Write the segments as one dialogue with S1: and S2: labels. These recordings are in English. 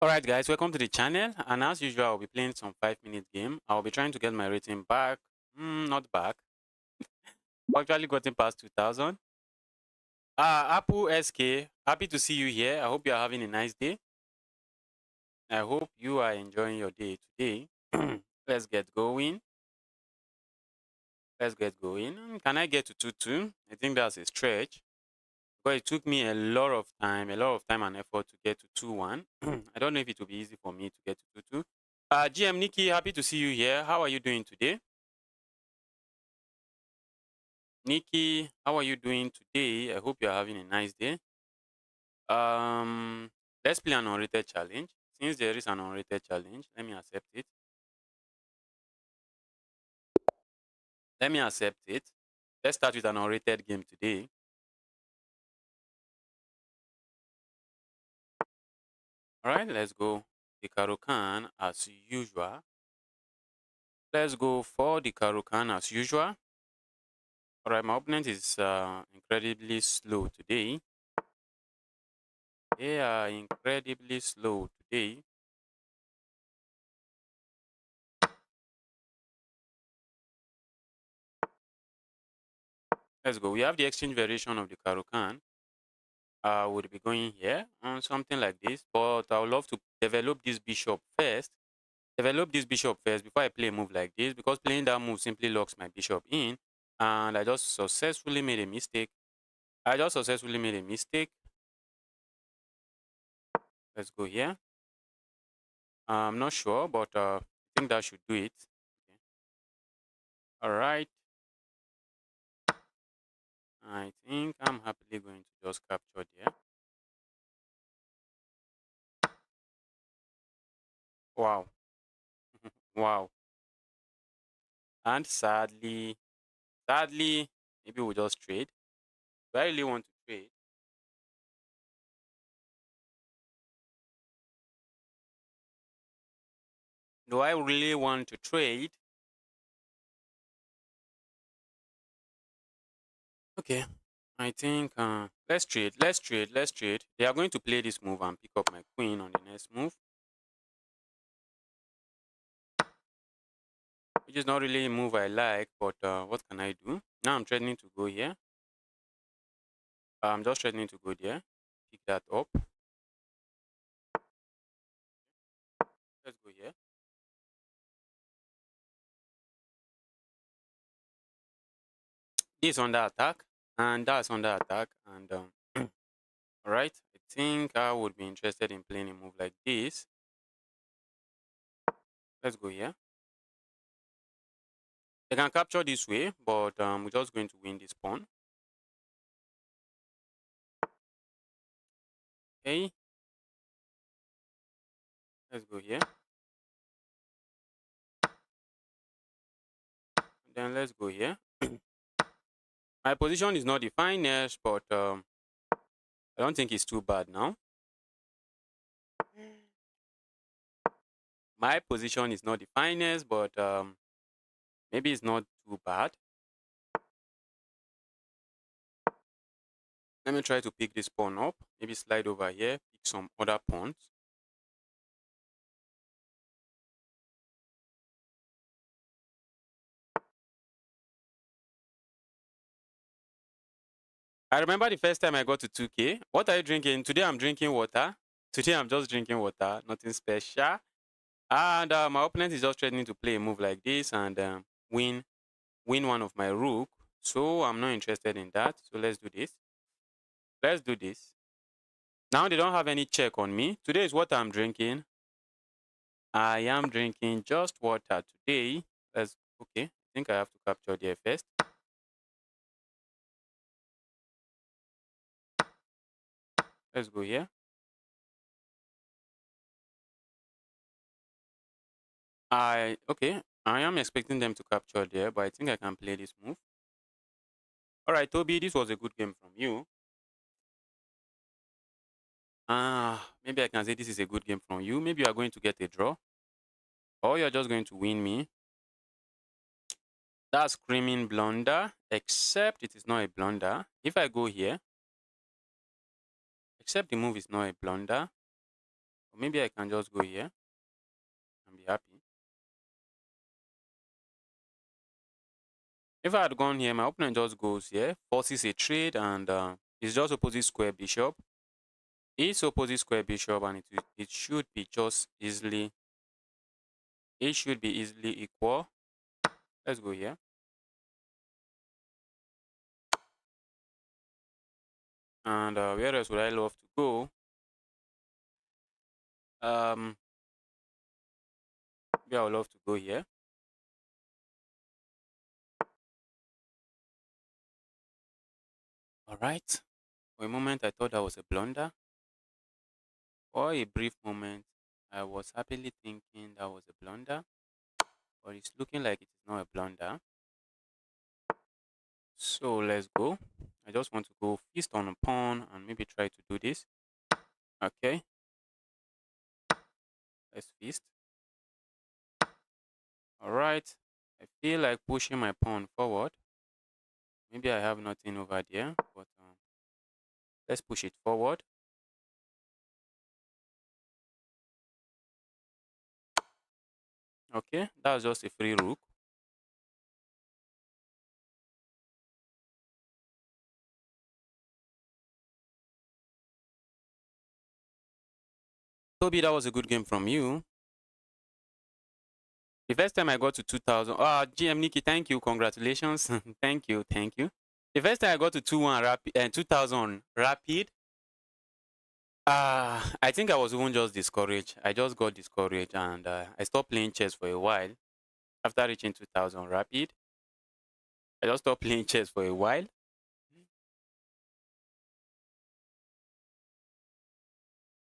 S1: Alright guys, welcome to the channel, and as usual I'll be playing some 5-minute game. I'll be trying to get my rating back. Not back. I've actually gotten past 2000. Apple SK, happy to see you here. I hope you are having a nice day. I hope you are enjoying your day today. Let's get going. Let's get going. Can I get to 2-2? I think that's a stretch. But it took me a lot of time and effort to get to 2-1. I don't know if it will be easy for me to get to 2-2. GM Nikki, happy to see you here. How are you doing today? Nikki, how are you doing today? I hope you're having a nice day. Let's play an unrated challenge. Since there is an unrated challenge, let me accept it. Let me accept it. Let's start with an unrated game today. All right, let's go. The Caro-Kann as usual. Let's go for the Caro-Kann as usual. All right, my opponent is incredibly slow today. They are incredibly slow today. Let's go. We have the exchange variation of the Caro-Kann. Would be going here on something like this, but I would love to develop this bishop first. Develop this bishop first before I play a move like this, because playing that move simply locks my bishop in, and I just successfully made a mistake. Let's go here. I'm not sure, but I think that should do it. Okay. All right. I think I'm happily going to just capture there. Wow. Wow. And sadly, maybe we'll just trade. Do I really want to trade? Do I really want to trade? Okay. I think let's trade. They are going to play this move and pick up my queen on the next move, which is not really a move I like, but what can I do? Now I'm threatening to go here. I'm just threatening to go there. Pick that up. Let's go here. This is under attack, and that's under attack. And all right, I think I would be interested in playing a move like this. Let's go here. They can capture this way, but we're just going to win this pawn. Okay. Let's go here. And then let's go here. My position is not the finest, but I don't think it's too bad now. My position is not the finest, but maybe it's not too bad. Let me try to pick this pawn up. Maybe slide over here, pick some other pawns. I remember the first time I got to 2K. What are you drinking? Today I'm drinking water. Today I'm just drinking water, nothing special. And my opponent is just threatening to play a move like this and win one of my rook. So I'm not interested in that. So let's do this. Let's do this. Now they don't have any check on me. Today is what I'm drinking. I am drinking just water today. Let's okay. I think I have to capture there first. Let's go here. Okay. I am expecting them to capture there, but I think I can play this move. All right, Toby, this was a good game from you. Maybe I can say this is a good game from you. Maybe you are going to get a draw, or you're just going to win me. That's screaming blunder, except it is not a blunder. If I go here, except the move is not a blunder, maybe I can just go here and be happy. If I had gone here, my opponent just goes here, forces a trade, and it's just opposite square bishop. It's opposite square bishop, and it should be just easily. It should be easily equal. Let's go here. And where else would I love to go? Maybe I would love to go here. All right. For a moment, I thought that was a blunder. For a brief moment, I was happily thinking that was a blunder, but it's looking like it is not a blunder. So let's go. I just want to go feast on a pawn and maybe try to do this. Okay. Let's feast. All right. I feel like pushing my pawn forward. Maybe I have nothing over there, but let's push it forward. Okay, that's just a free rook. Toby, that was a good game from you. The first time I got to 2000, GM Nikki, thank you, congratulations, thank you, thank you. The first time I got to 2-1 rapid, 2000 rapid, I think I was even just discouraged. I just got discouraged and I stopped playing chess for a while. After reaching 2000 rapid, I just stopped playing chess for a while.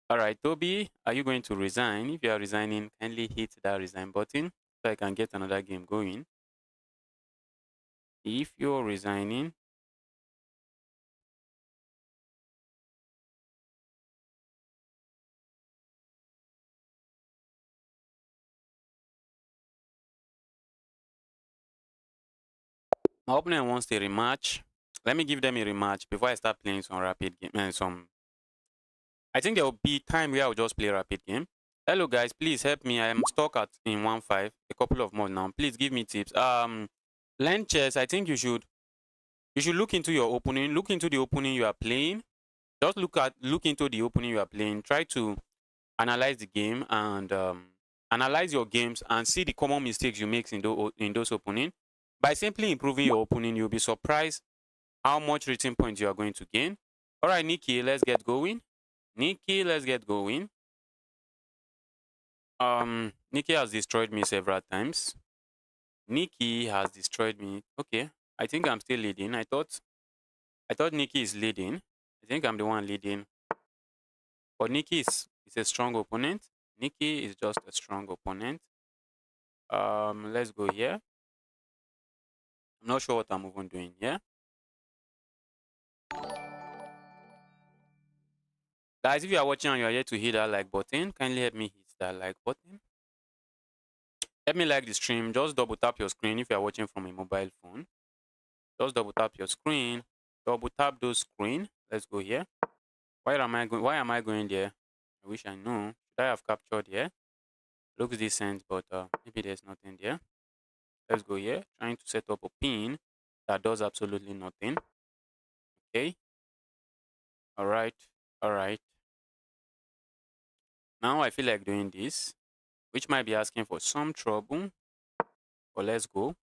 S1: All right, Toby, are you going to resign? If you are resigning, kindly hit that resign button so I can get another game going. If you're resigning, my opponent wants a rematch. Let me give them a rematch before I start playing some rapid game. I think there will be time where I'll just play rapid game. Hello guys, please help me. I am stuck at in 1-5, a couple of more now. Please give me tips. Learn chess. I think you should look into your opening. Look into the opening you are playing. Just look into the opening you are playing. Try to analyze the game and analyze your games and see the common mistakes you make in those opening. By simply improving your opening, you'll be surprised how much rating points you are going to gain. All right, Nikki, let's get going. Nikki, let's get going. Nikki has destroyed me several times. Nikki has destroyed me. Okay, I think I'm still leading. I thought Nikki is leading. I think I'm the one leading. But Nikki is a strong opponent. Nikki is just a strong opponent. Let's go here. I'm not sure what I'm even doing here. Guys, if you are watching and you are here to hit that like button, kindly help me hit that like button. Help me like the stream. Just double tap your screen if you are watching from a mobile phone. Just double tap your screen. Double tap those screen. Let's go here. Why am I going there? I wish I knew. Should I have captured here? Looks decent, but maybe there's nothing there. Let's go here. Trying to set up a pin that does absolutely nothing. Okay. All right. All right. Now I feel like doing this, which might be asking for some trouble. But let's go.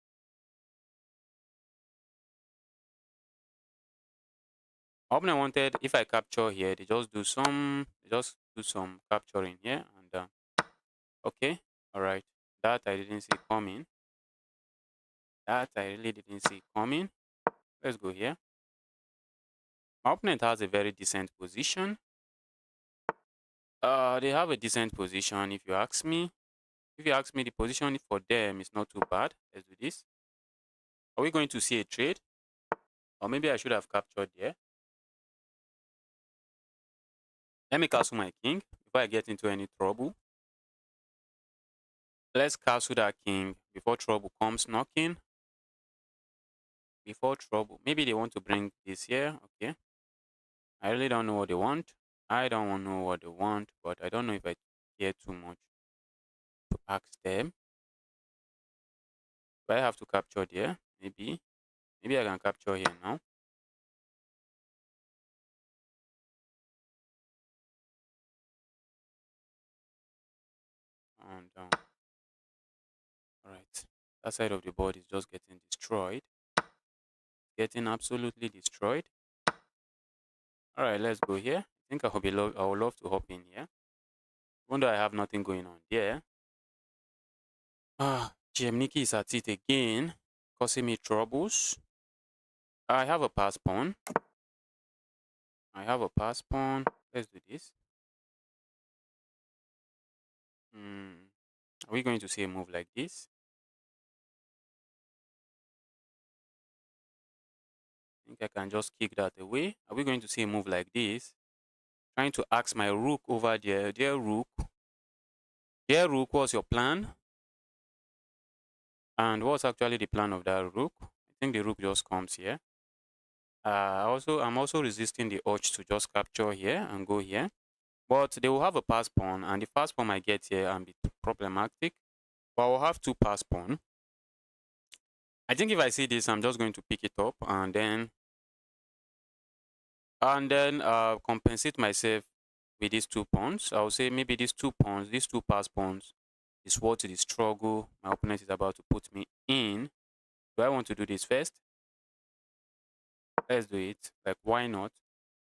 S1: Opponent wanted if I capture here, they just do some capturing here and okay. All right. That I didn't see coming. That I really didn't see coming. Let's go here. My opponent has a very decent position. They have a decent position if you ask me. If you ask me, the position for them is not too bad. Let's do this. Are we going to see a trade? Or maybe I should have captured there. Let me castle my king before I get into any trouble. Let's castle that king before trouble comes knocking. Before trouble. Maybe they want to bring this here. Okay. I really don't know what they want. I don't know what they want, but I don't know if I here too much to ask them. Do I have to capture there? Maybe I can capture here now. And all right, that side of the board is just getting destroyed, getting absolutely destroyed. All right, let's go here. I think I would love to hop in here, even though I have nothing going on there. GM is at it again, causing me troubles. I have a pass pawn. Let's do this. Are we going to see a move like this? I think I can just kick that away. Are we going to see a move like this? Trying to ask my rook over there. Dear rook, what's your plan? And what's actually the plan of that rook? I think the rook just comes here. I'm also resisting the urge to just capture here and go here. But they will have a pass pawn, and the pass pawn I get here and be problematic. But I will have two pass pawn. I think if I see this, I'm just going to pick it up and then compensate myself with these two pawns. I will say maybe these two pass pawns is what the struggle my opponent is about to put me in. Do I want to do this first? Let's do it. Like, why not?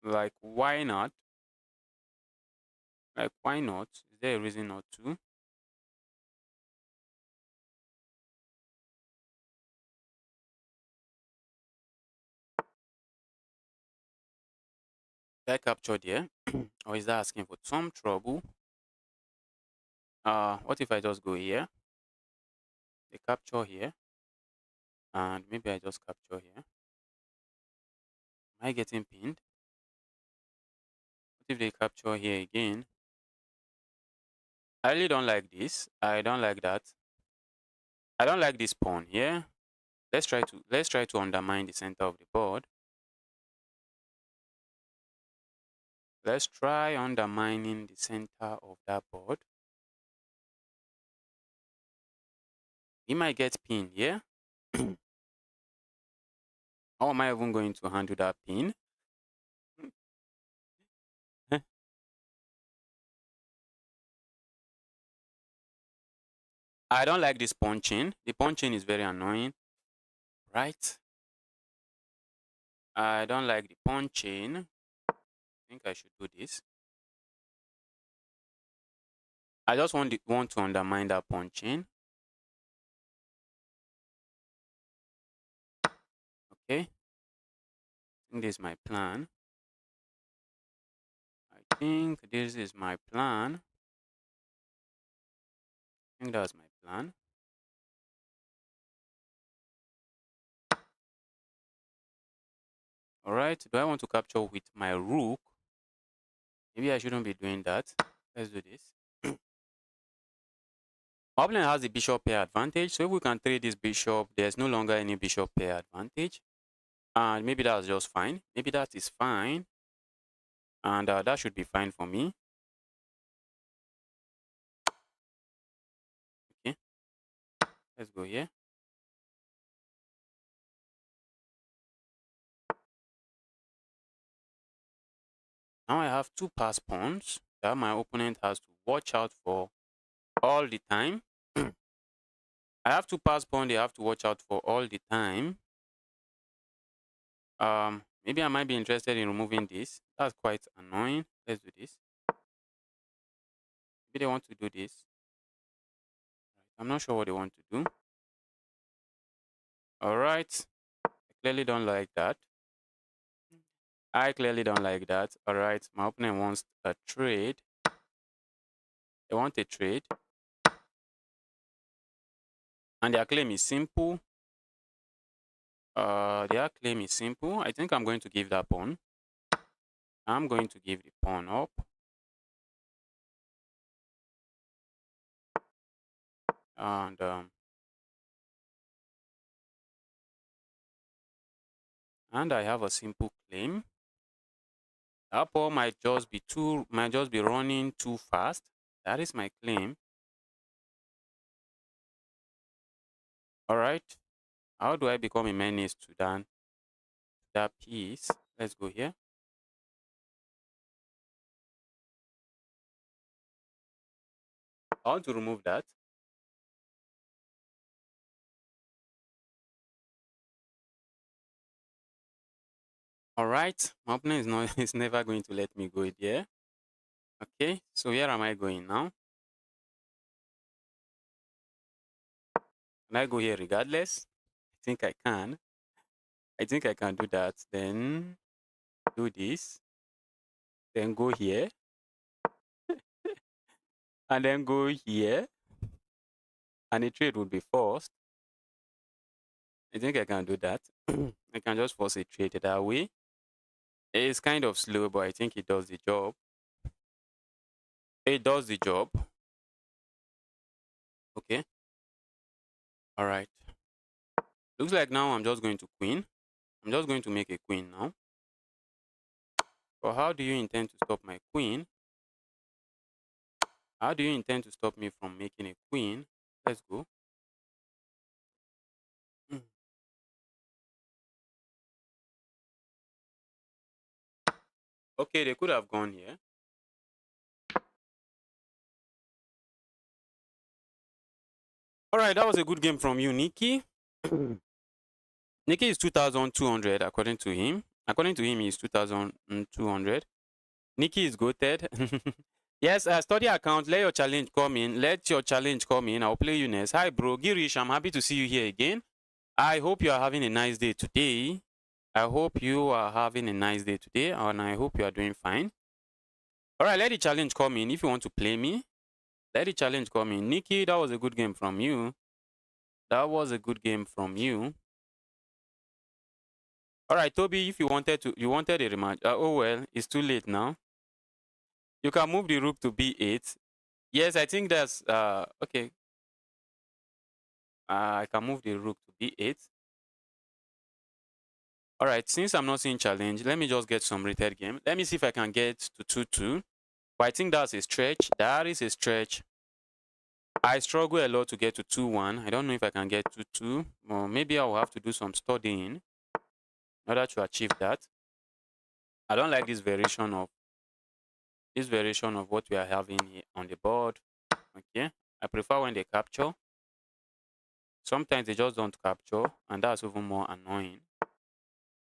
S1: Like, why not? Like, why not? Is there a reason not to? Did I capture there? Or is that asking for some trouble? What if I just go here? They capture here. And maybe I just capture here. Am I getting pinned? What if they capture here again? I really don't like this. I don't like that. I don't like this pawn here. Let's try to undermine the center of the board. Let's try undermining the center of that board. He might get pinned here. How am I even going to handle that pin? I don't like this punching. The punching is very annoying, right? I don't like the punching. I think I should do this. I just want to undermine that punching. Okay. I think this is my plan. I think this is my plan. I think that's my plan. All right. Do I want to capture with my rook? Maybe I shouldn't be doing that. Let's do this. My opponent has the bishop pair advantage. So if we can trade this bishop, there's no longer any bishop pair advantage. And maybe that's just fine. Maybe that is fine. And that should be fine for me. Okay. Let's go here. Now I have two pass pawns that my opponent has to watch out for all the time. I have two pass pawns they have to watch out for all the time. Maybe I might be interested in removing this. That's quite annoying. Let's do this. Maybe they want to do this. I'm not sure what they want to do. All right. I clearly don't like that. I clearly don't like that. All right. My opponent wants a trade. They want a trade. And their claim is simple. Their claim is simple. I think I'm going to give that pawn. I'm going to give the pawn up. And I have a simple claim. That pawn might just be running too fast. That is my claim. All right. How do I become a menace to that piece? Let's go here. I want to remove that. All right. My opponent is not is never going to let me go there. Okay. So where am I going now? Can I go here regardless? I think I can. I think I can do that. Then do this. Then go here. And then go here. And the trade would be forced. I think I can do that. I can just force a trade that way. It's kind of slow, but I think it does the job. It does the job. Okay. All right. Looks like now I'm just going to queen. I'm just going to make a queen now. But how do you intend to stop my queen? How do you intend to stop me from making a queen? Let's go. Okay, they could have gone here. All right, that was a good game from you, Nikki. Nikki is 2,200 according to him. According to him, he's 2,200. Nikki is goated. Yes, study account. Let your challenge come in. Let your challenge come in. I'll play you next. Hi, bro. Girish, I'm happy to see you here again. I hope you are having a nice day today. I hope you are having a nice day today, and I hope you are doing fine. All right, let the challenge come in. If you want to play me, let the challenge come in. Nikki, that was a good game from you. That was a good game from you. All right, Toby, if you wanted a rematch. Oh well, it's too late now. You can move the rook to b8. Yes, I think that's okay. I can move the rook to b8. All right, since I'm not seeing challenge, let me just get some rated game. Let me see if I can get to 2-2. But I think that's a stretch. That is a stretch. I struggle a lot to get to 2-1. I don't know if I can get 2-2. Or maybe I will have to do some studying in order to achieve that. I don't like this variation of what we are having here on the board. Okay. I prefer when they capture. Sometimes they just don't capture, and that's even more annoying.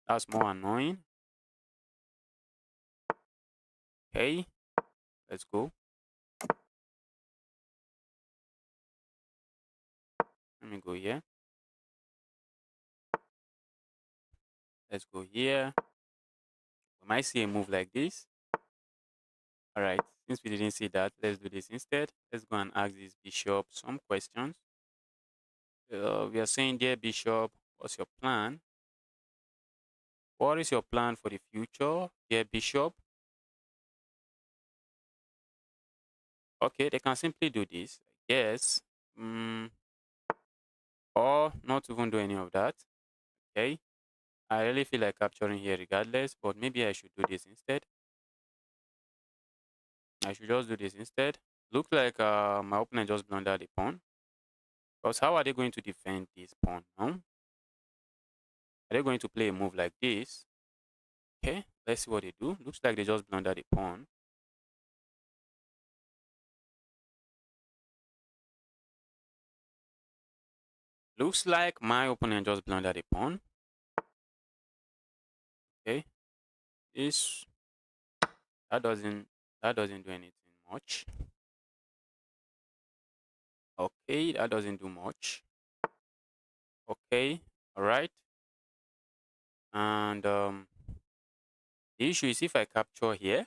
S1: That's more annoying. Okay, let's go. Let me go here. Let's go here. We might see a move like this. All right, since we didn't see that, let's do this instead. Let's go and ask this bishop some questions. We are saying, dear bishop, what's your plan? What is your plan for the future, dear bishop? Okay, they can simply do this, I guess. Or not even do any of that. Okay. I really feel like capturing here regardless, but maybe I should do this instead. I should just do this instead. Looks like my opponent just blundered the pawn. Because how are they going to defend this pawn now? Are they going to play a move like this? Okay, let's see what they do. Looks like they just blundered the pawn. Looks like my opponent just blundered the pawn. Okay, this that doesn't do anything much. Okay, that doesn't do much. Okay, all right. And the issue is if I capture here,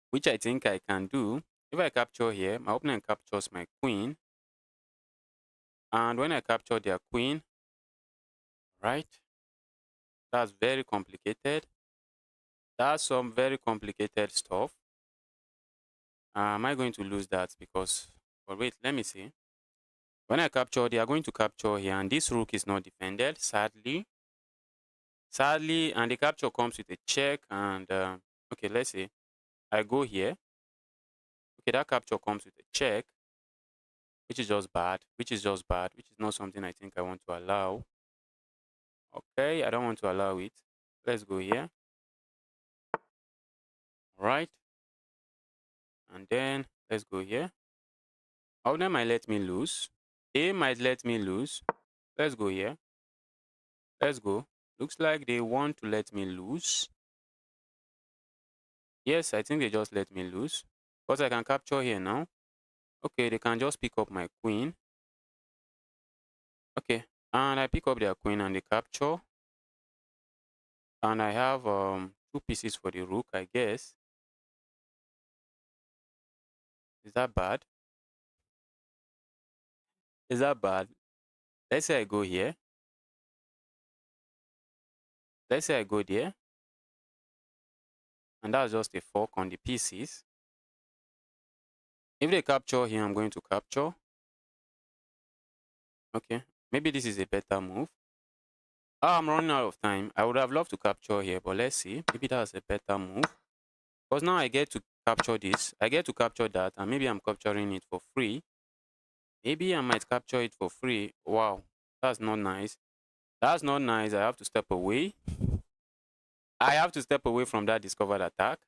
S1: which I think I can do. If I capture here, my opponent captures my queen. And when I capture their queen, right, that's very complicated. That's some very complicated stuff. Am I going to lose that? Because, but wait, let me see. When I capture, they are going to capture here, and this rook is not defended, sadly. Sadly, and the capture comes with a check, and okay, let's see. I go here. Okay, that capture comes with a check, which is just bad, which is not something I think I want to allow. Okay, I don't want to allow it. Let's go here. All right. And then let's go here. Outline might let me lose. A might let me lose. Let's go here. Let's go. Looks like they want to let me lose. Yes, I think they just let me lose. Because I can capture here now. Okay, they can just pick up my queen. Okay, and I pick up their queen and they capture. And I have two pieces for the rook, I guess. Is that bad? Is that bad? Let's say I go here. Let's say I go there. And that's just a fork on the pieces. If they capture here, I'm going to capture. Okay, maybe this is a better move. Oh, I'm running out of time. I would have loved to capture here, but let's see. Maybe that's a better move. Because now I get to capture this. I get to capture that, and maybe I'm capturing it for free. Maybe I might capture it for free. Wow, that's not nice. That's not nice. I have to step away. I have to step away from that discovered attack.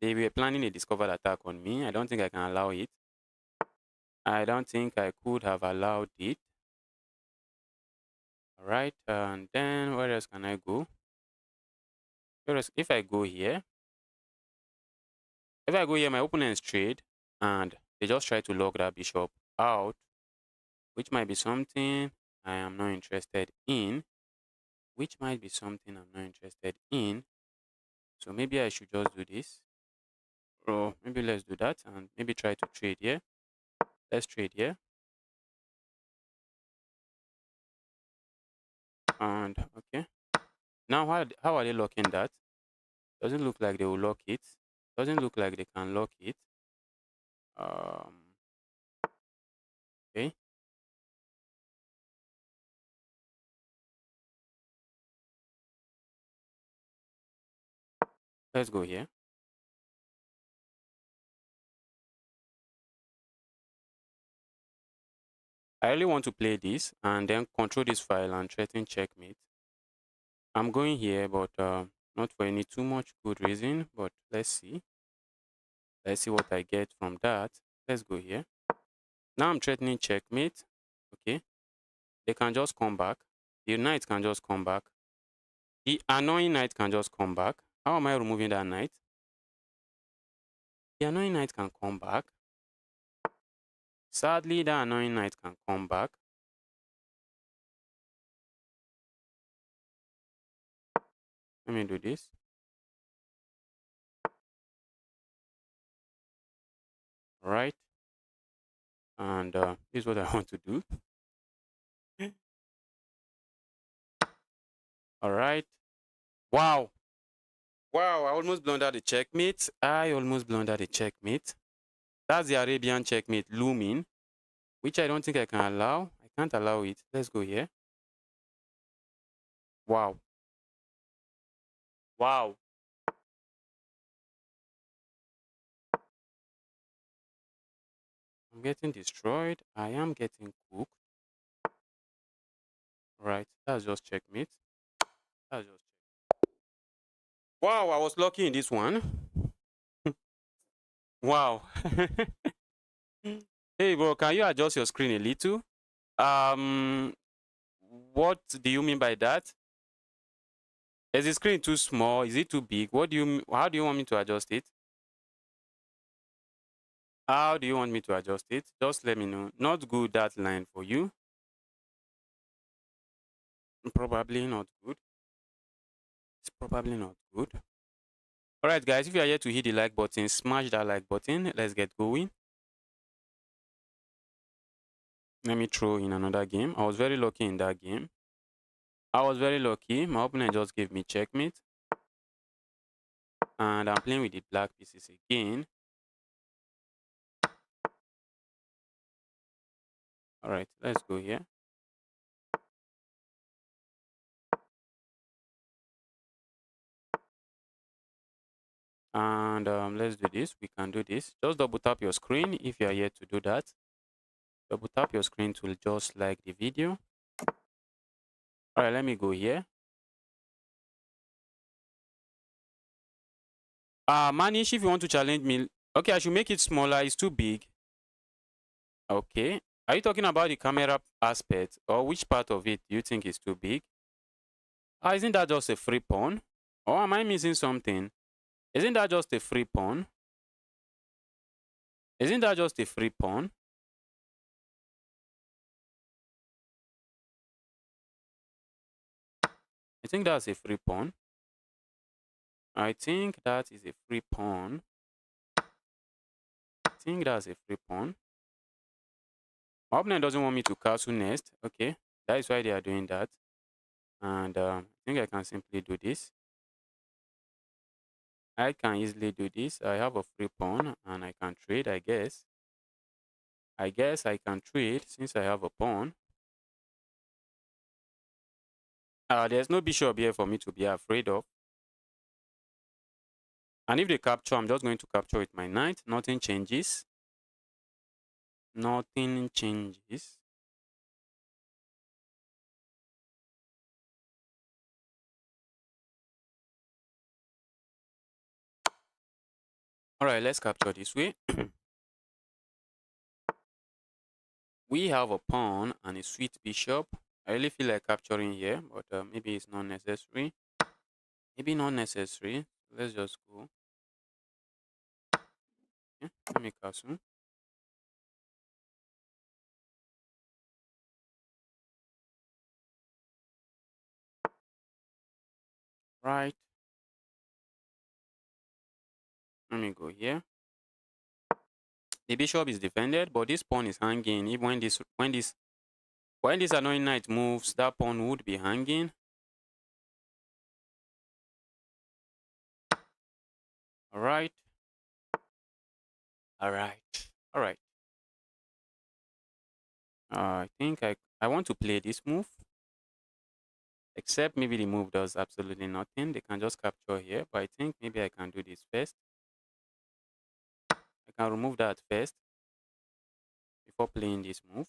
S1: They were planning a discovered attack on me. I don't think I can allow it. I don't think I could have allowed it. All right, and then where else can I go? Whereas if I go here, my opponent's trade, and they just try to lock that bishop out, which might be something I am not interested in. So maybe I should just do this. Or maybe let's do that and maybe try to trade here. Let's trade here. And okay. Now how are they locking that? Doesn't look like they will lock it. Doesn't look like they can lock it. Okay. Let's go here. I really want to play this and then control this file and threaten checkmate. I'm going here, but not for any too much good reason, but let's see. Let's see what I get from that. Let's go here. Now I'm threatening checkmate. Okay. They can just come back. The knight can just come back. The annoying knight can just come back. How am I removing that knight? The annoying knight can come back. Sadly, that annoying knight can come back. Let me do this. All right. And this is what I want to do. All right. Wow. Wow, I almost blundered the checkmate. That's the Arabian checkmate looming, which I don't think I can allow. I can't allow it. Let's go here. Wow. Wow. I'm getting destroyed. I am getting cooked. Right. That's just checkmate. That's just Wow, I was lucky in this one. Wow. Hey bro, can you adjust your screen a little? Um what do you mean by that? Is the screen too small? Is it too big? How do you want me to adjust it? How do you want me to adjust it? Just let me know. Not good, that line for you. Probably not good. It's probably not good. Alright guys, if you are here to hit the like button, smash that like button. Let's get going. Let me throw in another game. I was very lucky in that game. My opponent just gave me checkmate. And I'm playing with the black pieces again. Alright, let's go here. And let's do this. We can do this. Just double tap your screen if you are yet to do that. Double tap your screen to just like the video. All right, let me go here. Manish, if you want to challenge me, okay, I should make it smaller. It's too big. Okay. Are you talking about the camera aspect, or which part of it do you think is too big? Isn't that just a free pawn? Or am I missing something? Isn't that just a free pawn? Isn't that just a free pawn? I think that's a free pawn. I think that is a free pawn. I think that's a free pawn. My opponent doesn't want me to castle next. Okay, that is why they are doing that. And I think I can simply do this. I can easily do this. I have a free pawn and I can trade, I guess. I guess I can trade since I have a pawn. There's no bishop here for me to be afraid of. And if they capture, I'm just going to capture with my knight. Nothing changes. Nothing changes. All right, let's capture this way. We have a pawn and a sweet bishop. I really feel like capturing here, but maybe it's not necessary. Maybe not necessary. Let's just go. Okay, let me castle. Right. Let me go here. The bishop is defended, but this pawn is hanging. Even when this annoying knight moves, that pawn would be hanging. All right. All right. All right. I think I want to play this move. Except maybe the move does absolutely nothing. They can just capture here, but I think maybe I can do this first. I can remove that first before playing this move.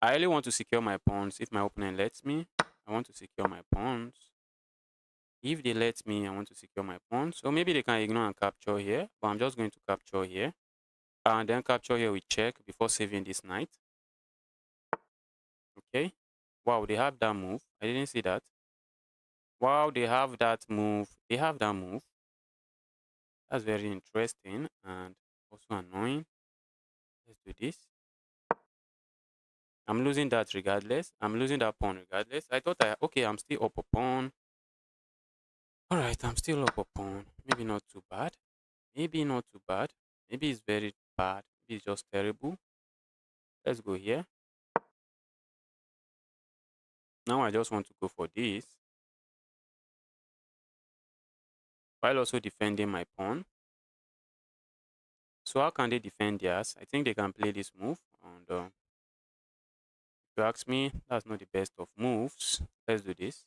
S1: I really want to secure my pawns if my opponent lets me. I want to secure my pawns. If they let me, I want to secure my pawns. So maybe they can ignore and capture here, but I'm just going to capture here. And then capture here with check before saving this knight. Okay. Wow, they have that move. I didn't see that. Wow, they have that move. They have that move. That's very interesting and also annoying. Let's do this. I'm losing that regardless. I'm losing that pawn regardless. I thought okay, I'm still up a pawn. All right, I'm still up a pawn. Maybe not too bad. Maybe not too bad. Maybe it's very bad. Maybe it's just terrible. Let's go here. Now I just want to go for this, while also defending my pawn. So how can they defend theirs? I think they can play this move. And if you ask me, that's not the best of moves. Let's do this.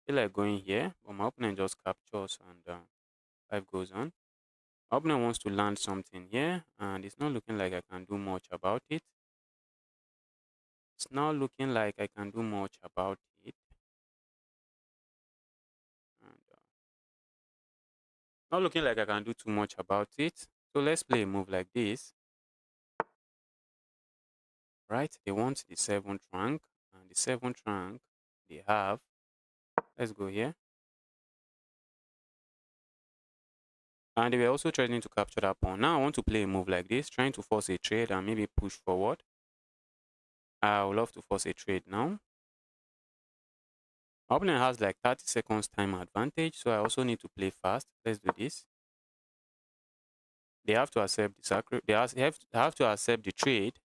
S1: Feel like going here, but my opponent just captures and life goes on. My opponent wants to land something here, and it's not looking like I can do much about it. It's not looking like I can do much about it. And not looking like I can do too much about it. So let's play a move like this. Right? They want the 7th rank, and the 7th rank they have. Let's go here. And they were also trying to capture that pawn. Now I want to play a move like this, trying to force a trade and maybe push forward. I would love to force a trade now. My opponent has like 30 seconds time advantage, so I also need to play fast. Let's do this. They have to accept the have to accept the trade.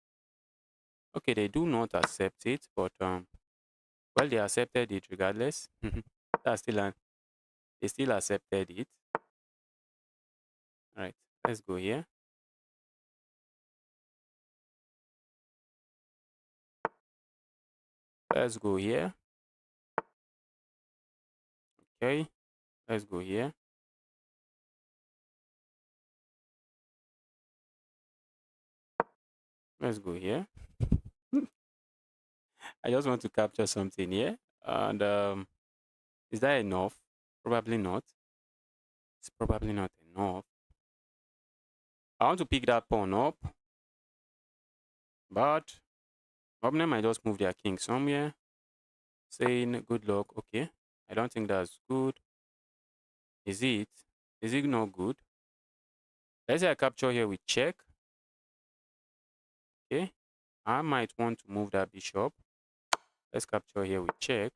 S1: Okay, they do not accept it, but well, they accepted it regardless. That's still they still accepted it. All right, let's go here. Let's go here. Okay, let's go here. Let's go here. I just want to capture something here. And is that enough? Probably not. It's probably not enough. I want to pick that pawn up, but opponent might just move their king somewhere, saying good luck. Okay, I don't think that's good. Is it? Is it not good? Let's say I capture here with check. Okay, I might want to move that bishop. Let's capture here with check.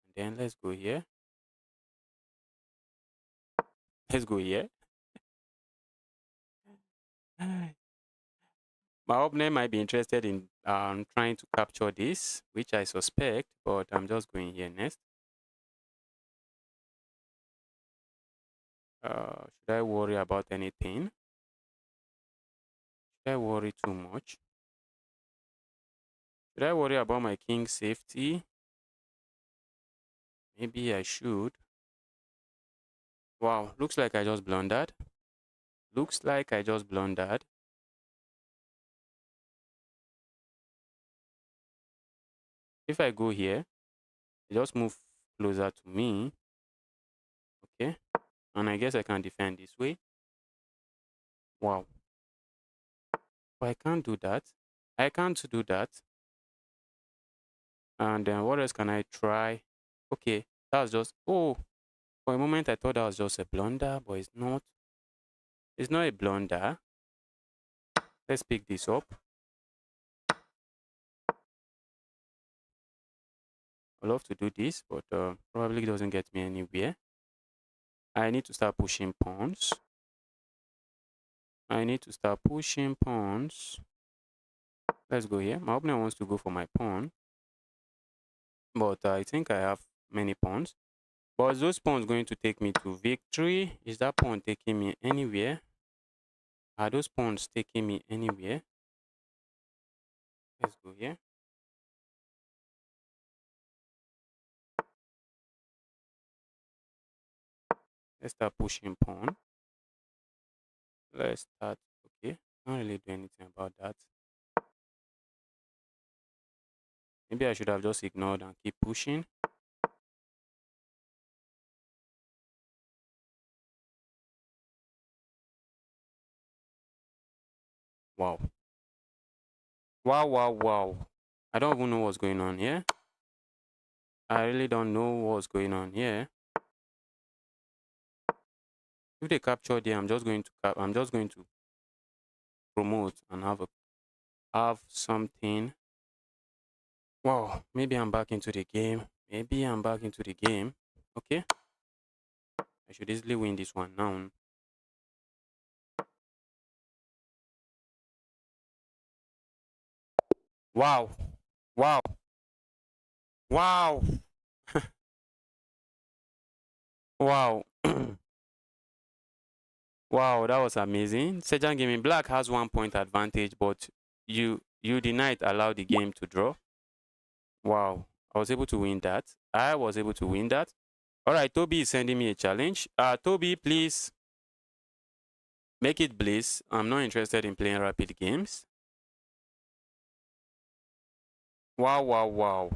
S1: And then let's go here. Let's go here. My opponent might be interested in trying to capture this, which I suspect, but I'm just going here next. Should I worry about anything? Should I worry too much? Should I worry about my king's safety? Maybe I should. Wow, looks like I just blundered. Looks like I just blundered. If I go here, I just move closer to me. Okay. And I guess I can defend this way. Wow. But I can't do that. I can't do that. And then what else can I try? Okay, that was just, oh, for a moment I thought that was just a blunder, but it's not. It's not a blunder. Let's pick this up. I love to do this, but probably doesn't get me anywhere. I need to start pushing pawns. I need to start pushing pawns. Let's go here. My opponent wants to go for my pawn, but I think I have many pawns. But is those pawns going to take me to victory? Is that pawn taking me anywhere? Are those pawns taking me anywhere? Let's go here. Let's start pushing pawn. Let's start. Okay, can't really do anything about that. Maybe I should have just ignored and keep pushing. Wow. Wow, wow, wow. I don't even know what's going on here. I really don't know what's going on here. If they capture there, I'm just going to promote and have something. Wow, maybe I'm back into the game. Maybe I'm back into the game. Okay. I should easily win this one now. Wow. Wow. Wow. Wow. Wow, that was amazing. Sergeant Gaming Black has 1 point advantage, but you did not allow the game to draw. Wow. I was able to win that. I was able to win that. All right, Toby is sending me a challenge. Toby, please make it bliss. I'm not interested in playing rapid games. Wow, wow, wow.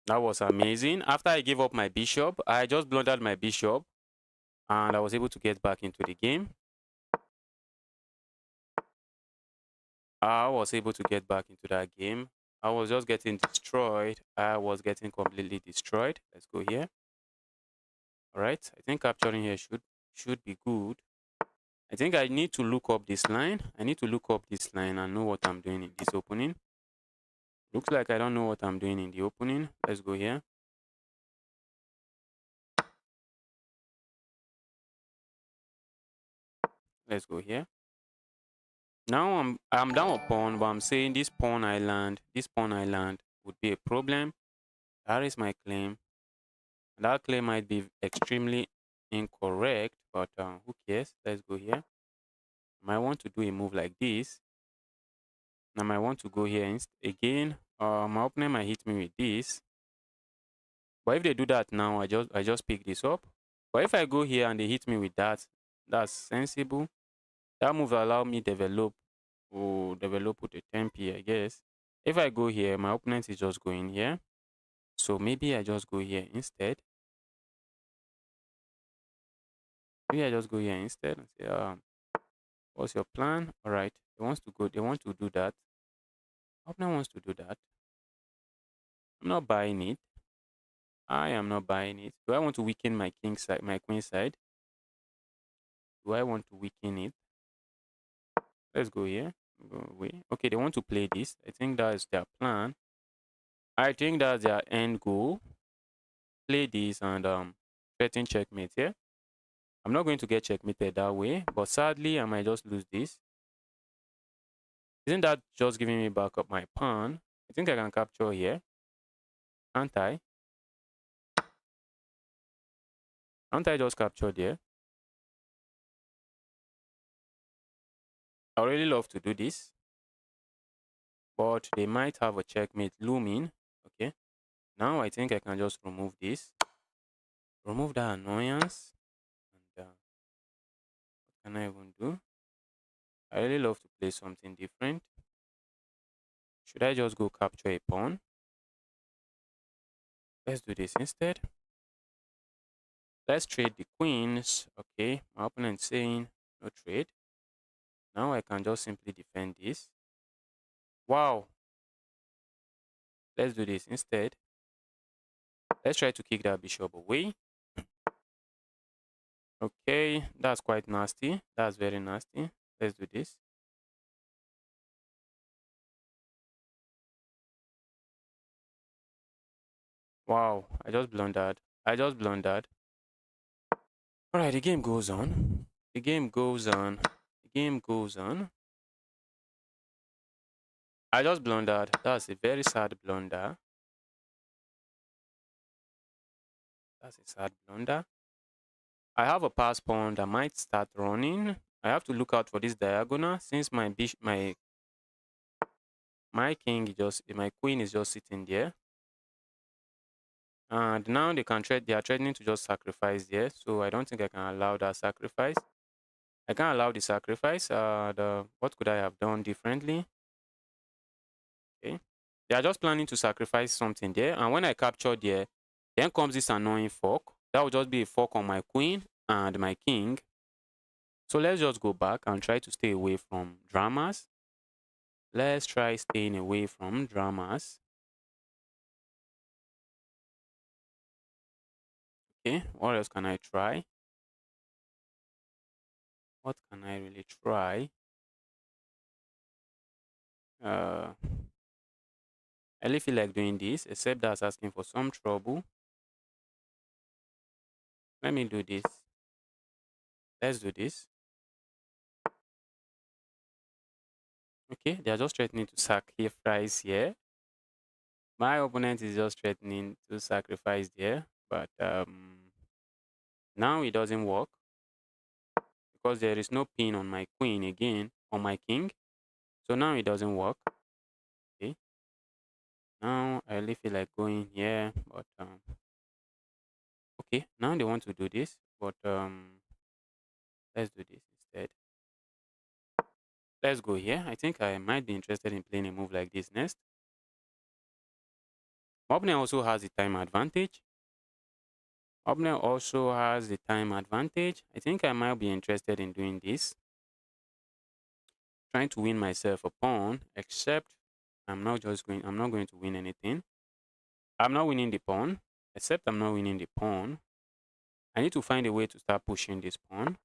S1: That was amazing. After I gave up my bishop, I just blundered my bishop and I was able to get back into the game. I was able to get back into that game. I was just getting destroyed. I was getting completely destroyed. Let's go here. All right. I think capturing here should be good. I think I need to look up this line. I need to look up this line and know what I'm doing in this opening. Looks like I don't know what I'm doing in the opening. Let's go here. Let's go here. Now I'm down a pawn, but I'm saying this pawn island would be a problem. That is my claim. That claim might be extremely incorrect, but who cares? Let's go here. I might want to do a move like this. I might want to go here again. My opponent might hit me with this. But if they do that now, I just pick this up. But if I go here and they hit me with that, that's sensible. That move allow me develop with a 10p, I guess. If I go here, my opponent is just going here. So maybe I just go here instead. Maybe I just go here instead and say, what's your plan? All right. They want to do that. Opponent wants to do that. I'm not buying it. I am not buying it. Do I want to weaken my king side, my queen side? Do I want to weaken it? Let's go here. Go away. Okay, they want to play this. I think that is their plan. I think that's their end goal. Play this and threaten checkmate here. I'm not going to get checkmated that way, but sadly, I might just lose this. Isn't that just giving me back up my pawn? I think I can capture here. Can't I? Can't I just capture there? I would really love to do this, but they might have a checkmate looming. Okay. Now I think I can just remove this. Remove that annoyance. And what can I even do? I really love to play something different. Should I just go capture a pawn? Let's do this instead. Let's trade the queens. Okay, my opponent saying no trade. Now I can just simply defend this. Wow. Let's do this instead. Let's try to kick that bishop away. Okay, that's quite nasty. That's very nasty. Let's do this. Wow, I just blundered. I just blundered. Alright, the game goes on. The game goes on. The game goes on. I just blundered. That's a very sad blunder. That's a sad blunder. I have a pass pawn that might start running. I have to look out for this diagonal since my my queen is just sitting there. And now they are threatening to just sacrifice there. So I don't think I can allow that sacrifice. I can't allow the sacrifice. What could I have done differently? Okay. They are just planning to sacrifice something there. And when I capture there, then comes this annoying fork. That would just be a fork on my queen and my king. So let's just go back and try to stay away from dramas. Let's try staying away from dramas. Okay, what else can I try? What can I really try? I really feel like doing this, except that's asking for some trouble. Let me do this. Let's do this. Okay, they are just threatening to sacrifice here. My opponent is just threatening to sacrifice there, but now it doesn't work because there is no pin on my queen again, on my king. So now it doesn't work. Okay. Now I really feel like going here, but okay. Now they want to do this, but let's do this instead. Let's go here. I think I might be interested in playing a move like this next. My opponent also has the time advantage. Opponent also has the time advantage. I think I might be interested in doing this. Trying to win myself a pawn, except I'm not going to win anything. I'm not winning the pawn, except I'm not winning the pawn. I need to find a way to start pushing this pawn.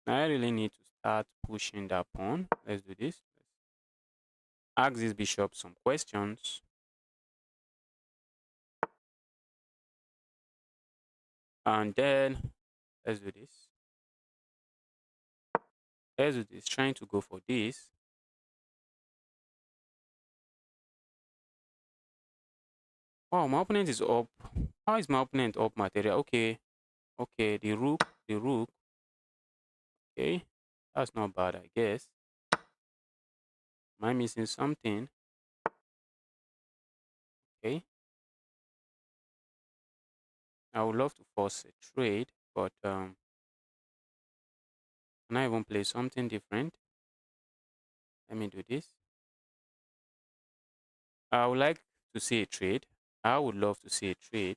S1: I really need to start pushing that pawn. Let's do this. Ask this bishop some questions. And then let's do this. Let's do this. Trying to go for this. Oh, my opponent is up. How is my opponent up material? Okay. Okay, the rook. Okay. That's not bad, I guess. Am I missing something? Okay. I would love to force a trade, but can I even play something different? Let me do this. I would like to see a trade. I would love to see a trade.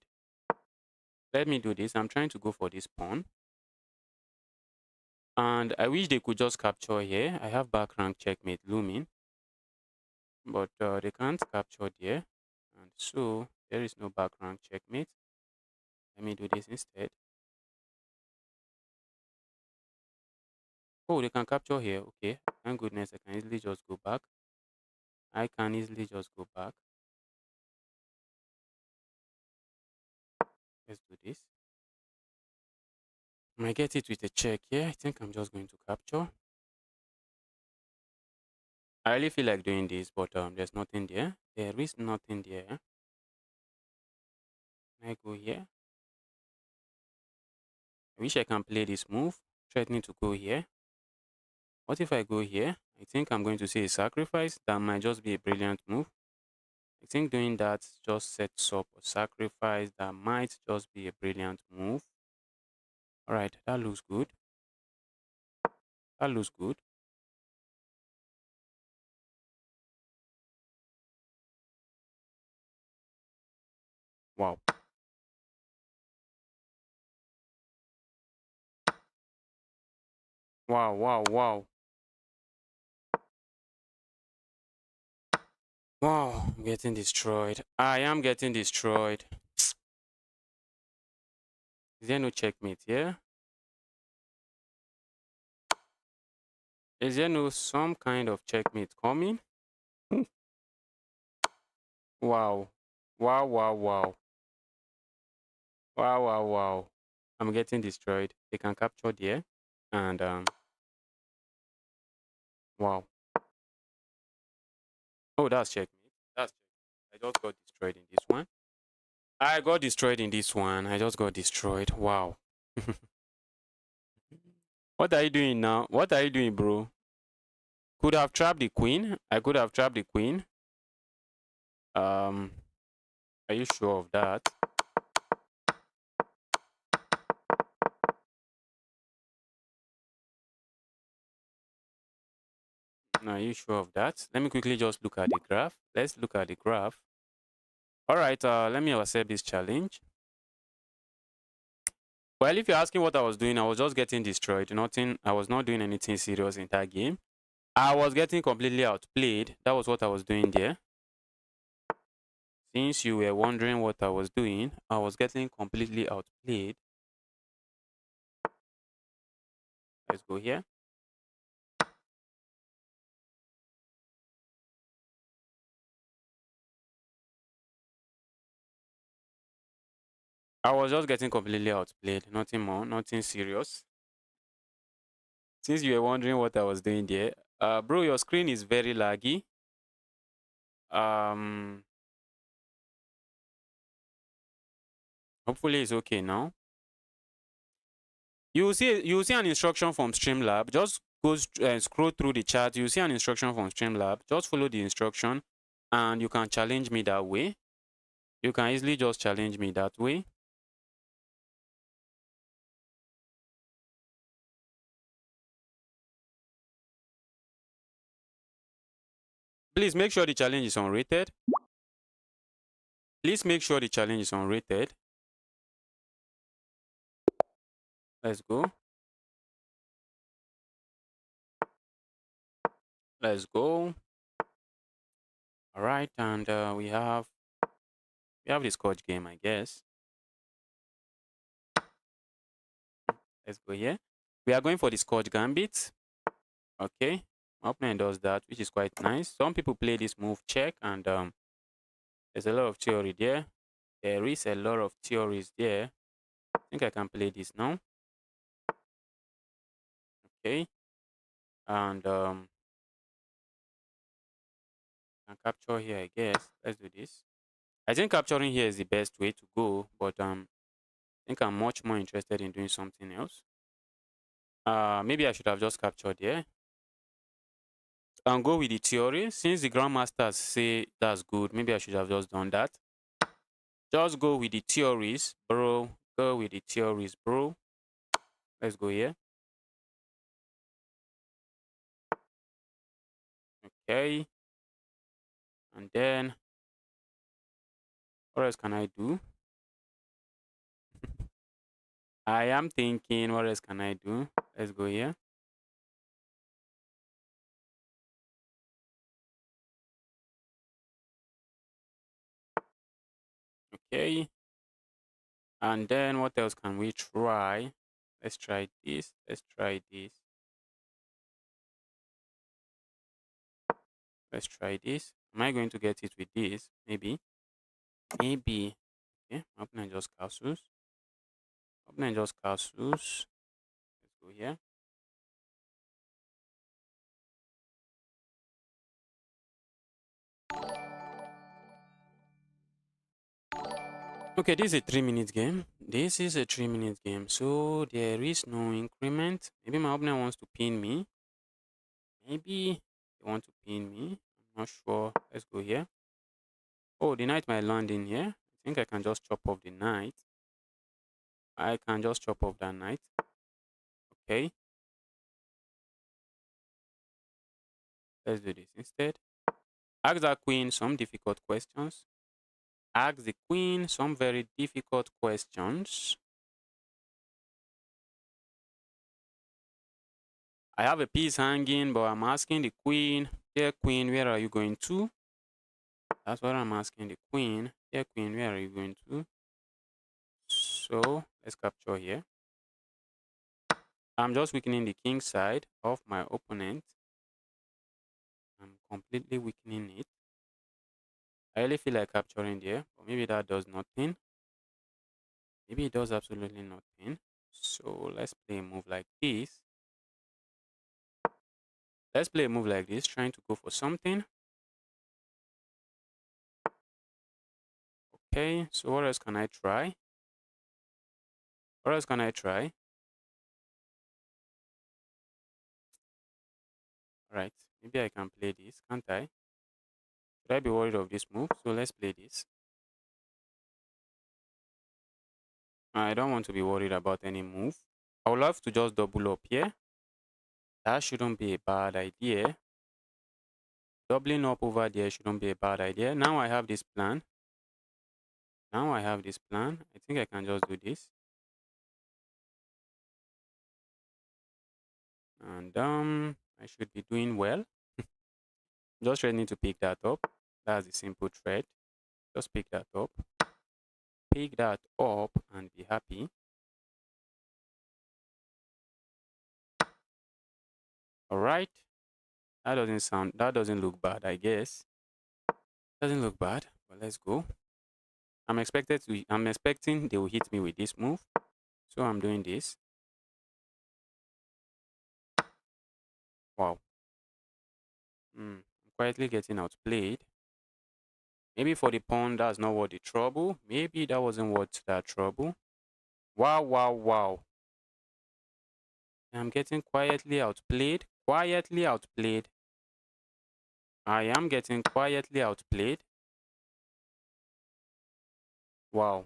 S1: Let me do this. I'm trying to go for this pawn. And I wish they could just capture here. I have back rank checkmate looming. But they can't capture there. And so there is no back rank checkmate. Let me do this instead. Oh, they can capture here. Okay. Thank goodness I can easily just go back. I can easily just go back. Let's do this. I might get it with a check here. I think I'm just going to capture. I really feel like doing this, but there's nothing there. There is nothing there. I go here. I wish I can play this move, threatening to go here. What if I go here? I think I'm going to see a sacrifice. That might just be a brilliant move. I think doing that just sets up a sacrifice that might just be a brilliant move. All right, that looks good. That looks good. Wow. Wow, wow, wow. Wow, I'm getting destroyed. I am getting destroyed. Is there no checkmate here? Is there no some kind of checkmate coming? Wow. Wow, wow, wow. Wow, wow, wow. I'm getting destroyed. They can capture there. And wow. Oh, that's checkmate. That's checkmate. I just got destroyed in this one. I got destroyed in this one. I just got destroyed. Wow. What are you doing now? What are you doing, bro? Could have trapped the queen. I could have trapped the queen. Um, are you sure of that? Are you sure of that? Let me quickly just look at the graph. Let's look at the graph. All right, let me accept this challenge. Well, if you're asking what I was doing, I was just getting destroyed. Nothing. I was not doing anything serious in that game. I was getting completely outplayed. That was what I was doing there. Since you were wondering what I was doing, I was getting completely outplayed. Let's go here. I was just getting completely outplayed. Nothing more. Nothing serious. Since you were wondering what I was doing there, bro, your screen is very laggy. Hopefully it's okay now. You see an instruction from Streamlab. Just go scroll through the chat. You see an instruction from Streamlab. Just follow the instruction, and you can challenge me that way. You can easily just challenge me that way. Please make sure the challenge is unrated. Please make sure the challenge is unrated. Let's go. Let's go. All right, and we have the Scotch game, I guess. Let's go here. We are going for the Scotch Gambit. Okay. My opponent does that, which is quite nice. Some people play this move check, and there's a lot of theory there. There is a lot of theories there. I think I can play this now. Okay. And can capture here, I guess. Let's do this. I think capturing here is the best way to go, but I think I'm much more interested in doing something else. Maybe I should have just captured here and go with the theory. Since the grandmasters say that's good, maybe I should have just done that. Just go with the theories, bro. Go with the theories, bro. Let's go here. Okay. And then what else can I do? I am thinking, what else can I do? Let's go here. Okay. And then what else can we try? Let's try this. Let's try this. Let's try this. Am I going to get it with this? Maybe. Maybe. Okay. My opponent just castles. Opponent just castles. Let's go here. Okay, this is a 3-minute game. This is a 3-minute game. So there is no increment. Maybe my opponent wants to pin me. Maybe they want to pin me. I'm not sure. Let's go here. Oh, the knight might land in here. I think I can just chop off the knight. I can just chop off that knight. Okay. Let's do this instead. Ask that queen some difficult questions. Ask the queen some very difficult questions. I have a piece hanging, but I'm asking the queen, dear queen, where are you going to? That's what I'm asking the queen. Dear queen, where are you going to? So let's capture here. I'm just weakening the king side of my opponent. I'm completely weakening it. I really feel like capturing there, but maybe that does nothing. Maybe it does absolutely nothing. So let's play a move like this. Let's play a move like this, trying to go for something. Okay, so what else can I try? What else can I try? Alright, maybe I can play this, can't I? Should I be worried of this move? So let's play this. I don't want to be worried about any move. I would love to just double up here. That shouldn't be a bad idea. Doubling up over there shouldn't be a bad idea. Now I have this plan. Now I have this plan. I think I can just do this. And I should be doing well. Just ready to pick that up. That's a simple thread. Just pick that up. Pick that up and be happy. Alright. That doesn't look bad, I guess. Doesn't look bad, but let's go. I'm expecting they will hit me with this move. So I'm doing this. Wow. I'm quietly getting outplayed. Maybe for the pawn, that's not worth the trouble. Maybe that wasn't worth that trouble. Wow, wow, wow. I'm getting quietly outplayed. Quietly outplayed. I am getting quietly outplayed. Wow.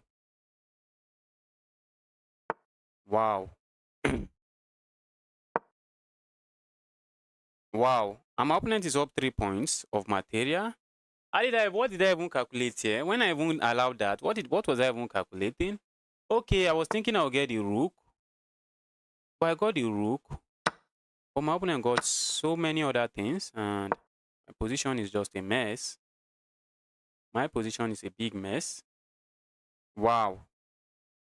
S1: Wow. Wow. My opponent is up 3 points of material. What did I even calculate here? When I even allowed that, what was I even calculating? Okay, I was thinking I'll get the rook. But I got the rook. But my opponent got so many other things, and my position is just a mess. My position is a big mess. Wow.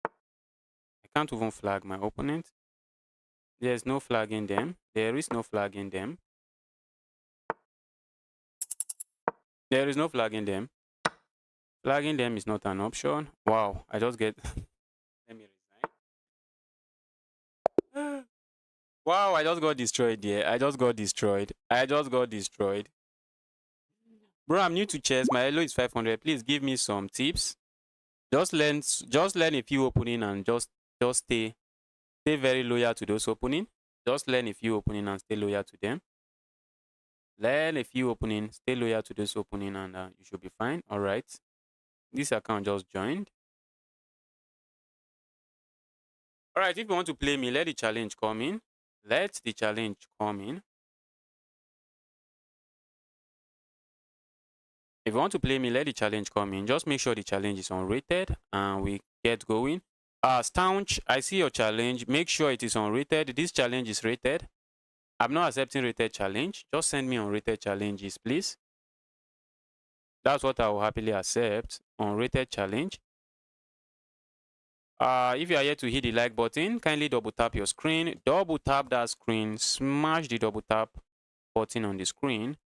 S1: I can't even flag my opponent. There's no flagging them. There is no flagging them. There is no flagging them. Flagging them is not an option. Wow. I just get... Let me resign. Wow, I just got destroyed there. I just got destroyed. I just got destroyed. Bro, I'm new to chess. My elo is 500. Please give me some tips. Just learn a few opening and just stay very loyal to those opening. Just learn a few opening and stay loyal to them. Learn a few opening, stay loyal to this opening, and you should be fine. All right. This account just joined. All right. If you want to play me, let the challenge come in. Let the challenge come in. If you want to play me, let the challenge come in. Just make sure the challenge is unrated and we get going. Staunch, I see your challenge. Make sure it is unrated. This challenge is rated. I'm not accepting rated challenge. Just send me unrated challenges, please. That's what I will happily accept. Unrated challenge. If you are yet to hit the like button, kindly double tap your screen. Double tap that screen. Smash the double tap button on the screen.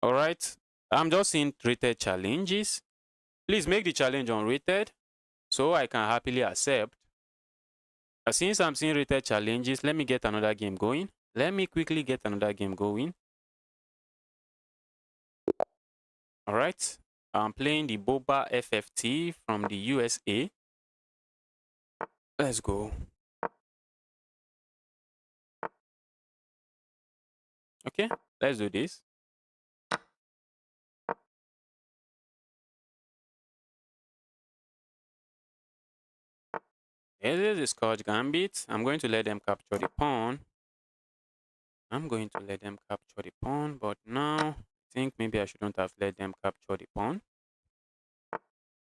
S1: All right. I'm just seeing rated challenges. Please make the challenge unrated so I can happily accept. Since I'm seeing rated challenges, let me get another game going. Let me quickly get another game going. All right. I'm playing the Boba FFT from the USA. Let's go. Okay, let's do this. This is the Scotch Gambit. I'm going to let them capture the pawn. But now I think maybe I shouldn't have let them capture the pawn.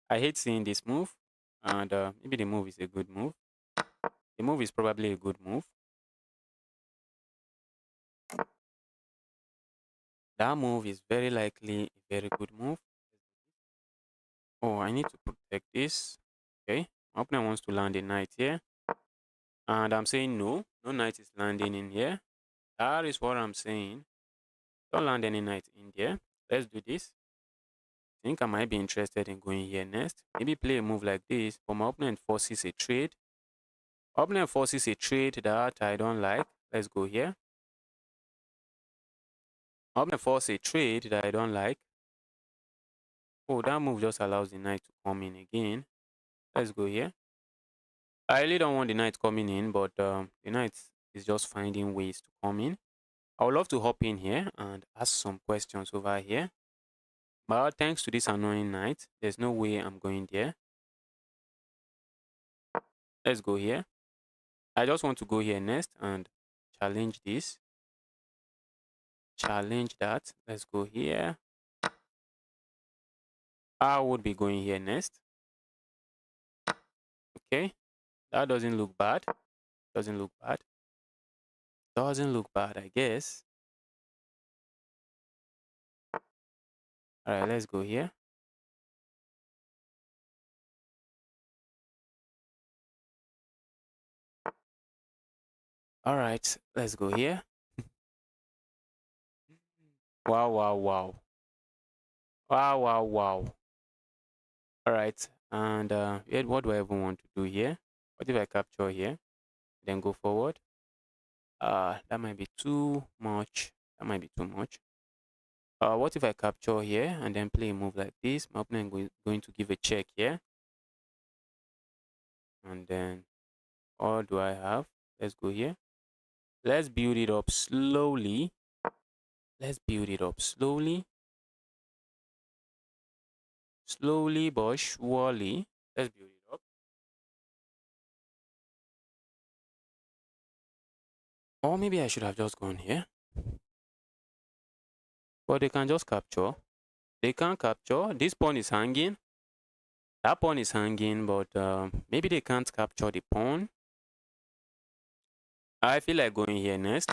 S1: I hate seeing this move, and maybe the move is a good move. The move is probably a good move. That move is very likely a very good move. Oh, I need to protect this. Okay, my opponent wants to land a knight here. And I'm saying no. No knight is landing in here. That is what I'm saying. Don't land any knight in there. Let's do this. I think I might be interested in going here next. Maybe play a move like this, but my opponent forces a trade. Opponent forces a trade that I don't like. Let's go here. Opponent forces a trade that I don't like. Oh, that move just allows the knight to come in again. Let's go here. I really don't want the knight coming in, but the knight is just finding ways to come in. I would love to hop in here and ask some questions over here. But thanks to this annoying knight, there's no way I'm going there. Let's go here. I just want to go here next and challenge this. Challenge that. Let's go here. I would be going here next. Okay. That doesn't look bad. Doesn't look bad. Doesn't look bad, I guess. All right, let's go here. All right, let's go here. Wow, wow, wow. Wow, wow, wow. All right, and what do I even want to do here? What if I capture here, then go forward? That might be too much. That might be too much. What if I capture here and then play a move like this? My opponent is going to give a check here. And then, what do I have? Let's go here. Let's build it up slowly. Let's build it up slowly. Slowly but surely. Let's build it up. Or maybe I should have just gone here. But they can just capture. They can't capture. This pawn is hanging. That pawn is hanging, but maybe they can't capture the pawn. I feel like going here next.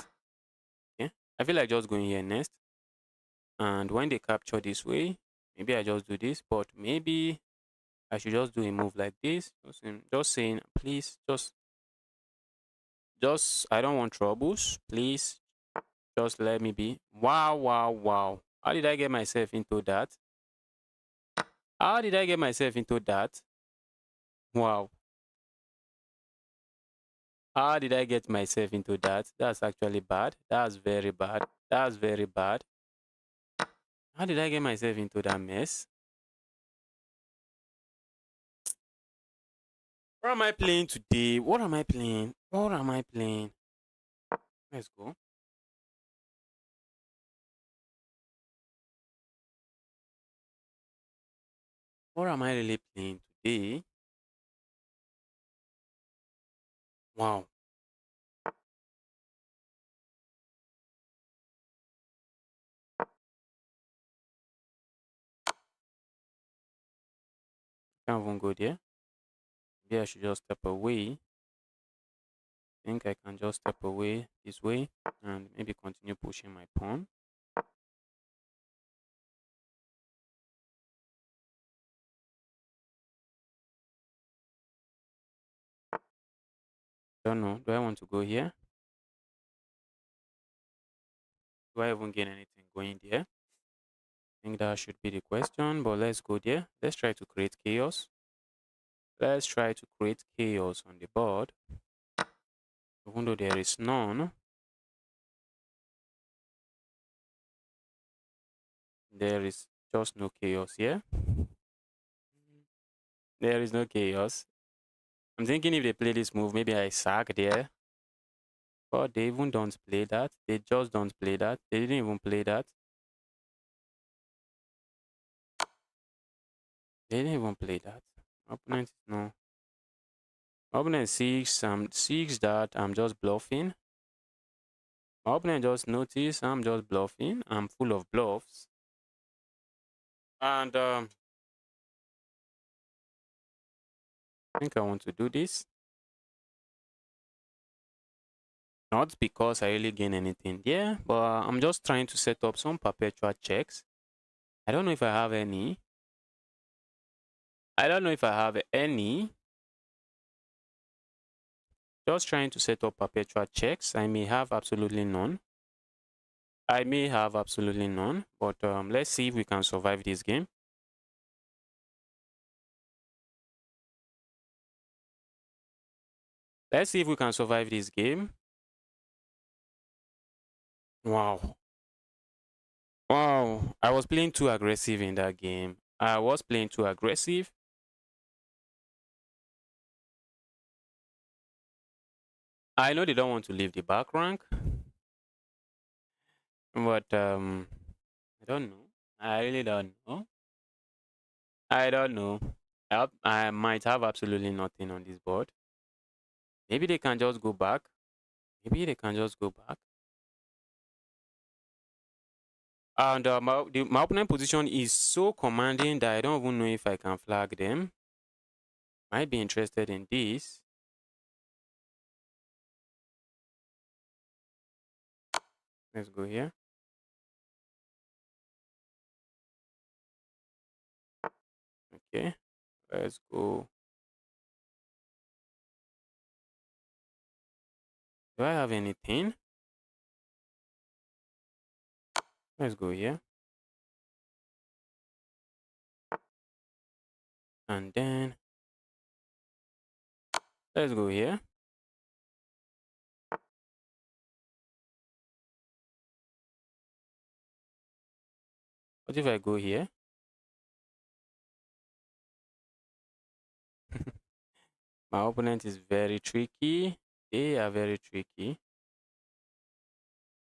S1: Yeah, I feel like just going here next. And when they capture this way, maybe I just do this. But maybe I should just do a move like this. Just saying, please, just I don't want troubles. Please, just let me be. Wow, wow, wow. How did I get myself into that? How did I get myself into that? Wow. How did I get myself into that? That's actually bad. That's very bad. That's very bad. How did I get myself into that mess? What am I playing today? What am I playing? What am I playing? Let's go. What am I really playing today? Wow. Can't even go there. Maybe I should just step away. I think I can just step away this way and maybe continue pushing my pawn. Don't know. Do I want to go here? Do I even gain anything going there? I think that should be the question, but let's go there. Let's try to create chaos. Let's try to create chaos on the board. Even though there is none, there is just no chaos here. There is no chaos. I'm thinking if they play this move, maybe I sack there. But they even don't play that. They just don't play that. They didn't even play that. They didn't even play that. Opponent no. Opponent sees that I'm just bluffing. My opponent just noticed I'm just bluffing. I'm full of bluffs. And I think I want to do this. Not because I really gain anything there, but I'm just trying to set up some perpetual checks. I don't know if I have any. I don't know if I have any. Just trying to set up perpetual checks. I may have absolutely none. I may have absolutely none, but let's see if we can survive this game. Let's see if we can survive this game. Wow. Wow. I was playing too aggressive in that game. I was playing too aggressive. I know they don't want to leave the back rank, but I don't know. I really don't know. I don't know. I might have absolutely nothing on this board. Maybe they can just go back. Maybe they can just go back. And my opponent position is so commanding that I don't even know if I can flag them. Might be interested in this. Let's go here. Okay. Let's go. Do I have anything? Let's go here. And then let's go here. What if I go here? My opponent is very tricky. They are very tricky.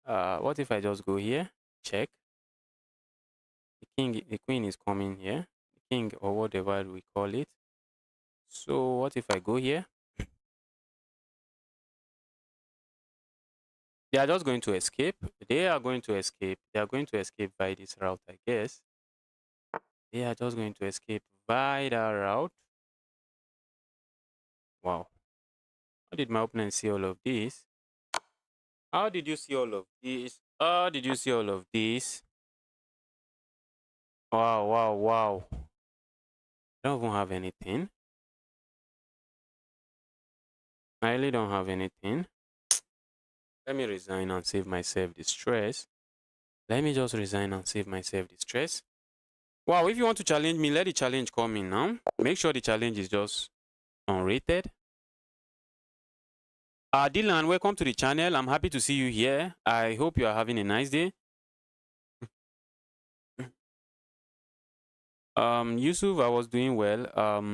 S1: What if I just go here? Check. The queen is coming here. The king or whatever we call it. So what if I go here? They are just going to escape. They are going to escape. They are going to escape by this route, I guess. They are just going to escape by that route. Wow. How did my opponent see all of this? How did you see all of this? How did you see all of this? Wow, wow, wow. I don't even have anything. I really don't have anything. Let me resign and save myself the stress. Let me just resign and save myself the stress. Wow, if you want to challenge me, let the challenge come in now. Make sure the challenge is just unrated. Dylan, welcome to the channel. I'm happy to see you here. I hope you are having a nice day. Yusuf, I was doing well.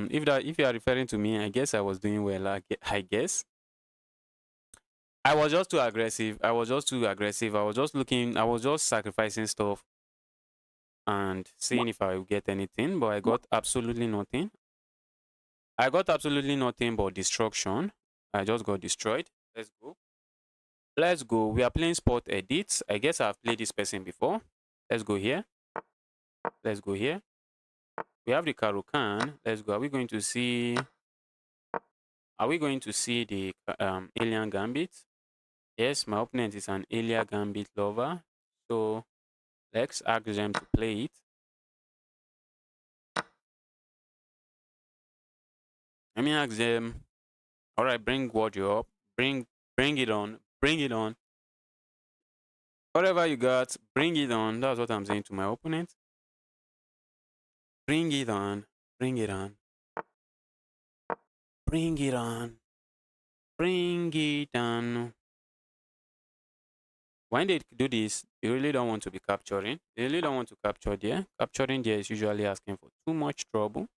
S1: If you are referring to me, I guess I was doing well. I guess. I was just too aggressive. I was just too aggressive. I was just looking. I was just sacrificing stuff and seeing if I would get anything, but I got absolutely nothing. I got absolutely nothing but destruction. I just got destroyed. Let's go. Let's go. We are playing sport edits. I guess I've played this person before. Let's go here. Let's go here. We have the Caro-Kann. Let's go. Are we going to see? Are we going to see the alien Gambit? Yes, my opponent is an alien Gambit lover. So let's ask them to play it. Let me ask them. All right, bring Warrior up. Bring it on. Bring it on. Whatever you got, bring it on. That's what I'm saying to my opponent. Bring it on. Bring it on. Bring it on. Bring it on. When they do this, they really don't want to be capturing. They really don't want to capture there. Capturing there is usually asking for too much trouble.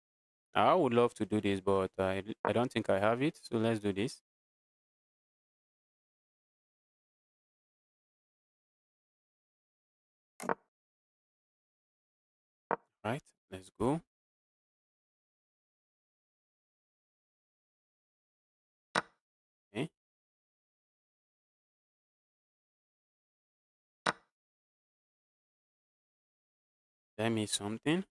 S1: I would love to do this, but I don't think I have it. So let's do this. Right, let's go. Okay. Tell me something.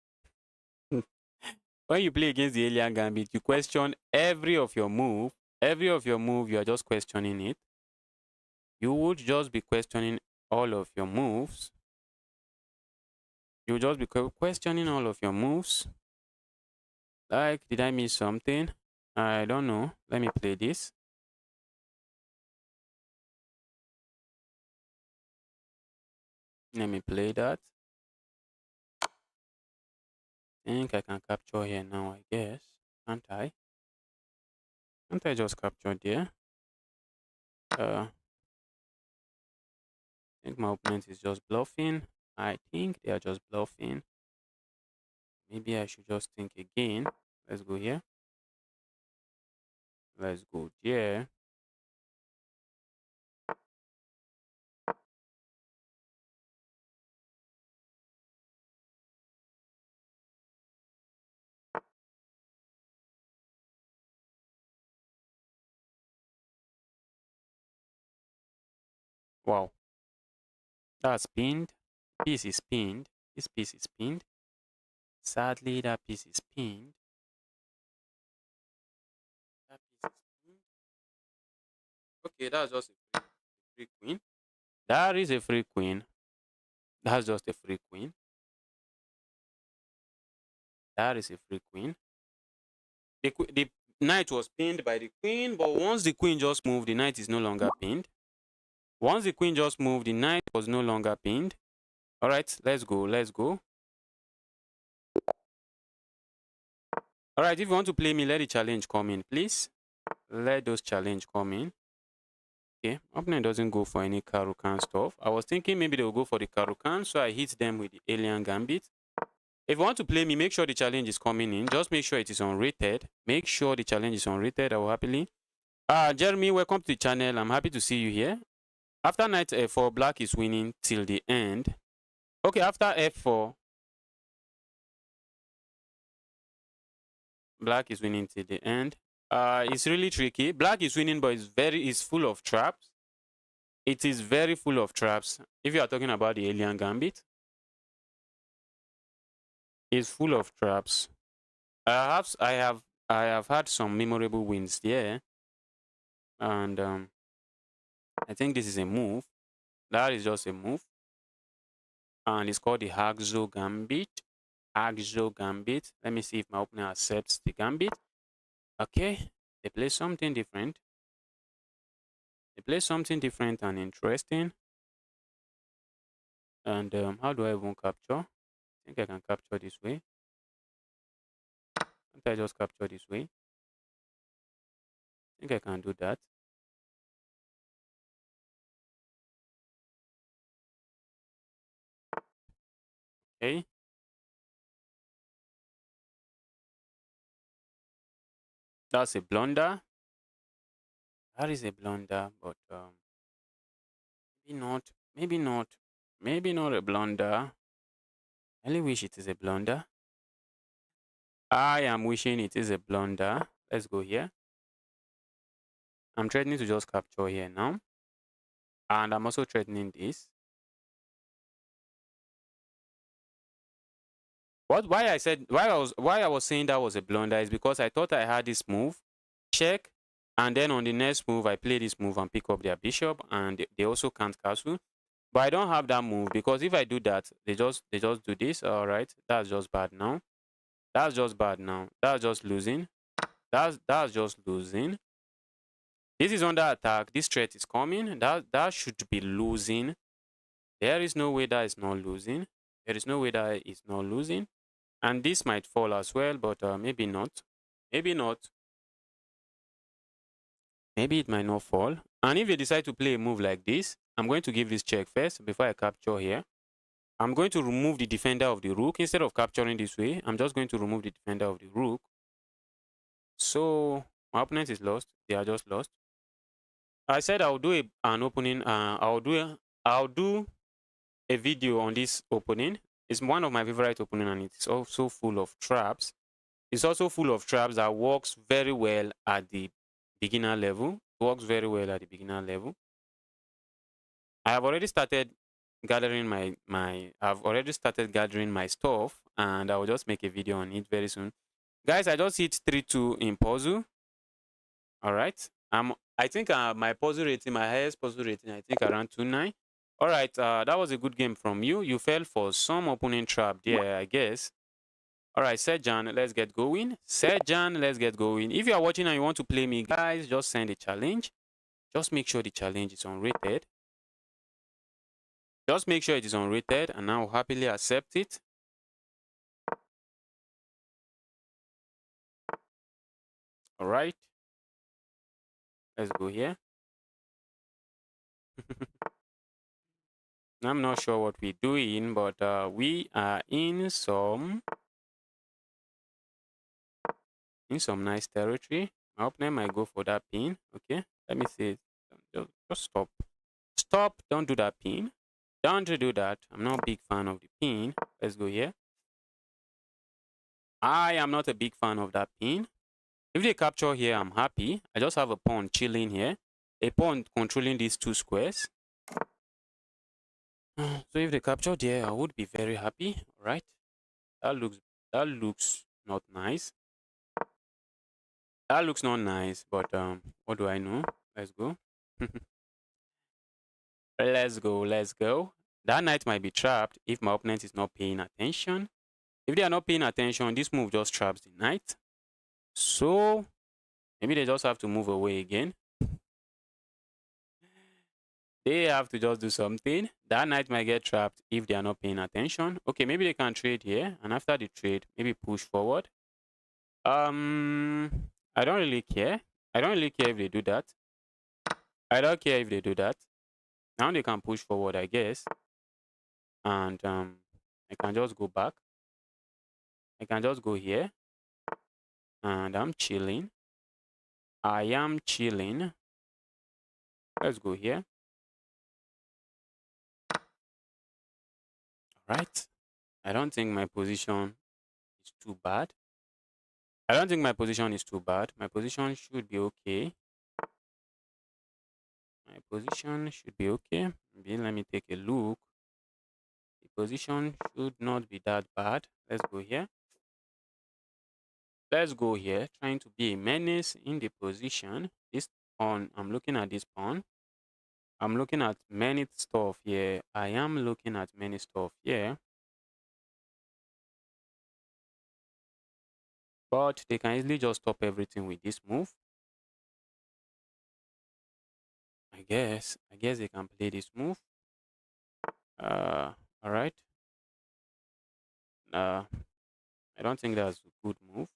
S1: When you play against the alien Gambit, you question every of your move. Every of your move, you are just questioning it. You would just be questioning all of your moves. You would just be questioning all of your moves. Like, did I miss something? I don't know. Let me play this. Let me play that. I think I can capture here now, I guess. Can't I? Can't I just capture there? I think my opponent is just bluffing. I think they are just bluffing. Maybe I should just think again. Let's go here. Let's go there. Wow. That's pinned. Piece is pinned. This piece is pinned. Sadly, that piece is pinned. That piece is pinned. Okay, that's just a free queen. That is a free queen. That's just a free queen. That is a free queen. The knight was pinned by the queen, but once the queen just moved, the knight is no longer pinned. Once the queen just moved, the knight was no longer pinned. All right, let's go. Let's go. All right, if you want to play me, let the challenge come in, please. Let those challenge come in. Okay, opponent doesn't go for any Caro-Kann stuff. I was thinking maybe they'll go for the Caro-Kann, so I hit them with the alien Gambit. If you want to play me, make sure the challenge is coming in. Just make sure it is unrated. Make sure the challenge is unrated. I will happily. Jeremy, welcome to the channel. I'm happy to see you here. After knight f4, black is winning till the end. Okay, after f4, black is winning till the end. It's really tricky. Black is winning, but it's full of traps. It is very full of traps. If you are talking about the alien Gambit, it's full of traps. I have had some memorable wins there, and I think this is a move. That is just a move, and it's called the Haxo Gambit. Haxo Gambit. Let me see if my opponent accepts the Gambit. Okay, they play something different. They play something different and interesting. And how do I even capture? I think I can capture this way. Can't I just capture this way? I think I can do that. Okay. That's a blunder. That is a blunder, but Maybe not. Maybe not. Maybe not a blunder. I really wish it is a blunder. I am wishing it is a blunder. Let's go here. I'm threatening to just capture here now. And I'm also threatening this. Why I was saying that was a blunder is because I thought I had this move, check, and then on the next move I play this move and pick up their bishop, and they also can't castle. But I don't have that move because if I do that, they just do this. All right, that's just bad now. That's just bad now. That's just losing. That's just losing. This is under attack. This threat is coming. That should be losing. There is no way that is not losing. There is no way that is not losing. And this might fall as well, but maybe not. Maybe not. Maybe it might not fall. And if they decide to play a move like this, I'm going to give this check first before I capture here. I'm going to remove the defender of the rook. Instead of capturing this way, I'm just going to remove the defender of the rook. So my opponent is lost. They are just lost. I said I'll do an opening. I'll do a video on this opening. It's one of my favorite opening, and it's also full of traps. It's also full of traps that works very well at the beginner level. Works very well at the beginner level. I have already started gathering my stuff, and I will just make a video on it very soon. Guys, I just hit 3-2 in puzzle. All right. I think my puzzle rating, my highest puzzle rating, I think around 2.9. All right. That was a good game from you. You fell for some opening trap there, I guess. All right, Sejan, let's get going. Sejan, let's get going. If you are watching and you want to play me, guys, just send a challenge. Just make sure the challenge is unrated. Just make sure it is unrated, and I will happily accept it. All right. Let's go here. I'm not sure what we're doing, but we are in some nice territory. My opponent might go for that pin. Okay, let me see. Just stop. Stop. Don't do that pin. Don't do that. I'm not a big fan of the pin. Let's go here. I am not a big fan of that pin. If they capture here, I'm happy. I just have a pawn chilling here. A pawn controlling these two squares. So if they capture there, I would be very happy. All right. That looks not nice. That looks not nice, but what do I know? Let's go. Let's go. Let's go. That knight might be trapped if my opponent is not paying attention. If they are not paying attention, this move just traps the knight. So maybe they just have to move away again. They have to just do something. That knight might get trapped if they are not paying attention. Okay, maybe they can trade here, and after the trade, maybe push forward. I don't really care. I don't really care if they do that. I don't care if they do that. Now they can push forward, I guess. And I can just go back. I can just go here. And I'm chilling. I am chilling. Let's go here. All right. I don't think my position is too bad. I don't think my position is too bad. My position should be okay. My position should be okay. Maybe let me take a look. The position should not be that bad. Let's go here. Let's go here. Trying to be a menace in the position. This pawn, I'm looking at this pawn. I'm looking at many stuff here. I am looking at many stuff here. But they can easily just stop everything with this move. I guess they can play this move. All right. I don't think that's a good move.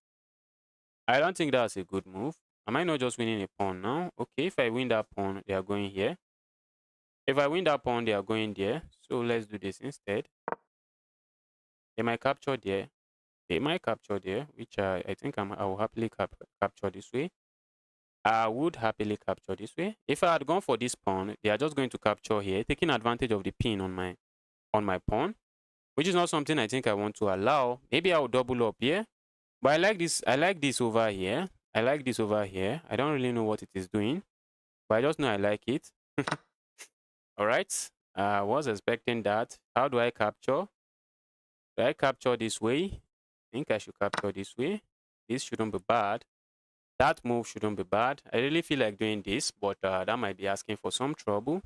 S1: I don't think that's a good move. Am I not just winning a pawn now? Okay, if I win that pawn, they are going here. If I win that pawn, they are going there. So let's do this instead. They might capture there. They might capture there, which I think I will happily capture this way. I would happily capture this way. If I had gone for this pawn, they are just going to capture here, taking advantage of the pin on my pawn, which is not something I think I want to allow. Maybe I will double up here. But I like this. I like this over here. I like this over here. I don't really know what it is doing, but I just know I like it. All right. I was expecting that. How do I capture? Do I capture this way? I think I should capture this way. This shouldn't be bad. That move shouldn't be bad. I really feel like doing this, but that might be asking for some trouble,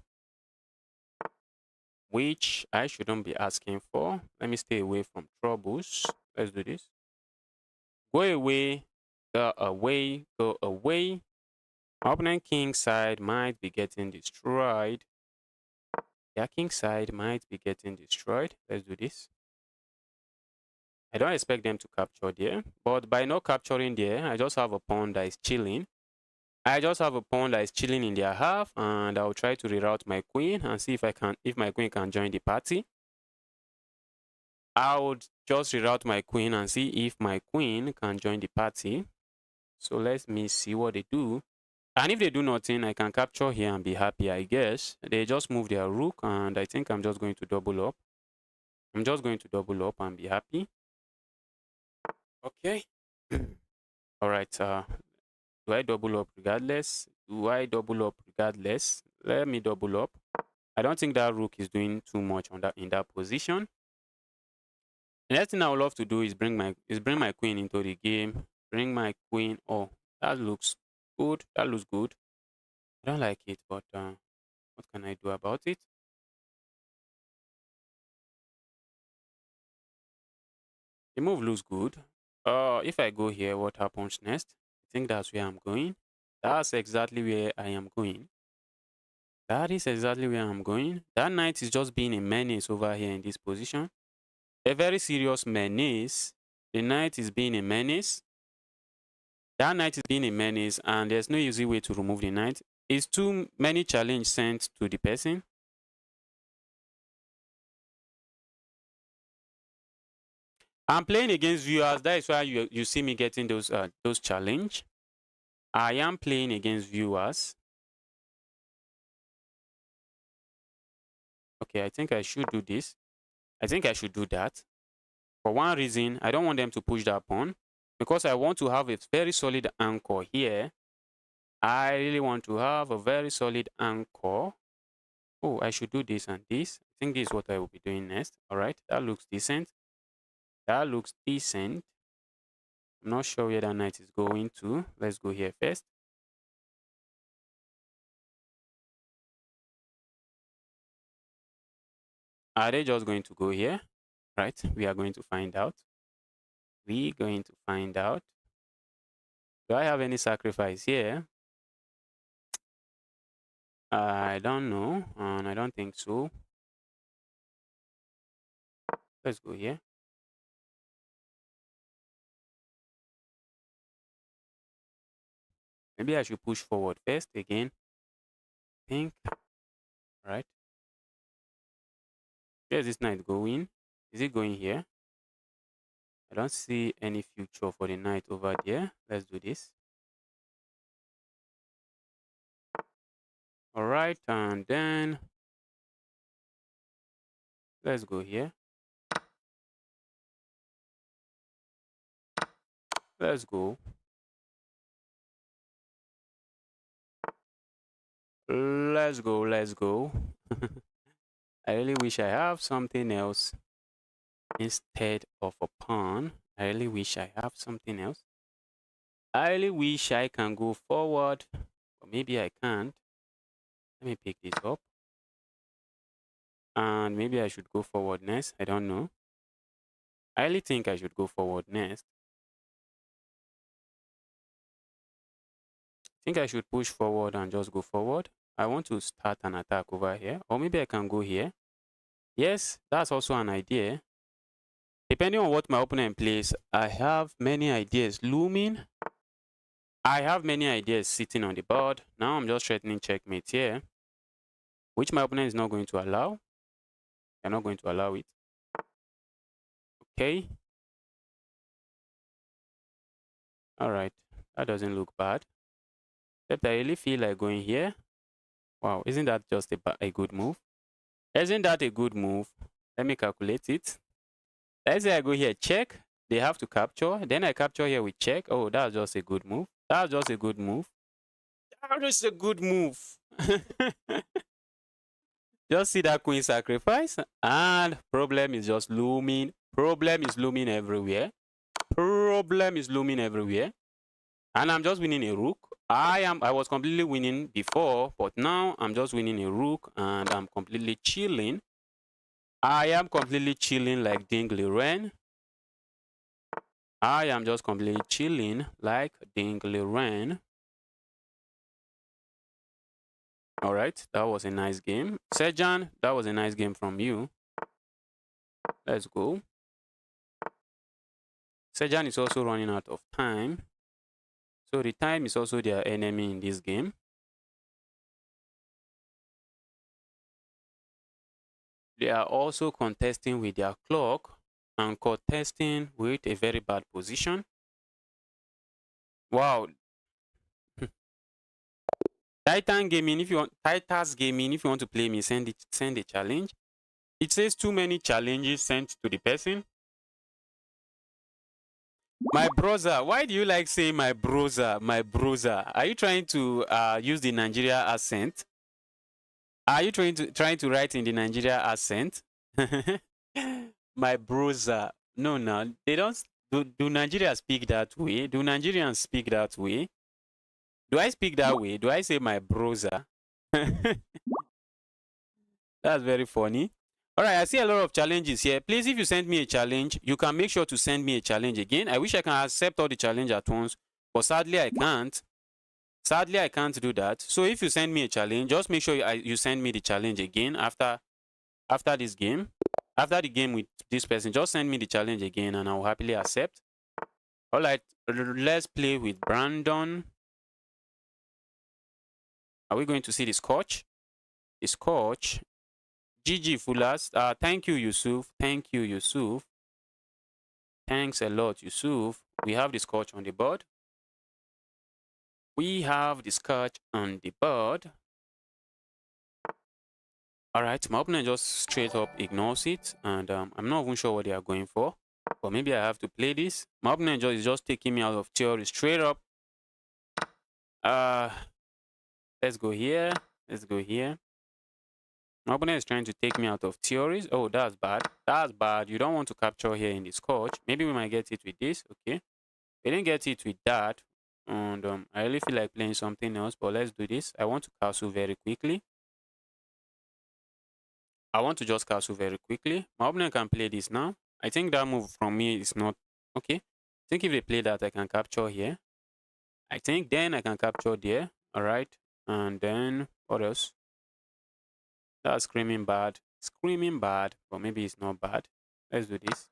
S1: which I shouldn't be asking for. Let me stay away from troubles. Let's do this. Go away, go away, go away. My opponent king side might be getting destroyed. Their king side might be getting destroyed. Let's do this. I don't expect them to capture there, but by not capturing there, I just have a pawn that is chilling. I just have a pawn that is chilling in their half, and I'll try to reroute my queen and see if my queen can join the party. I would just reroute my queen and see if my queen can join the party. So let me see what they do. And if they do nothing, I can capture here and be happy, I guess. They just move their rook, and I think I'm just going to double up. I'm just going to double up and be happy. Okay. All right. Do I double up regardless? Do I double up regardless? Let me double up. I don't think that rook is doing too much on that in that position. The next thing I would love to do is bring my queen into the game. Bring my queen. Oh, that looks good. That looks good. I don't like it, but what can I do about it? The move looks good. If I go here, what happens next? I think that's where I'm going. That's exactly where I am going. That is exactly where I'm going. That knight is just being a menace over here in this position. A very serious menace. The knight is being a menace. That knight is being a menace, and there's no easy way to remove the knight. It's too many challenge sent to the person. I'm playing against viewers. That is why you see me getting those challenge. I am playing against viewers. Okay, I think I should do this. I think I should do that. For one reason, I don't want them to push that pawn because I want to have a very solid anchor here. I really want to have a very solid anchor. Oh, I should do this and this. I think this is what I will be doing next. All right, that looks decent. That looks decent. I'm not sure where that knight is going to. Let's go here first. Are they just going to go here? Right, we are going to find out. We're going to find out. Do I have any sacrifice here? I don't know, and I don't think so. Let's go here. Maybe I should push forward first again. Think. Right. Where's this knight going? Is it going here? I don't see any future for the knight over there. Let's do this. All right, and then let's go here. Let's go. Let's go. Let's go. I really wish I have something else instead of a pawn. I really wish I have something else. I really wish I can go forward, but maybe I can't. Let me pick this up. And maybe I should go forward next. I don't know. I really think I should go forward next. I think I should push forward and just go forward. I want to start an attack over here. Or maybe I can go here. Yes, that's also an idea. Depending on what my opponent plays, I have many ideas looming. I have many ideas sitting on the board. Now I'm just threatening checkmate here, which my opponent is not going to allow. They're not going to allow it. Okay. All right. That doesn't look bad. Except I really feel like going here. Wow, isn't that just a good move? Isn't that a good move? Let me calculate it. Let's say I go here, check. They have to capture. Then I capture here with check. Oh, that's just a good move. That's just a good move. That is a good move. Just see that queen sacrifice, and problem is just looming. Problem is looming everywhere. Problem is looming everywhere. And I'm just winning a rook. I was completely winning before, but now I'm just winning a rook and I'm completely chilling. I am completely chilling like Ding Liren. I am just completely chilling like Ding Liren. All right, that was a nice game. Sejan, that was a nice game from you. Let's go. Sejan is also running out of time. So the time is also their enemy in this game. They are also contesting with their clock and contesting with a very bad position. Wow. Titan Gaming, if you want Titus Gaming, if you want to play me, send a challenge. It says too many challenges sent to the person. My brother, why do you like saying my brother? My brother. Are you trying to use the Nigeria accent? Are you trying to write in the Nigeria accent? My brother. No, no. They don't do Nigeria speak that way? Do Nigerians speak that way? Do I speak that way? Do I say my brother? That's very funny. All right, I see a lot of challenges here. Please, if you send me a challenge, you can make sure to send me a challenge again. I wish I can accept all the challenge at once, but sadly I can't. Sadly, I can't do that. So if you send me a challenge, just make sure you send me the challenge again after this game. After the game with this person, just send me the challenge again and I'll happily accept. All right, let's play with Brandon. Are we going to see the scotch? The scotch. GG Fullers. Thank you, Yusuf. Thank you, Yusuf. Thanks a lot, Yusuf. We have the scotch on the board. We have the scotch on the board. All right, my opponent just straight up ignores it, and I'm not even sure what they are going for, but maybe I have to play this. My opponent is just taking me out of theory straight up. Let's go here. Let's go here. My opponent is trying to take me out of theories. Oh, that's bad. That's bad. You don't want to capture here in the scotch. Maybe we might get it with this. Okay. We didn't get it with that. And I really feel like playing something else, but let's do this. I want to castle very quickly. I want to just castle very quickly. My opponent can play this now. I think that move from me is not okay. I think if they play that, I can capture here. I think then I can capture there. All right. And then what else? That's screaming bad. Screaming bad, but maybe it's not bad. Let's do this.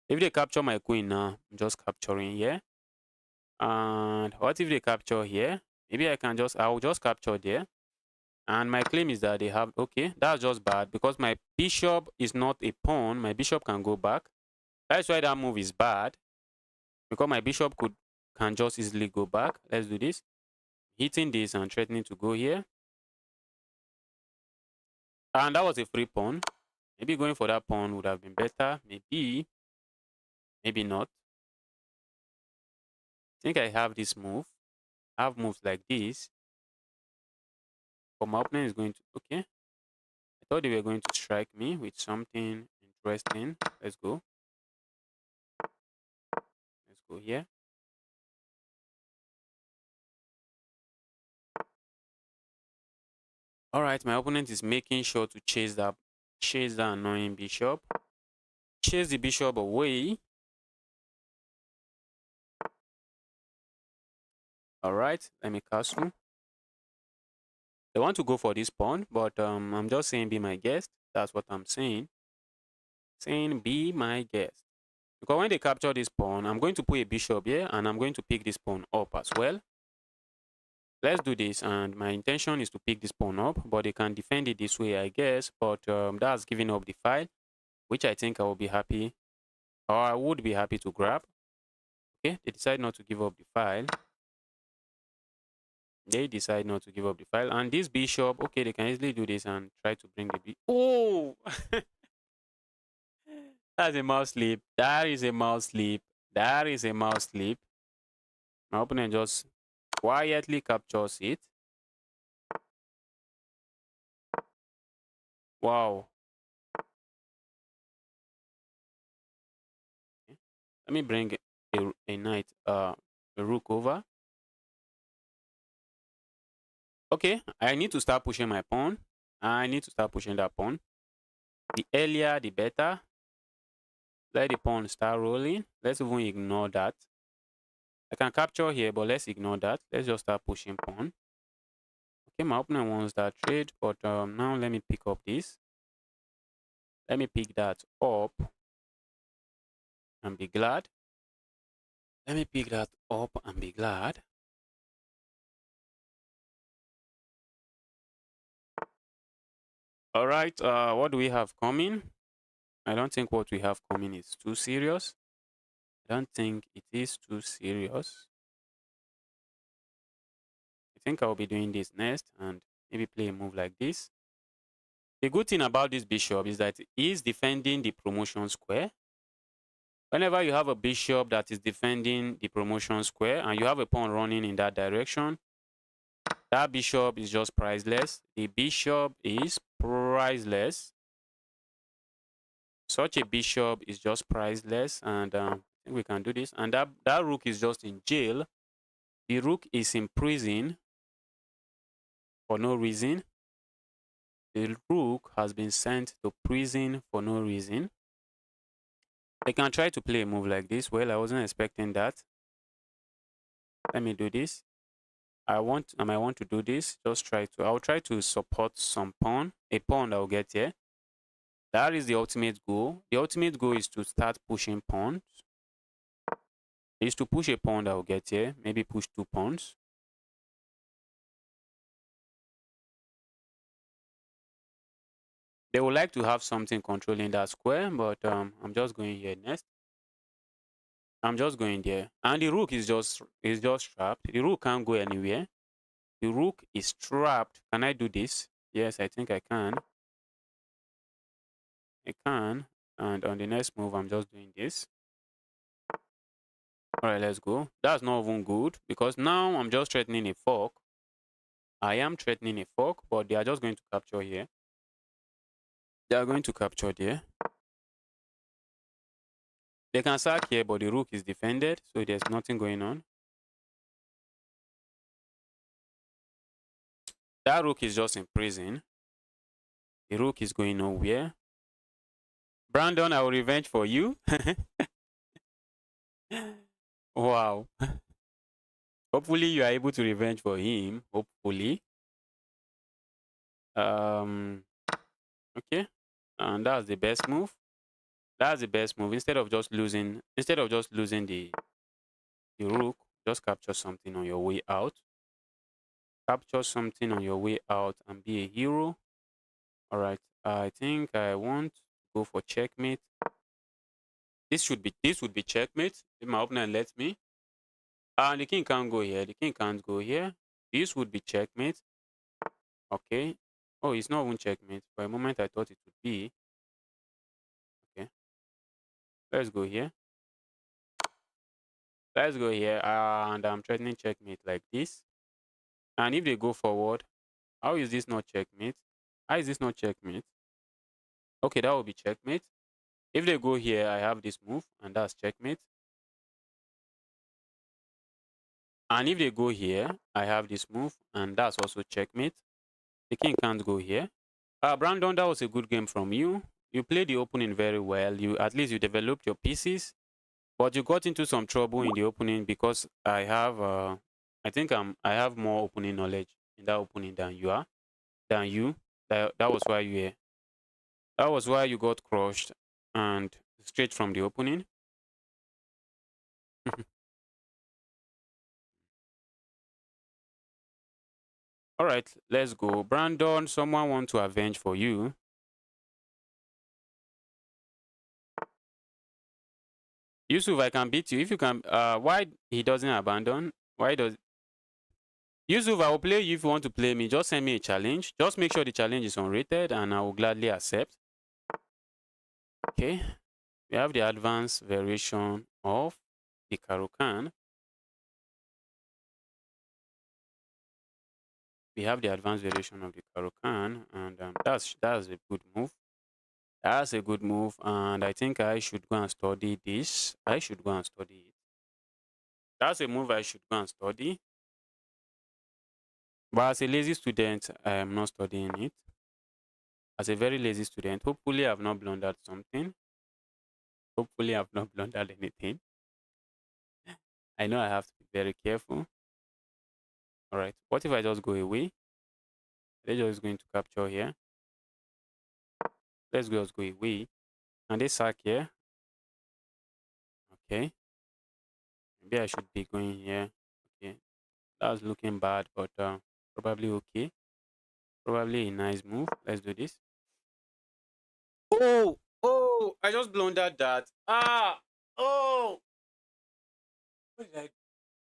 S1: If they capture my queen now, I'm just capturing here. And what if they capture here? Maybe I'll just capture there. And my claim is that they have, okay, that's just bad because my bishop is not a pawn. My bishop can go back. That's why that move is bad. Because my bishop can just easily go back. Let's do this. Hitting this and threatening to go here. And that was a free pawn. Maybe going for that pawn would have been better. Maybe. Maybe not. I think I have this move. I have moves like this. But my opponent is going to, okay. I thought they were going to strike me with something interesting. Let's go. Let's go here. All right, my opponent is making sure to chase that annoying bishop. Chase the bishop away. All right, let me castle. They want to go for this pawn, but I'm just saying be my guest. That's what I'm saying. Saying be my guest. Because when they capture this pawn, I'm going to put a bishop here and I'm going to pick this pawn up as well. Let's do this, and my intention is to pick this pawn up, but they can defend it this way, I guess. But that's giving up the file, which I think I will be happy, or I would be happy to grab. Okay, they decide not to give up the file. They decide not to give up the file. And this bishop, okay, they can easily do this and try to bring the oh! That's a mouse sleep. That is a mouse sleep. That is a mouse sleep. My opponent just quietly captures it. Wow. Okay. Let me bring a knight, a rook over. Okay, I need to start pushing my pawn. I need to start pushing that pawn. The earlier, the better. Let the pawn start rolling. Let's even ignore that. I can capture here, but let's ignore that. Let's just start pushing pawn. Okay, my opponent wants that trade, but now let me pick up this. Let me pick that up and be glad. Let me pick that up and be glad. All right, what do we have coming? I don't think what we have coming is too serious. I don't think it is too serious. I think I'll be doing this next and maybe play a move like this. The good thing about this bishop is that he is defending the promotion square. Whenever you have a bishop that is defending the promotion square and you have a pawn running in that direction, that bishop is just priceless. The bishop is priceless. Such a bishop is just priceless, and I think we can do this. And that rook is just in jail. The rook is in prison for no reason. The rook has been sent to prison for no reason. I can try to play a move like this. Well, I wasn't expecting that. Let me do this. I might want to do this. I'll try to support some pawn, a pawn that will get here. That is the ultimate goal. The ultimate goal is to start pushing pawns. Is to push a pawn that will get here. Maybe push 2 pawns. They would like to have something controlling that square, but I'm just going here next. I'm just going there. And the rook is just trapped. The rook can't go anywhere. The rook is trapped. Can I do this? Yes, I think I can. I can. And on the next move, I'm just doing this. All right, let's go. That's not even good because now I'm just threatening a fork. I am threatening a fork, but they are just going to capture here. They are going to capture there. They can sack here, but the rook is defended, so there's nothing going on. That rook is just in prison. The rook is going nowhere. Brandon, I will revenge for you. Wow. Hopefully you are able to revenge for him. Hopefully. Okay. And that's the best move. That's the best move. Instead of just losing the rook, just capture something on your way out. Capture something on your way out and be a hero. All right. I think I want to go for checkmate. This would be checkmate if my opponent lets me. And the king can't go here. The king can't go here. This would be checkmate. Okay. Oh, it's not even checkmate. For a moment, I thought it would be. Okay. Let's go here. Let's go here. And I'm threatening checkmate like this. And if they go forward, how is this not checkmate? How is this not checkmate? Okay, that will be checkmate. If they go here, I have this move, and that's checkmate. And if they go here, I have this move, and that's also checkmate. The king can't go here. Brandon, that was a good game from you. You played the opening very well. At least you developed your pieces, but you got into some trouble in the opening because I have I have more opening knowledge in that opening than you. That was why you got crushed and straight from the opening. All right, let's go. Brandon, someone want to avenge for you. Yusuf, I can beat you. If you can, why he doesn't abandon? Why does Yusuf, I will play you if you want to play me. Just send me a challenge. Just make sure the challenge is unrated and I will gladly accept. Okay. We have the advanced variation of the Caro-Kann. We have the advanced variation of the Caro-Kann, and that's a good move. That's a good move, and I think I should go and study this. I should go and study it. That's a move I should go and study. But as a lazy student, I am not studying it. As a very lazy student, hopefully I've not blundered something. Hopefully I've not blundered anything. I know I have to be very careful. All right. What if I just go away? They're just going to capture here. Let's just go away. And they sack here. Okay. Maybe I should be going here. Okay. That's looking bad, but probably okay. Probably a nice move. Let's do this. Oh, oh, I just blundered that. Ah, oh. What did I,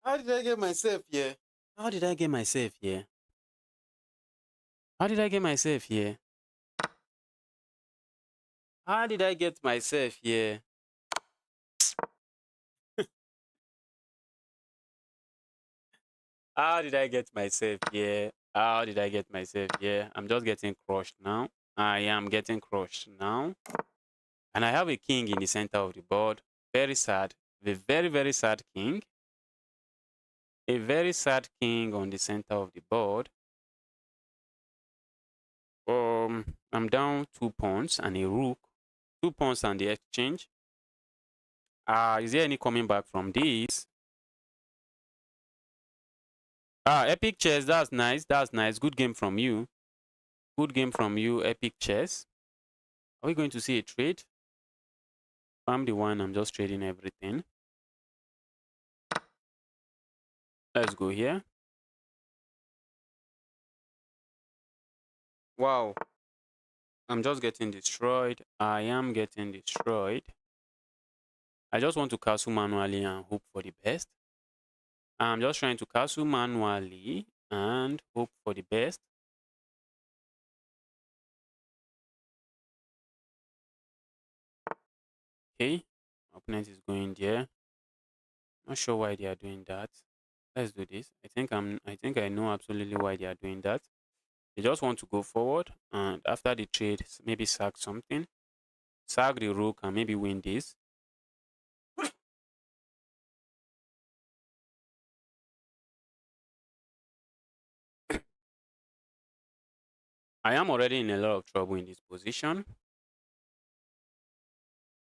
S1: how did I get myself here? How did I get myself here? How did I get myself here? How did I get myself here? How did I get myself here? How did I get myself here? I'm just getting crushed now. I am getting crushed now. And I have a king in the center of the board. Very sad. A very, very sad king. A very sad king on the center of the board. I'm down 2 pawns and a rook. 2 pawns and the exchange. Is there any coming back from this? Epic chess. That's nice. That's nice. Good game from you. Good game from you, Epic chess. Are we going to see a trade? I'm the one. I'm just trading everything. Let's go here. Wow. I'm just getting destroyed. I am getting destroyed. I just want to castle manually and hope for the best. I'm just trying to castle manually and hope for the best. Okay. Opponent is going there. Not sure why they are doing that. Let's do this. I think I know absolutely why they are doing that. They just want to go forward and after the trade, maybe sack something. Sack the rook and maybe win this. I am already in a lot of trouble in this position.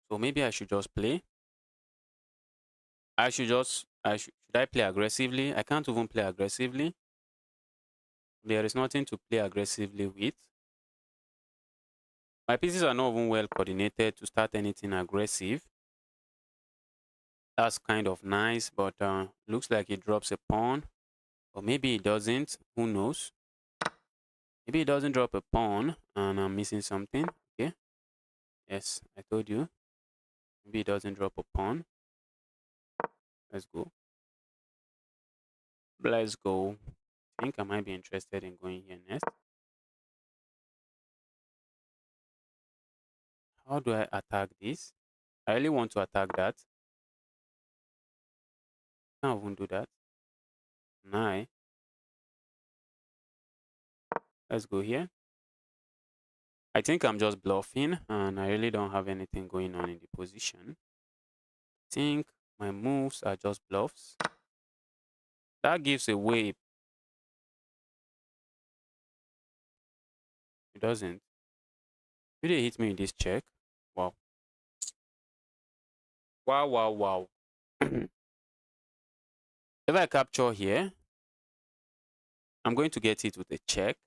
S1: So maybe I should just play. Should I play aggressively? I can't even play aggressively. There is nothing to play aggressively with. My pieces are not even well coordinated to start anything aggressive. That's kind of nice, but looks like it drops a pawn. Or maybe it doesn't. Who knows? Maybe it doesn't drop a pawn and I'm missing something. Okay. Yes, I told you. Maybe it doesn't drop a pawn. Let's go. Let's go. I think I might be interested in going here next. How do I attack this? I really want to attack that. Can't even do that. Nah. Let's go here. I think I'm just bluffing and I really don't have anything going on in the position. I think my moves are just bluffs. That gives away. It doesn't. Did they hit me in this check? Wow. Wow, wow, wow. If I capture here, I'm going to get it with a check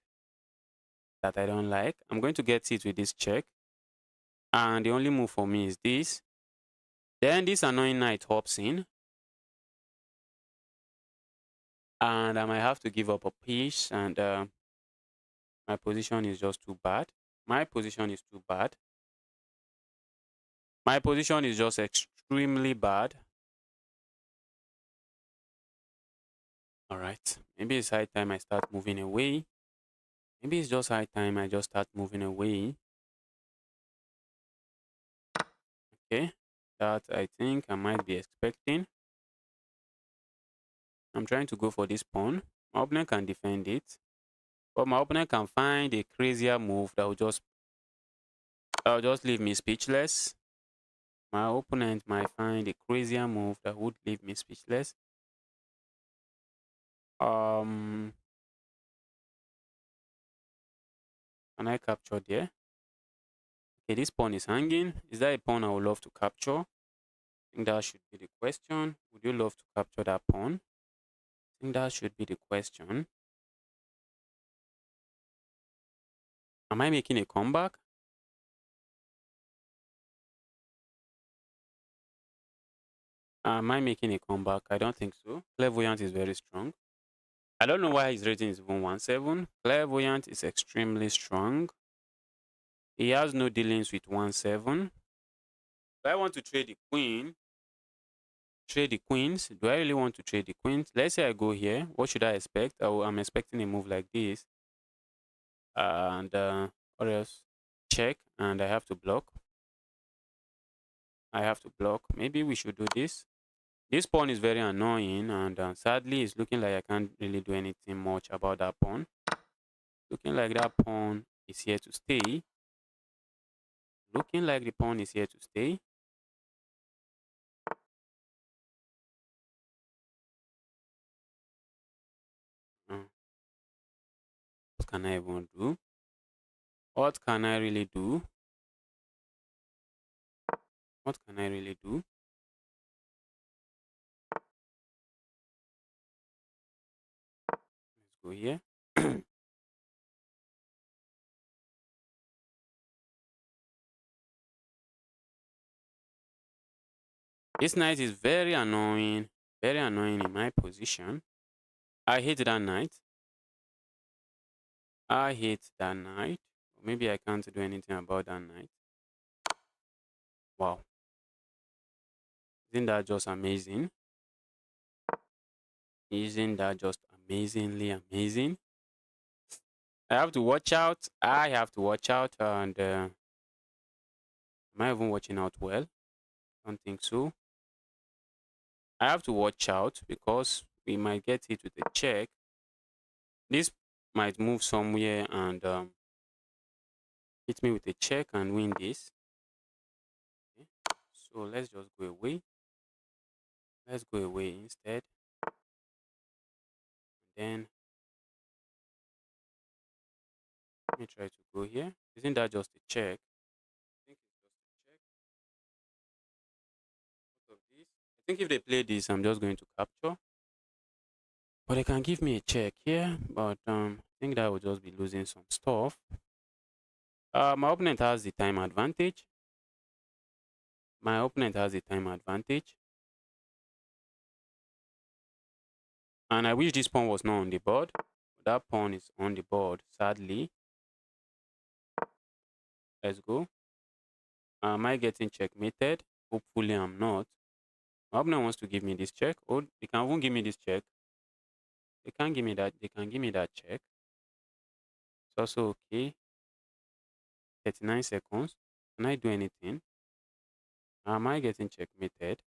S1: that I don't like. I'm going to get it with this check. And the only move for me is this. Then this annoying knight hops in. And I might have to give up a piece. And my position is just too bad. My position is too bad. My position is just extremely bad. All right. Maybe it's high time I start moving away. Maybe it's just high time I just start moving away. Okay. That I think I might be expecting. I'm trying to go for this pawn. My opponent can defend it. But my opponent can find a crazier move that will just leave me speechless. My opponent might find a crazier move that would leave me speechless. Um can I capture there? Okay, this pawn is hanging. Is that a pawn I would love to capture? I think that should be the question. Would you love to capture that pawn? I think that should be the question. Am I making a comeback? Am I making a comeback? I don't think so. Clairvoyant is very strong. I don't know why his rating is even 1-7. Clairvoyant is extremely strong. He has no dealings with 1-7. Do I want to trade the queen? Trade the queens? Do I really want to trade the queens? Let's say I go here. What should I expect? I'm expecting a move like this. And or else check, and I have to block. I have to block. Maybe we should do this. This pawn is very annoying, and sadly, it's looking like I can't really do anything much about that pawn. Looking like that pawn is here to stay. Looking like the pawn is here to stay. Uh, what can I even do? What can I really do? What can I really do? Let's go here. This knight is very annoying in my position. I hate that knight. I hate that knight. Maybe I can't do anything about that knight. Wow. Isn't that just amazing? Isn't that just amazingly amazing? I have to watch out. I have to watch out. And am I even watching out well? Don't think so. I have to watch out because we might get hit with a check. This might move somewhere and hit me with a check and win this. Okay. So let's just go away. Let's go away instead. Then let me try to go here. Isn't that just a check? I think it's just a check. Out of this. I think if they play this, I'm just going to capture. But they can give me a check here. But I think that would just be losing some stuff. My opponent has the time advantage. My opponent has the time advantage. And I wish this pawn was not on the board. But that pawn is on the board, sadly. Let's go. Am I getting checkmated? Hopefully I'm not. My opponent wants to give me this check. Oh, they can even give me this check. They can't give me that. They can give me that check. It's also okay. 39 seconds. Can I do anything? Am I getting checkmated?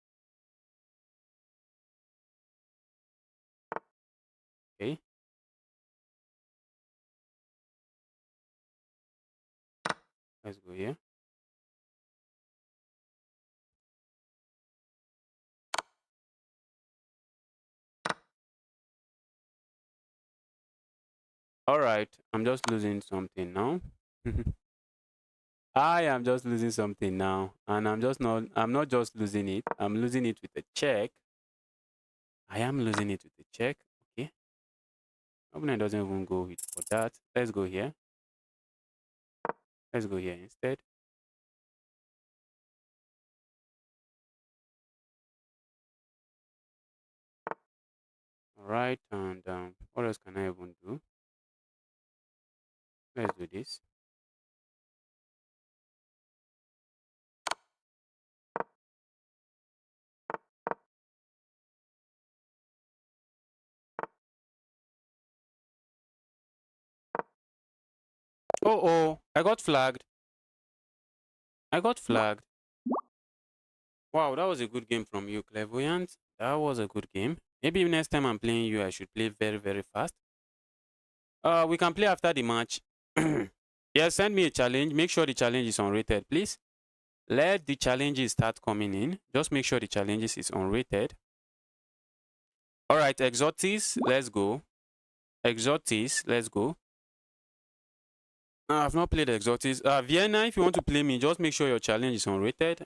S1: Okay. Let's go here. All right. I'm just losing something now. I am just losing something now. And I'm not just losing it. I'm losing it with a check. I am losing it with a check. Okay. Opponent doesn't even go with for that. Let's go here. Let's go here instead. All right. And what else can I even do? Let's do this. Oh, I got flagged. I got flagged. Wow, that was a good game from you, Clairvoyant. That was a good game. Maybe next time I'm playing you, I should play very, very fast. We can play after the match. Yeah, send me a challenge. Make sure the challenge is unrated, please. Let the challenges start coming in. Just make sure the challenges is unrated. All right, Exotis, let's go. Exotis, let's go. I've not played Exotis. Vienna, if you want to play me, just make sure your challenge is unrated.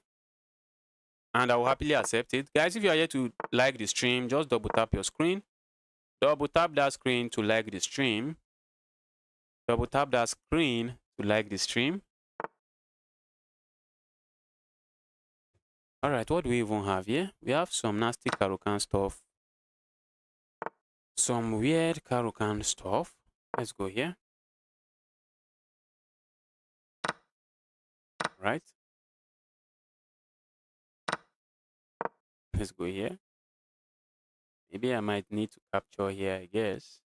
S1: And I will happily accept it. Guys, if you are here to like the stream, just double tap your screen. Double tap that screen to like the stream. Double tap that screen to like the stream. All right, what do we even have here? We have some nasty Caro-Kann stuff. Some weird Caro-Kann stuff. Let's go here. All right. Let's go here. Maybe I might need to capture here, I guess.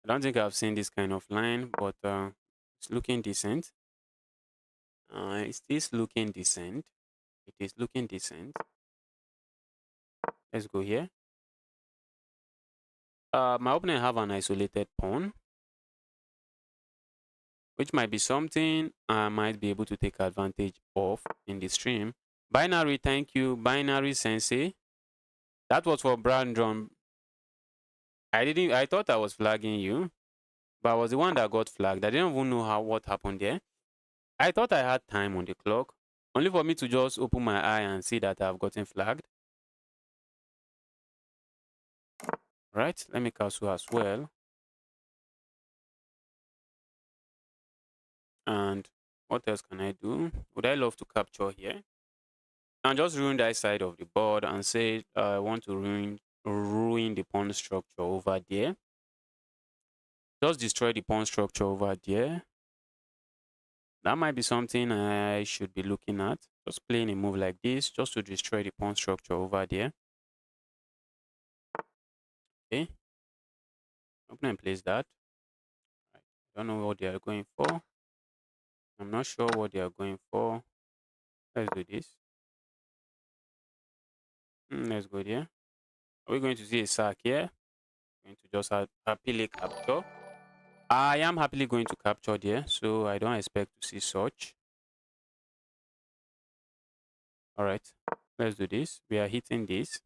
S1: I don't think I've seen this kind of line, but it's looking decent. Is this looking decent? It is looking decent. Let's go here. My opponent have an isolated pawn, which might be something I might be able to take advantage of in the stream. Binary, thank you. Binary Sensei. That was for Brandon. I thought I was flagging you, but I was the one that got flagged. I didn't even know what happened there. I thought I had time on the clock, only for me to just open my eye and see that I've gotten flagged. Right, let me castle as well. And what else can I do? Would I love to capture here? And just ruin that side of the board and say I want to ruin the pawn structure over there. Just destroy the pawn structure over there. That might be something I should be looking at. Just playing a move like this, just to destroy the pawn structure over there. Okay. Opponent plays that. I don't know what they are going for. I'm not sure what they are going for. Let's do this. Let's go there. Are we going to see a sack here? Going to just happily capture. I am happily going to capture there, so I don't expect to see such. All right, let's do this. We are hitting this.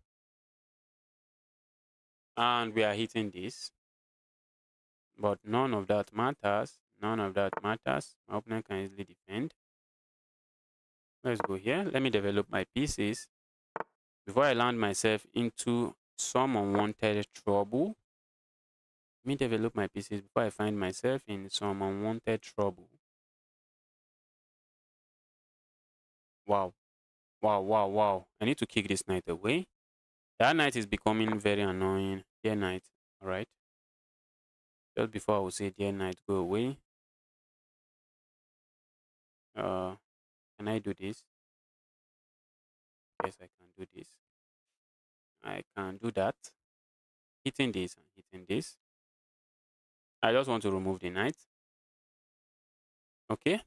S1: And we are hitting this. But none of that matters. None of that matters. My opponent can easily defend. Let's go here. Let me develop my pieces before I land myself into some unwanted trouble. Let me develop my pieces before I find myself in some unwanted trouble. Wow. Wow, wow, wow. I need to kick this knight away. That knight is becoming very annoying. Dear knight. Alright. Just before I would say dear knight, go away. Can I do this? Yes, I can do this. I can do that. Hitting this and hitting this. I just want to remove the knight. Okay.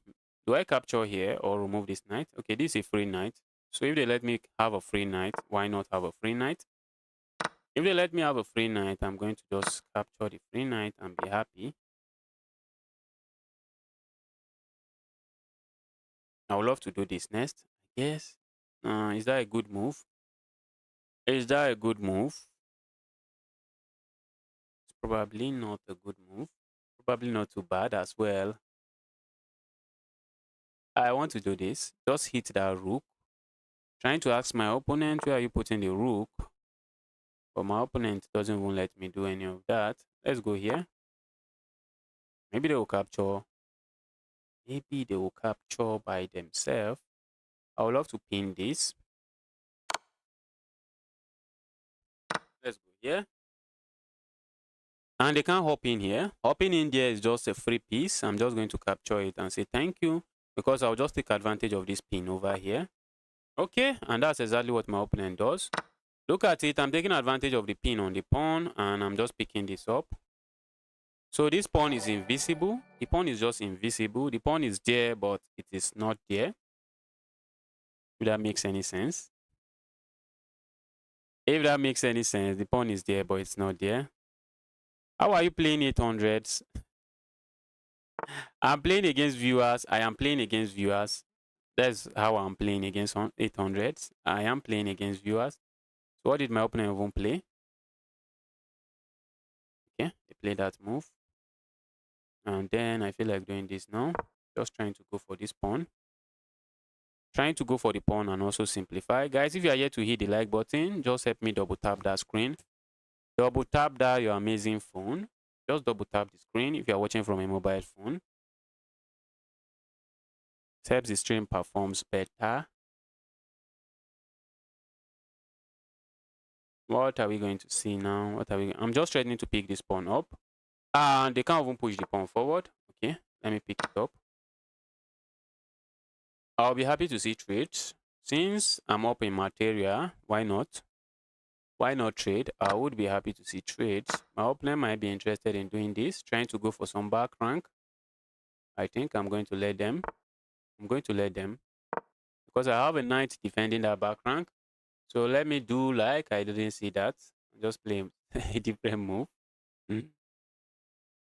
S1: Do I capture here or remove this knight? Okay, this is a free knight. So if they let me have a free knight, why not have a free knight? If they let me have a free knight, I'm going to just capture the free knight and be happy. I would love to do this next. I guess. Is that a good move? Is that a good move? It's probably not a good move. Probably not too bad as well. I want to do this. Just hit that rook. Trying to ask my opponent, where are you putting the rook? But my opponent doesn't even let me do any of that. Let's go here. Maybe they will capture. Maybe they will capture by themselves. I would love to pin this. Let's go here. And they can't hop in here. Hopping in there is just a free piece. I'm just going to capture it and say thank you, because I'll just take advantage of this pin over here. Okay, and that's exactly what my opponent does. Look at it. I'm taking advantage of the pin on the pawn, and I'm just picking this up. So this pawn is invisible. The pawn is just invisible. The pawn is there, but it is not there. If that makes any sense. If that makes any sense, the pawn is there, but it's not there. How are you playing 800s? I'm playing against viewers. I am playing against viewers. That's how I'm playing against 800s. I am playing against viewers. So what did my opponent even play? Okay, they played that move. And then I feel like doing this now. Just trying to go for this pawn. Trying to go for the pawn and also simplify. Guys, if you are yet to hit the like button, just help me double tap that screen. Double tap that your amazing phone. Just double tap the screen if you are watching from a mobile phone. It helps the stream performs better. What are we going to see now? I'm just ready to pick this pawn up. And they can't even push the pawn forward. Okay, let me pick it up. I'll be happy to see trades. Since I'm up in material, why not? Why not trade? I would be happy to see trades. My opponent might be interested in doing this, trying to go for some back rank. I think I'm going to let them. I'm going to let them because I have a knight defending that back rank. So let me do like I didn't see that. Just play a different move.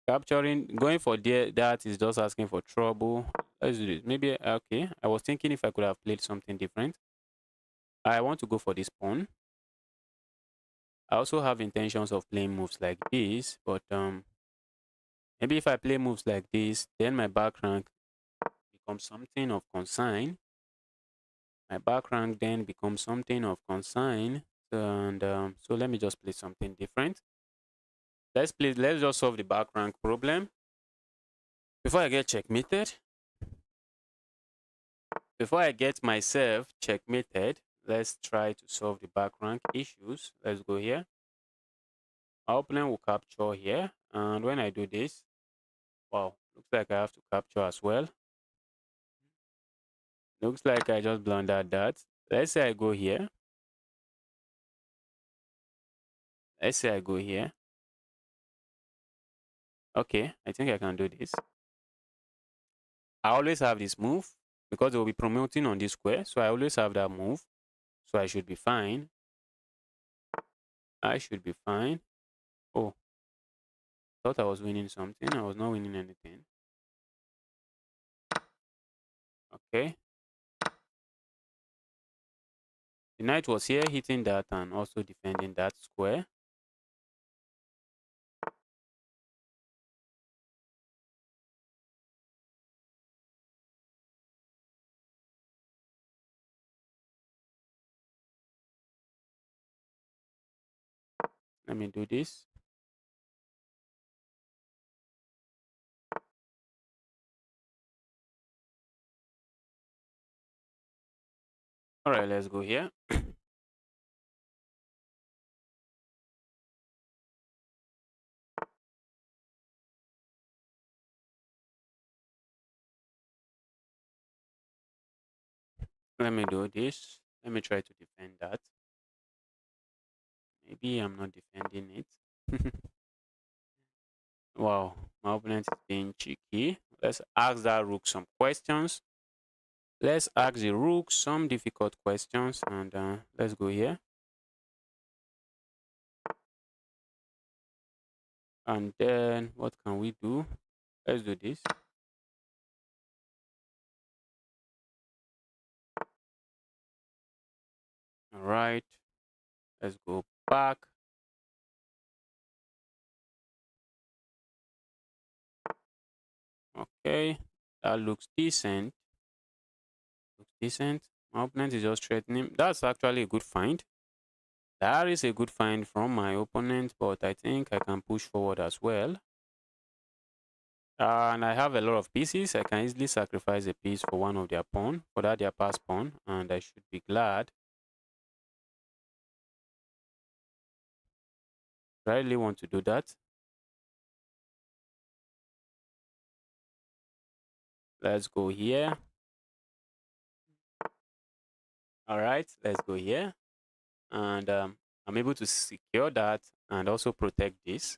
S1: Capturing, going for that is just asking for trouble. Let's do this. Maybe, okay. I was thinking if I could have played something different. I want to go for this pawn. I also have intentions of playing moves like this, but maybe if I play moves like this, then my back rank becomes something of concern. My back rank then becomes something of concern. And so let me just play something different. Let's just solve the back rank problem. Before I get checkmated, before I get myself checkmated, let's try to solve the back rank issues. Let's go here. Our opponent will capture here. And when I do this, wow, looks like I have to capture as well. Looks like I just blundered that. Let's say I go here. Let's say I go here. Okay, I think I can do this. I always have this move because they will be promoting on this square. So I always have that move. So I should be fine. I should be fine. Oh, thought I was winning something. I was not winning anything. Okay. The knight was here hitting that and also defending that square. Let me do this. All right, let's go here. Let me do this. Let me try to defend that. Maybe I'm not defending it. Wow, my opponent is being cheeky. Let's ask that rook some questions. Let's ask the rook some difficult questions and let's go here. And then what can we do? Let's do this. All right, let's go back. Okay, that looks decent. Looks decent. My opponent is just threatening. That's actually a good find. That is a good find from my opponent, but I think I can push forward as well. And I have a lot of pieces. I can easily sacrifice a piece for one of their pawn, for that their pass pawn, and I should be glad. I really want to do that. Let's go here. All right, let's go here. And I'm able to secure that and also protect this.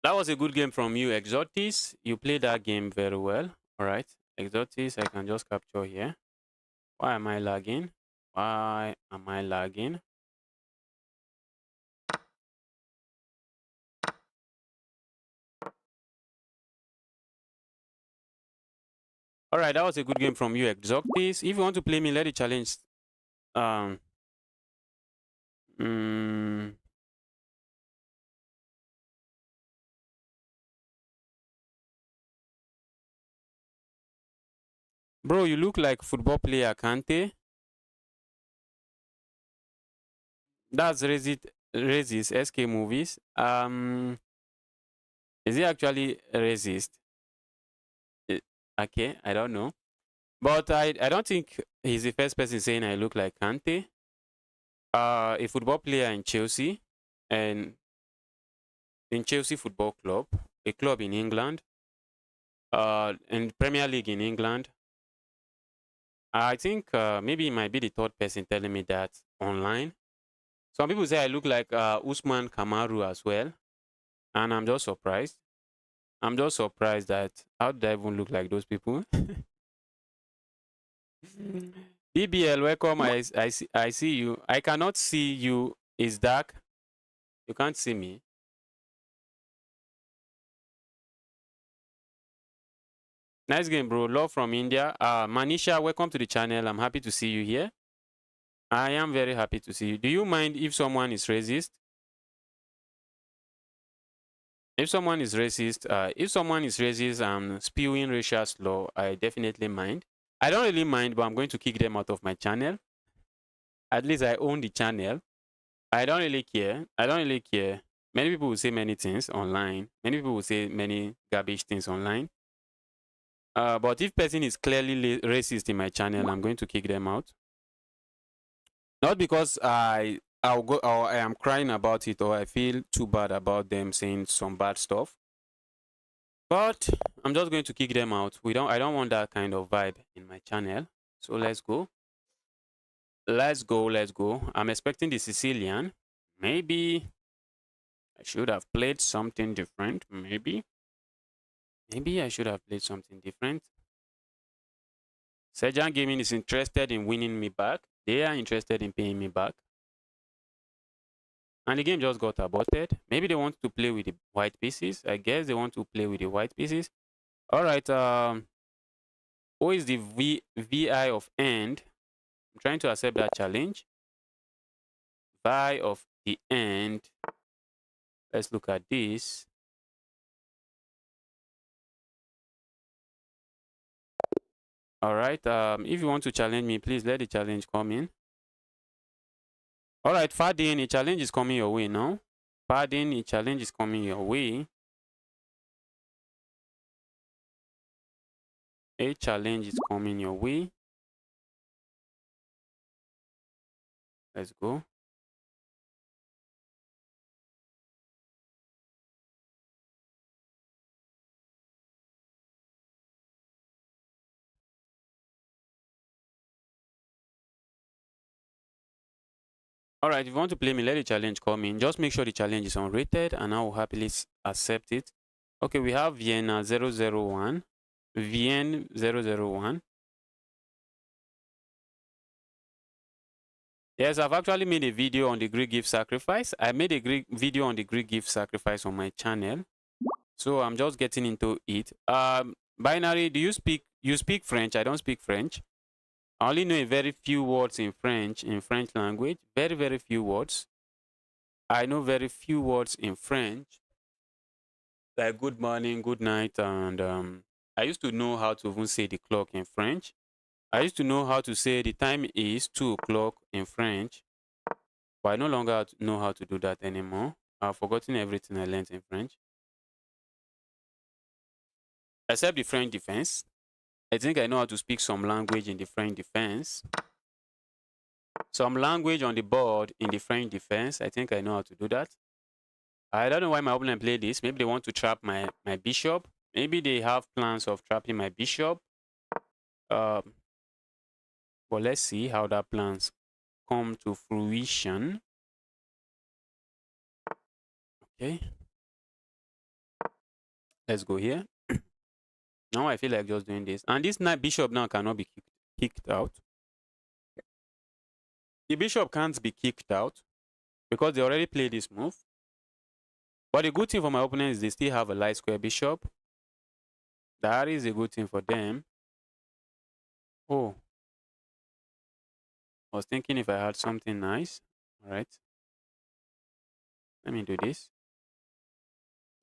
S1: That was a good game from you, Exotis. You played that game very well. All right, Exotis, I can just capture here. Why am I lagging? Why am I lagging? All right, that was a good game from you, Exotis. If you want to play me, let the challenge. Um. Mm, bro, you look like football player, Kante. That's Resist SK movies. Is he actually racist? Eh, Okay, I don't know. But I don't think he's the first person saying I look like Kante. A football player in Chelsea and in Chelsea Football Club, a club in England, in Premier League in England. I think maybe it might be the third person telling me that online. Some people say I look like Usman Kamaru as well, and I'm just surprised. I'm just surprised that how did I even look like those people? BBL, welcome. I see you. I cannot see you. It's dark. You can't see me. Nice game, bro. Love from India. Manisha, welcome to the channel. I'm happy to see you here. I am very happy to see you. Do you mind if someone is racist? If someone is racist and spewing racial slur, I definitely mind. I don't really mind, but I'm going to kick them out of my channel. At least I own the channel. I don't really care. I don't really care. Many people will say many things online. Many people will say many garbage things online. But if person is clearly racist in my channel, I'm going to kick them out. Not because I'll go or I am crying about it or I feel too bad about them saying some bad stuff. But I'm just going to kick them out. I don't want that kind of vibe in my channel. So let's go. Let's go. I'm expecting the Sicilian. Maybe I should have played something different. Maybe I should have played something different. Sergeant Gaming is interested in winning me back. They are interested in paying me back. And the game just got aborted. Maybe they want to play with the white pieces. I guess they want to play with the white pieces. All right. Who is the VI of end? I'm trying to accept that challenge. VI of the end. Let's look at this. All right. If you want to challenge me, please let the challenge come in. All right, Fadin, a challenge is coming your way now. Fadin, a challenge is coming your way. A challenge is coming your way. Let's go. All right, if you want to play me, let the challenge come in. Just make sure the challenge is unrated and I will happily accept it. Okay, we have Vienna 001. Vienna 001. Yes, I've actually made a video on the Greek gift sacrifice. I made a video on the Greek gift sacrifice on my channel. So I'm just getting into it. Binary, you speak French? I don't speak French. I only know a very few words in French language. Very, very few words. I know very few words in French. Like good morning, good night, and I used to know how to even say the clock in French. I used to know how to say the time is 2 o'clock in French, but I no longer know how to do that anymore. I've forgotten everything I learned in French. Except the French defense. I think I know how to speak some language in the French defense. Some language on the board in the French defense. I think I know how to do that. I don't know why my opponent played this. Maybe they want to trap my bishop. Maybe they have plans of trapping my bishop. But But let's see how that plans come to fruition. Okay. Let's go here. Now I feel like just doing this. And this knight bishop now cannot be kicked out. The bishop can't be kicked out because they already played this move. But the good thing for my opponent is they still have a light square bishop. That is a good thing for them. Oh. I was thinking if I had something nice. Alright. Let me do this.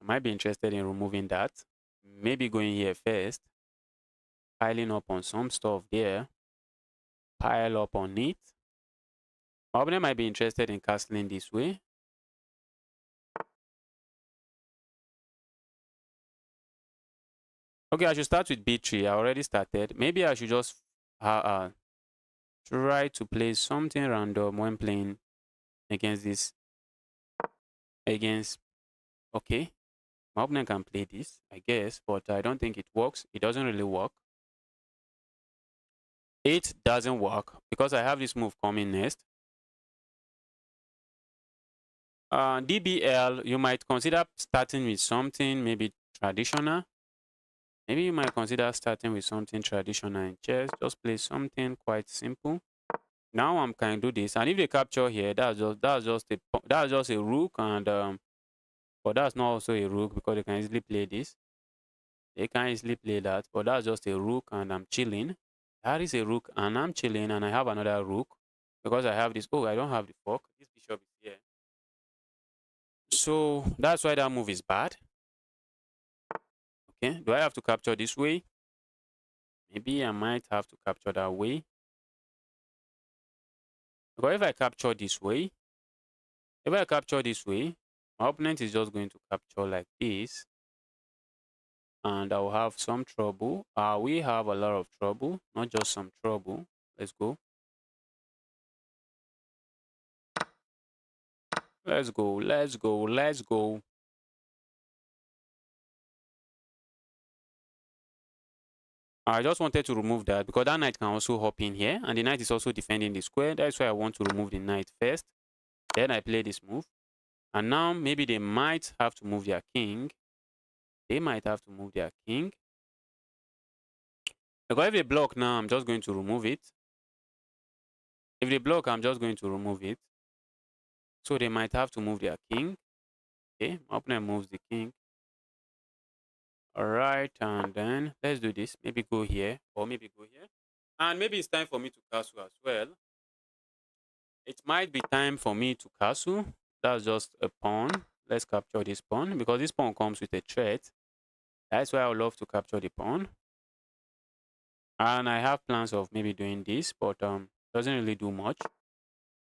S1: I might be interested in removing that. Maybe going here first. Piling up on some stuff there. Pile up on it. My opponent might be interested in castling this way. Okay, I should start with b3. I already started. Maybe I should just try to play something random when playing against this. Okay. My opponent can play this, I guess, but I don't think it works. It doesn't really work. It doesn't work because I have this move coming next. DBL, you might consider starting with something maybe traditional. Maybe you might consider starting with something traditional in chess. Just play something quite simple. Now I'm can do this, and if they capture here, that's just a rook, and but that's not also a rook because they can easily play this. They can easily play that, but that's just a rook, and I'm chilling. That is a rook, and I'm chilling, and I have another rook because I have this. Oh, I don't have the fork. This bishop is here, so that's why that move is bad. Okay, do I have to capture this way? Maybe I might have to capture that way. But if I capture this way, my opponent is just going to capture like this. And I'll have some trouble. We have a lot of trouble, not just some trouble. Let's go. Let's go, let's go, let's go. I just wanted to remove that because that knight can also hop in here, and the knight is also defending the square. That's why I want to remove the knight first. Then I play this move. And now maybe they might have to move their king. Because if they block now, I'm just going to remove it. If they block, I'm just going to remove it. So they might have to move their king. Okay, my opponent moves the king. Alright, and then let's do this. Maybe go here, or maybe go here. And maybe it's time for me to castle as well. It might be time for me to castle. That's just a pawn. Let's capture this pawn because this pawn comes with a threat. That's why I would love to capture the pawn. And I have plans of maybe doing this, but doesn't really do much.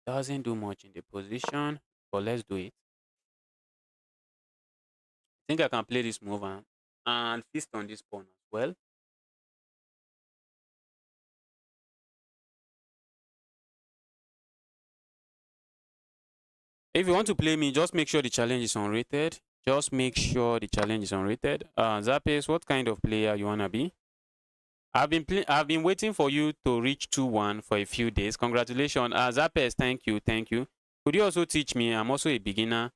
S1: Doesn't do much in the position, but let's do it. I think I can play this move and feast on this pawn as well. If you want to play me, just make sure the challenge is unrated. Zapes, what kind of player you wanna be? I've been waiting for you to reach 2-1 for a few days. Congratulations. Zapes, thank you. Could you also teach me? I'm also a beginner.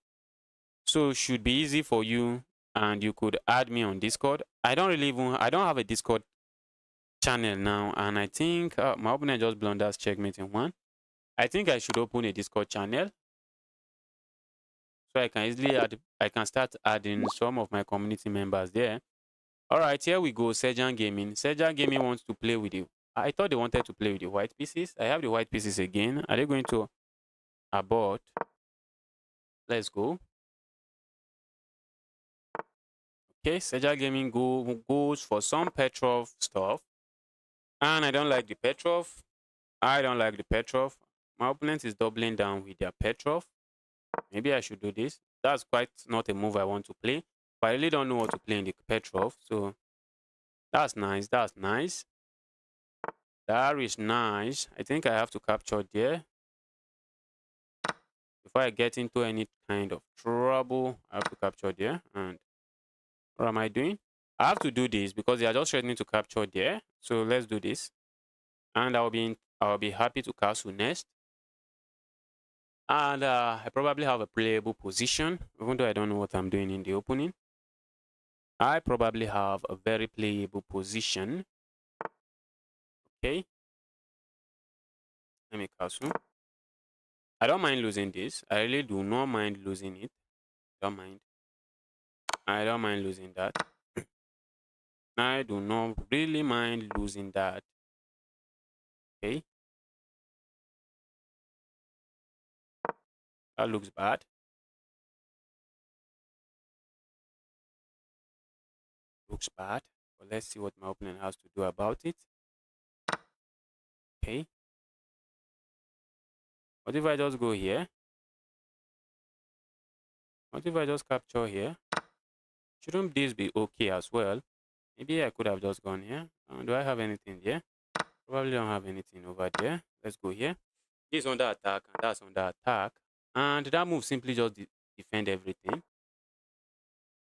S1: So it should be easy for you, and you could add me on Discord. I don't have a Discord channel now, and I think my opponent just blunders checkmate in one. I think I should open a Discord channel so I can start adding some of my community members there. All right, here we go. Sergeant Gaming wants to play with you. I thought they wanted to play with the white pieces. I have the white pieces again. Are they going to abort? Let's go. Okay, Sergeant Gaming goes for some Petrov stuff. And I don't like the Petrov. My opponent is doubling down with their Petrov. Maybe I should do this. That's quite not a move I want to play. But I really don't know what to play in the Petrov. So that's nice. That is nice. I think I have to capture there. Before I get into any kind of trouble, I have to capture there. And what am I doing? I have to do this because they are just threatening to capture there. So let's do this. And I'll be I'll be happy to castle next. And I probably have a playable position, even though I don't know what I'm doing in the opening. I probably have a very playable position. Okay. Let me castle. I don't mind losing this. I really do not mind losing it. Don't mind. I don't mind losing that. I do not really mind losing that. Okay. That looks bad. Looks bad. But let's see what my opponent has to do about it. Okay. What if I just go here? What if I just capture here? Shouldn't this be okay as well? Maybe I could have just gone here. Do I have anything there? Probably don't have anything over there. Let's go here. This is under attack and that's under attack. And that move simply just defend everything.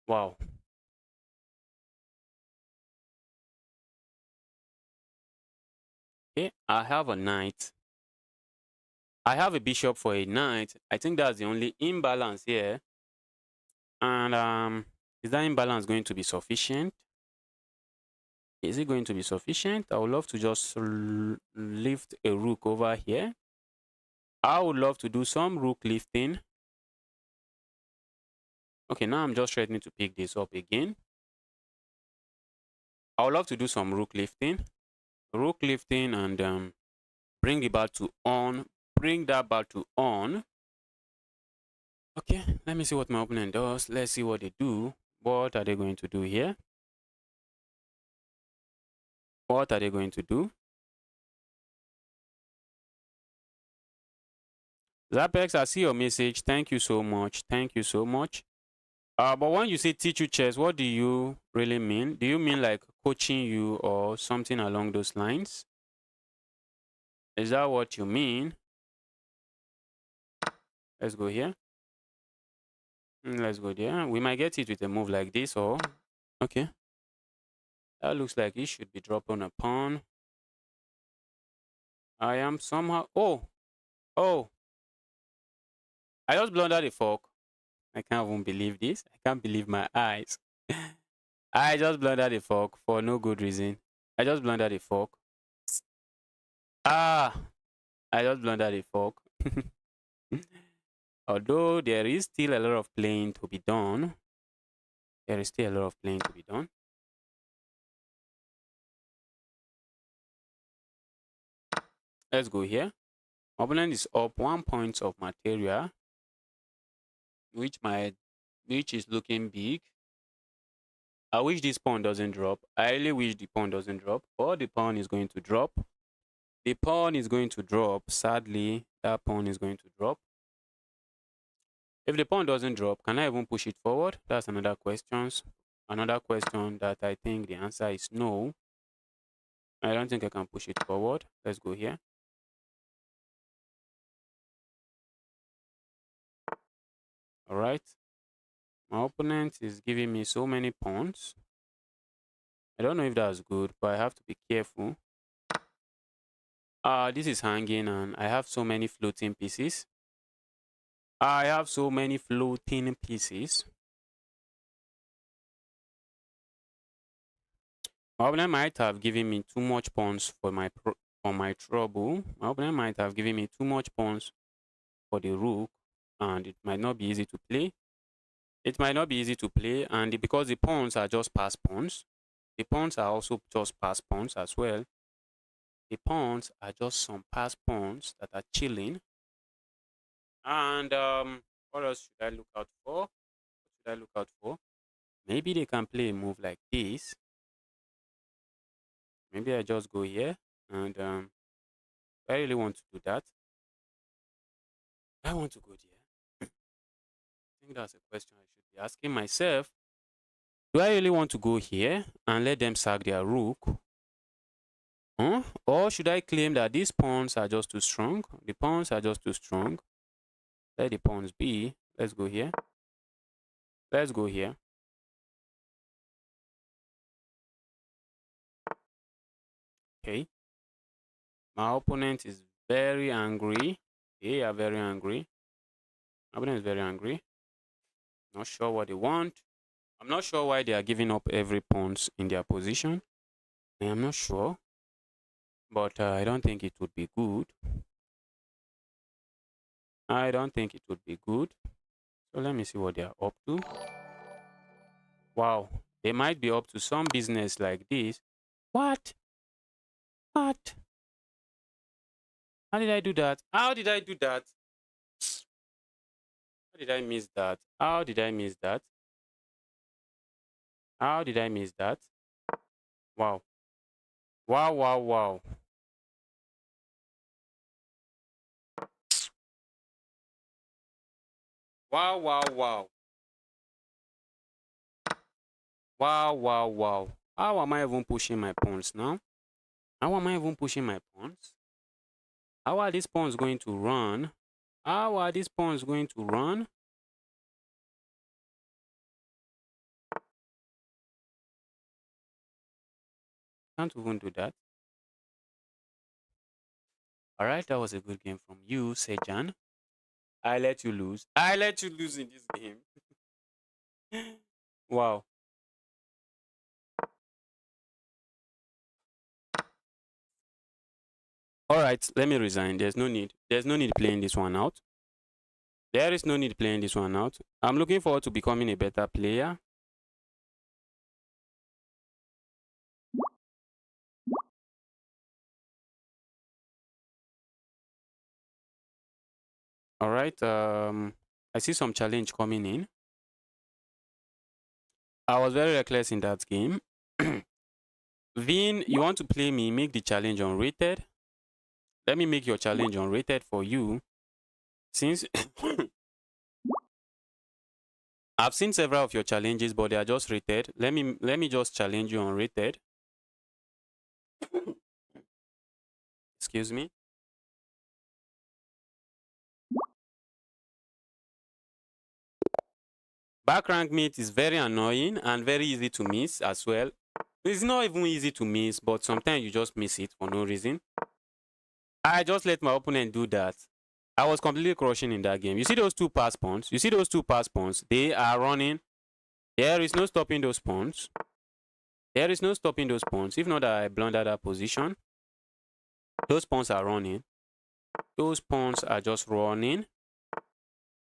S1: Wow. Okay, I have a knight. I have a bishop for a knight. I think that's the only imbalance here. And is that imbalance going to be sufficient? Is it going to be sufficient? I would love to just lift a rook over here. I would love to do some rook lifting. Okay, now I'm just threatening to pick this up again. I would love to do some rook lifting. Rook lifting and bring the battle on. Bring that battle on. Okay, let me see what my opponent does. Let's see what they do. What are they going to do here? What are they going to do? Zapex, I see your message. Thank you so much. Thank you so much. But when you say teach you chess, what do you really mean? Do you mean like coaching you or something along those lines? Is that what you mean? Let's go here. Let's go there. We might get it with a move like this or... Okay. That looks like it should be dropping a pawn. I am somehow... Oh! Oh! I just blundered a fork. I can't even believe this. I can't believe my eyes. I just blundered a fork for no good reason. I just blundered a fork. Ah! I just blundered a fork. Although there is still a lot of playing to be done. There is still a lot of playing to be done. Let's go here. My opponent is up 1 point of material, which is looking big. I wish this pawn doesn't drop. I really wish the pawn doesn't drop, but the pawn is going to drop. The pawn is going to drop. Sadly, that pawn is going to drop. If the pawn doesn't drop, can I even push it forward? That's another question. Another question that I think the answer is no. I don't think I can push it forward. Let's go here. All right. My opponent is giving me so many pawns. I don't know if that's good, but I have to be careful. This is hanging and I have so many floating pieces. I have so many floating pieces. My opponent might have given me too much pawns for my trouble. My opponent might have given me too much pawns for the rook, and it might not be easy to play. It might not be easy to play, and because the pawns are just pass pawns, the pawns are also just pass pawns as well. The pawns are just some pass pawns that are chilling. And what else should I look out for? What should I look out for? Maybe they can play a move like this. Maybe I just go here and I really want to do that. I want to go there. I think that's a question I should be asking myself. Do I really want to go here and let them sack their rook? Huh? Or should I claim that these pawns are just too strong? The pawns are just too strong. Let the pawns be. Let's go here. Let's go here. Okay. My opponent is very angry. They are very angry. My opponent is very angry. Not sure what they want. I'm not sure why they are giving up every pawns in their position. I am not sure. But I don't think it would be good. I don't think it would be good. So let me see what they are up to. Wow. They might be up to some business like this. What? What? How did I do that? How did I do that? How did I miss that? How did I miss that? How did I miss that? Wow. Wow, wow, wow. Wow, wow, wow. Wow, wow, wow. How am I even pushing my pawns now? How am I even pushing my pawns? How are these pawns going to run? How are these pawns going to run? Can't even do that. All right, that was a good game from you, Sejan. I let you lose. I let you lose in this game. Wow. All right, let me resign. There's no need. There's no need playing this one out. There is no need playing this one out. I'm looking forward to becoming a better player. All right. I see some challenge coming in. I was very reckless in that game. Vin, you want to play me? Make the challenge unrated. Let me make your challenge unrated for you. Since I've seen several of your challenges, but they are just rated. Let me just challenge you unrated. Excuse me. Back rank meet is very annoying and very easy to miss as well. It's not even easy to miss, but sometimes you just miss it for no reason. I just let my opponent do that. I was completely crushing in that game. You see those two pass pawns? You see those two pass pawns? They are running. There is no stopping those pawns. There is no stopping those pawns. If not that I blunder that position. Those pawns are running. Those pawns are just running.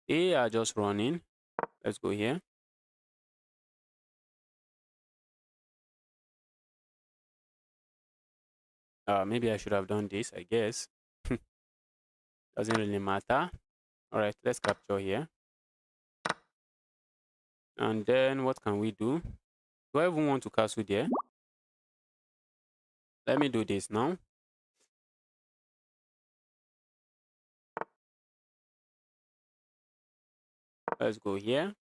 S1: They are just running. Let's go here. Maybe I should have done this, I guess. Doesn't really matter. All right, let's capture here. And then what can we do? Do I even want to castle there? Let me do this now. Let's go here.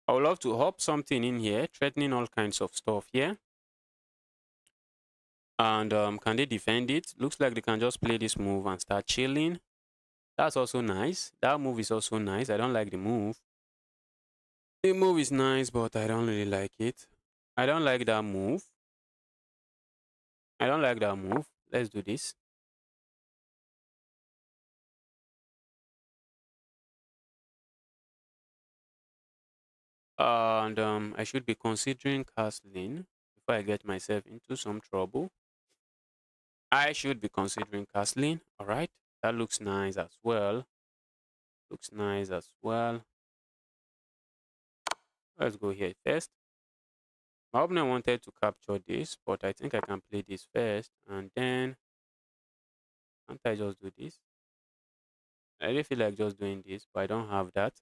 S1: I would love to hop something in here, threatening all kinds of stuff here. And can they defend it? Looks like they can just play this move and start chilling. That's also nice. That move is also nice. I don't like the move. The move is nice, but I don't really like it. I don't like that move. I don't like that move. Let's do this. And I should be considering castling before I get myself into some trouble. I should be considering castling. All right. That looks nice as well. Looks nice as well. Let's go here first. My opponent wanted to capture this, but I think I can play this first. And then, can't I just do this? I really feel like just doing this, but I don't have that.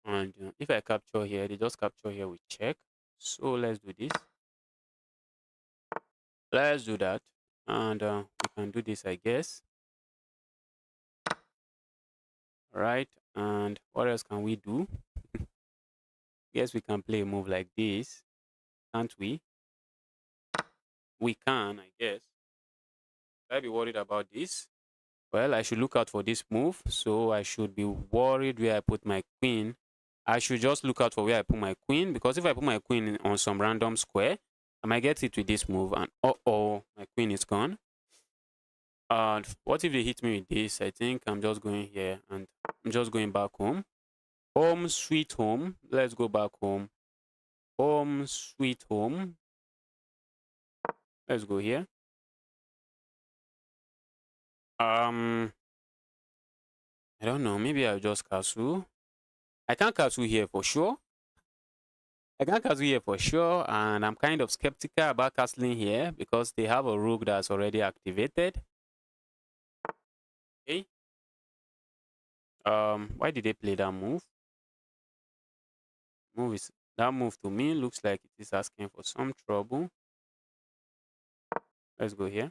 S1: And if I capture here, they just capture here with check. So let's do this. Let's do that. And we can do this, I guess. All right. And what else can we do? Guess we can play a move like this, can't we? We can, I guess. Should I be worried about this? Well, I should look out for this move. So I should be worried where I put my queen. I should just look out for where I put my queen, because if I put my queen on some random square, I might get it with this move, and my queen is gone. And what if they hit me with this? I think I'm just going here and I'm just going back home. Home sweet home. Let's go back home. Home sweet home. Let's go here. I don't know. Maybe I'll just castle. I can't castle here for sure. I can't castle here for sure, and I'm kind of skeptical about castling here because they have a rook that's already activated. Okay. Why did they play that move? That move to me looks like it is asking for some trouble. Let's go here.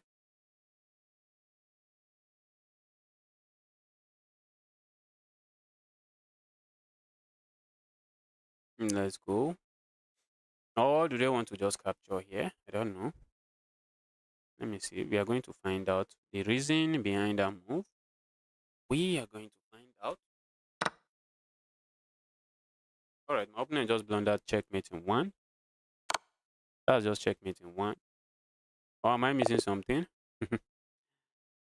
S1: Let's go. Or do they want to just capture here? I don't know. Let me see. We are going to find out the reason behind that move. We are going to find out. All right, my opponent just blundered checkmate in one. That's just checkmate in one. Or am I missing something?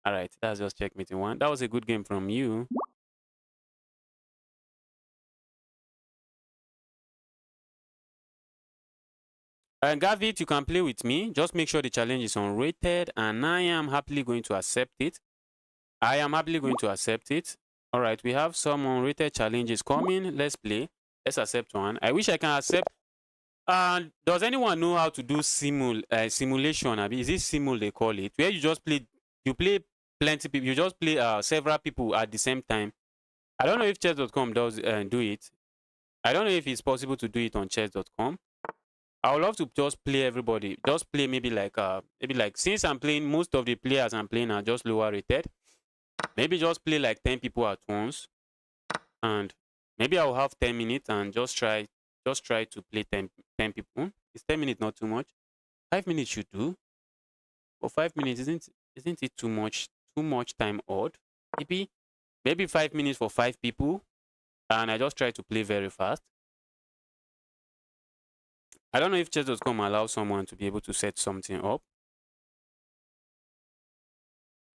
S1: All right, that's just checkmate in one. That was a good game from you. Gambit, you can play with me. Just make sure the challenge is unrated, and I am happily going to accept it. I am happily going to accept it. All right, we have some unrated challenges coming. Let's play. Let's accept one. I wish I can accept. Does anyone know how to do simulation? Is it simul they call it? Where you play plenty people. You just play several people at the same time. I don't know if chess.com does do it. I don't know if it's possible to do it on chess.com. I would love to just play everybody. Just play maybe like since I'm playing, most of the players I'm playing are just lower rated. Maybe just play like 10 people at once, and maybe I'll have 10 minutes and just try to play 10 people. Is 10 minutes not too much? 5 minutes should do. For 5 minutes, isn't it too much? Too much time odd? Maybe 5 minutes for 5 people, and I just try to play very fast. I don't know if chess.com allows someone to be able to set something up.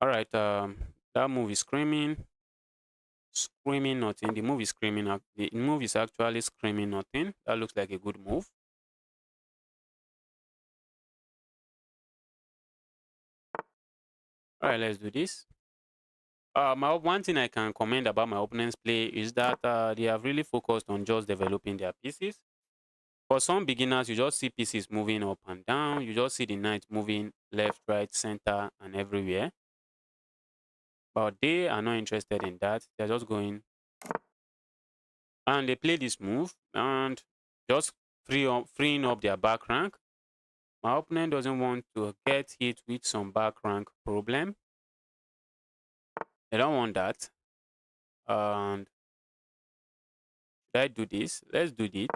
S1: All right, that move is screaming nothing. The move is screaming. The move is actually screaming nothing. That looks like a good move. All right, let's do this. One thing I can comment about my opponent's play is that they have really focused on just developing their pieces. For some beginners, you just see pieces moving up and down. You just see the knight moving left, right, center, and everywhere. But they are not interested in that. They're just going. And they play this move and just freeing up their back rank. My opponent doesn't want to get hit with some back rank problem. They don't want that. And should I do this? Let's do this.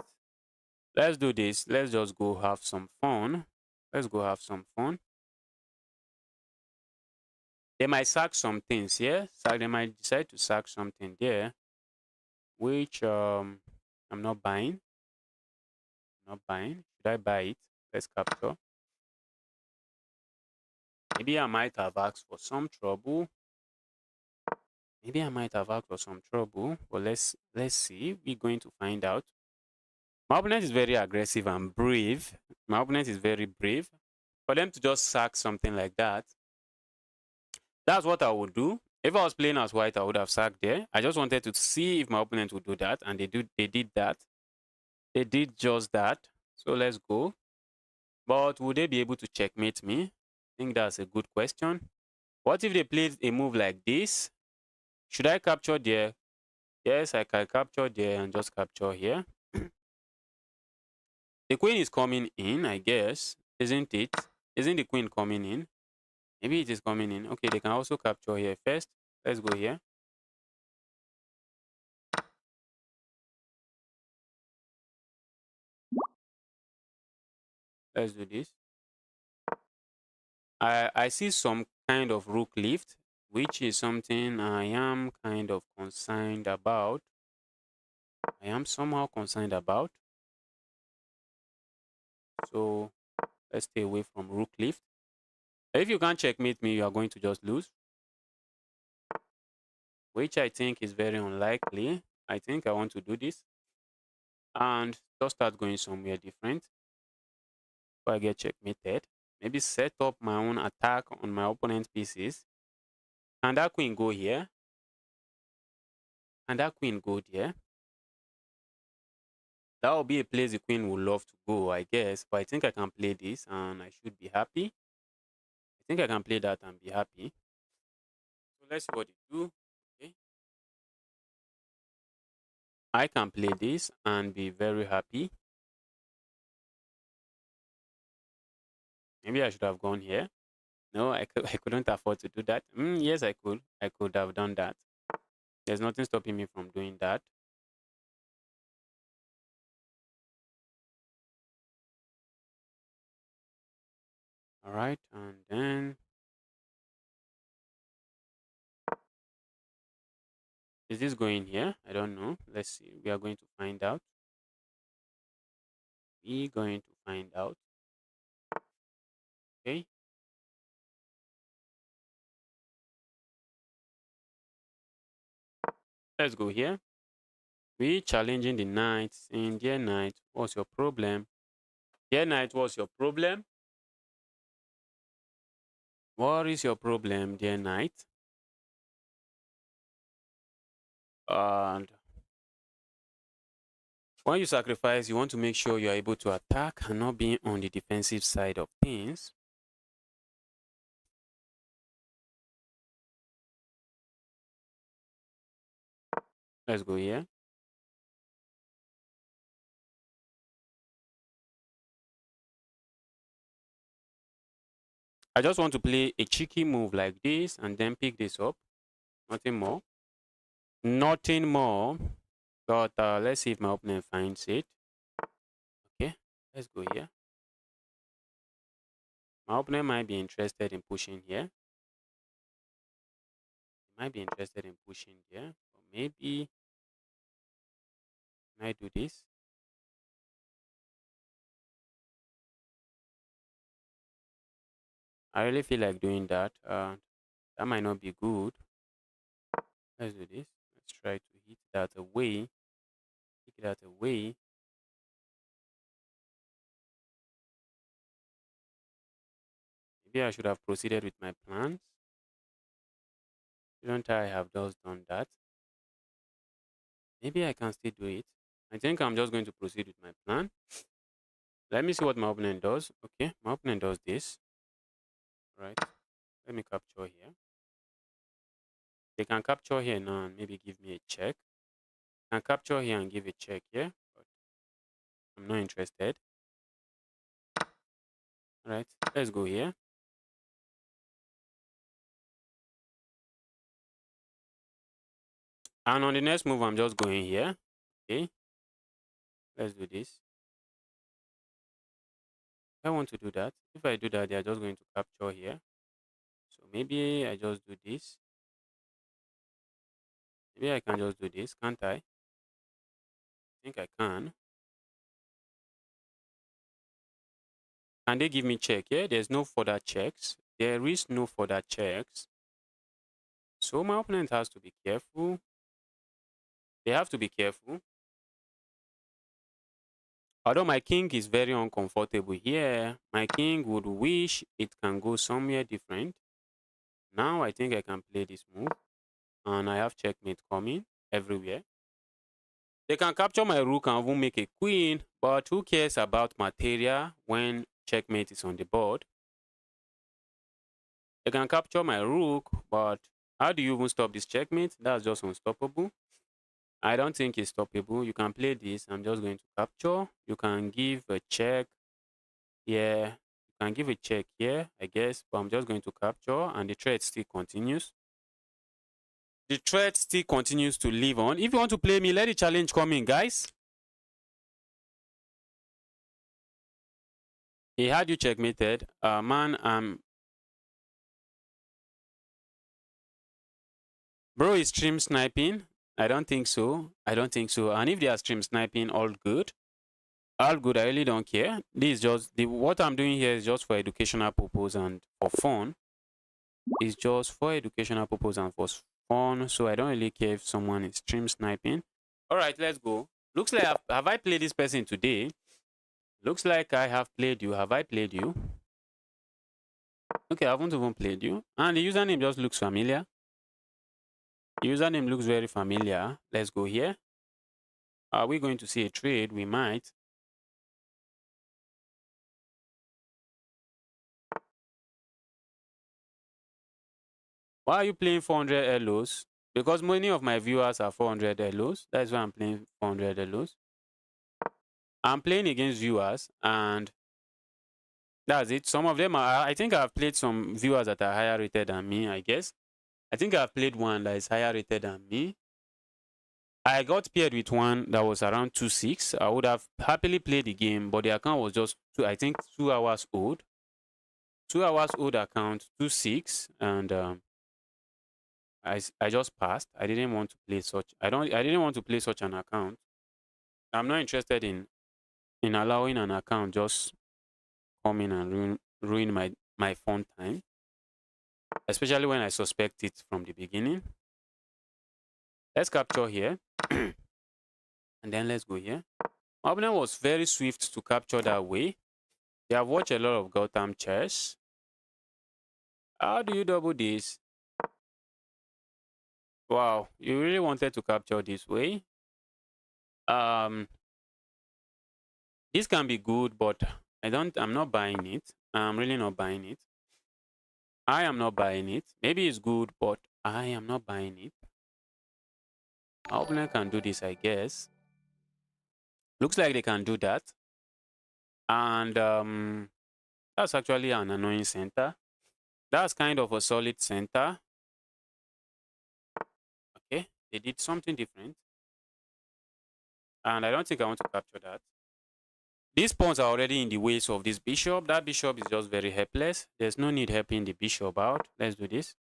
S1: Let's do this. Let's just go have some fun. Let's go have some fun. They might sack some things here. So they might decide to sack something there, which I'm not buying. Not buying. Should I buy it? Let's capture. Maybe I might have asked for some trouble. Maybe I might have asked for some trouble. But let's see. We're going to find out. My opponent is very aggressive and brave. My opponent is very brave. For them to just sack something like that, that's what I would do. If I was playing as white, I would have sacked there. I just wanted to see if my opponent would do that, and they did that. They did just that. So let's go. But would they be able to checkmate me? I think that's a good question. What if they played a move like this? Should I capture there? Yes, I can capture there and just capture here. The queen is coming in, I guess. Isn't it? Isn't the queen coming in? Maybe it is coming in. Okay, they can also capture here first. Let's go here. Let's do this. I see some kind of rook lift, which is something I am kind of concerned about. I am somehow concerned about. So let's stay away from rook lift. If you can't checkmate me, you are going to just lose, which I think is very unlikely. I think I want to do this and just start going somewhere different before I get checkmated. Maybe set up my own attack on my opponent's pieces. Can that queen go here? Can that queen go there? That will be a place the queen would love to go, I guess. But I think I can play this and I should be happy. I think I can play that and be happy. So let's see what they do. Okay. I can play this and be very happy. Maybe I should have gone here. No, I couldn't afford to do that. Yes, I could. I could have done that. There's nothing stopping me from doing that. All right, and then is this going here? I don't know. Let's see. We are going to find out. We're going to find out. Okay. Let's go here. We challenging the knight in dear knight. What's your problem? Dear knight, what's your problem? What is your problem, dear knight? And when you sacrifice, you want to make sure you are able to attack and not being on the defensive side of things. Let's go here. I just want to play a cheeky move like this and then pick this up. Nothing more. Nothing more. But let's see if my opponent finds it. Okay, let's go here. My opponent might be interested in pushing here. He might be interested in pushing here. Or maybe can I do this? I really feel like doing that. That might not be good. Let's do this. Let's try to hit that away. Kick that away. Maybe I should have proceeded with my plans. Shouldn't I have just done that? Maybe I can still do it. I think I'm just going to proceed with my plan. Let me see what my opponent does. Okay, my opponent does this. Right. Let me capture here. They can capture here now and maybe give me a check. Can capture here and give a check here, but I'm not interested. All right, let's go here. And on the next move, I'm just going here. Okay, let's do this. I want to do that. If I do that, they are just going to capture here. So maybe I just do this. Maybe I can just do this, can't I? I think I can. Can they give me check? Yeah, there's no further checks. There is no further checks. So my opponent has to be careful. They have to be careful. Although my king is very uncomfortable here, my king would wish it can go somewhere different. Now I think I can play this move. And I have checkmate coming everywhere. They can capture my rook and even make a queen, but who cares about materia when checkmate is on the board? They can capture my rook, but how do you even stop this checkmate? That's just unstoppable. I don't think it's stoppable. You can play this. I'm just going to capture. You can give a check here. You can give a check here, I guess, but I'm just going to capture and the threat still continues. The threat still continues to live on. If you want to play me, let the challenge come in, guys. He had you checkmated. Man, bro is stream sniping. I don't think so. I don't think so. And if they are stream sniping, all good. All good. I really don't care. This is just what I'm doing here is just for educational purpose and for fun. It's just for educational purpose and for fun. So I don't really care if someone is stream sniping. All right, let's go. Looks like have I played this person today? Looks like I have played you. Have I played you? Okay, I haven't even played you. And the username just looks familiar. The username looks very familiar. Let's go here. Are we going to see a trade? We might. Why are you playing 400 LOs? Because many of my viewers are 400 LOs. That's why I'm playing 400 LOs. I'm playing against viewers and that's it. Some of them are, I think I've played some viewers that are higher rated than me, I guess. I think I've played one that is higher rated than me. I got paired with one that was around 2.6. I would have happily played the game, but the account was just, I think, 2 hours old. 2 hours old account, 2.6, and I just passed. I didn't want to play such. I didn't want to play such an account. I'm not interested in allowing an account just come in and ruin my fun time, especially when I suspect it from the beginning. Let's capture here, and then let's go here. My opponent was very swift to capture that way. They have watched a lot of Gotham chess. How do you double this? Wow, you really wanted to capture this way. This can be good, but I'm not buying it. I'm really not buying it. I am not buying it. Maybe it's good, but I am not buying it. Our opponent can do this, I guess. Looks like they can do that. And that's actually an annoying center. That's kind of a solid center. Okay, they did something different. And I don't think I want to capture that. These pawns are already in the ways of this bishop. That bishop is just very helpless. There's no need helping the bishop out. Let's do this.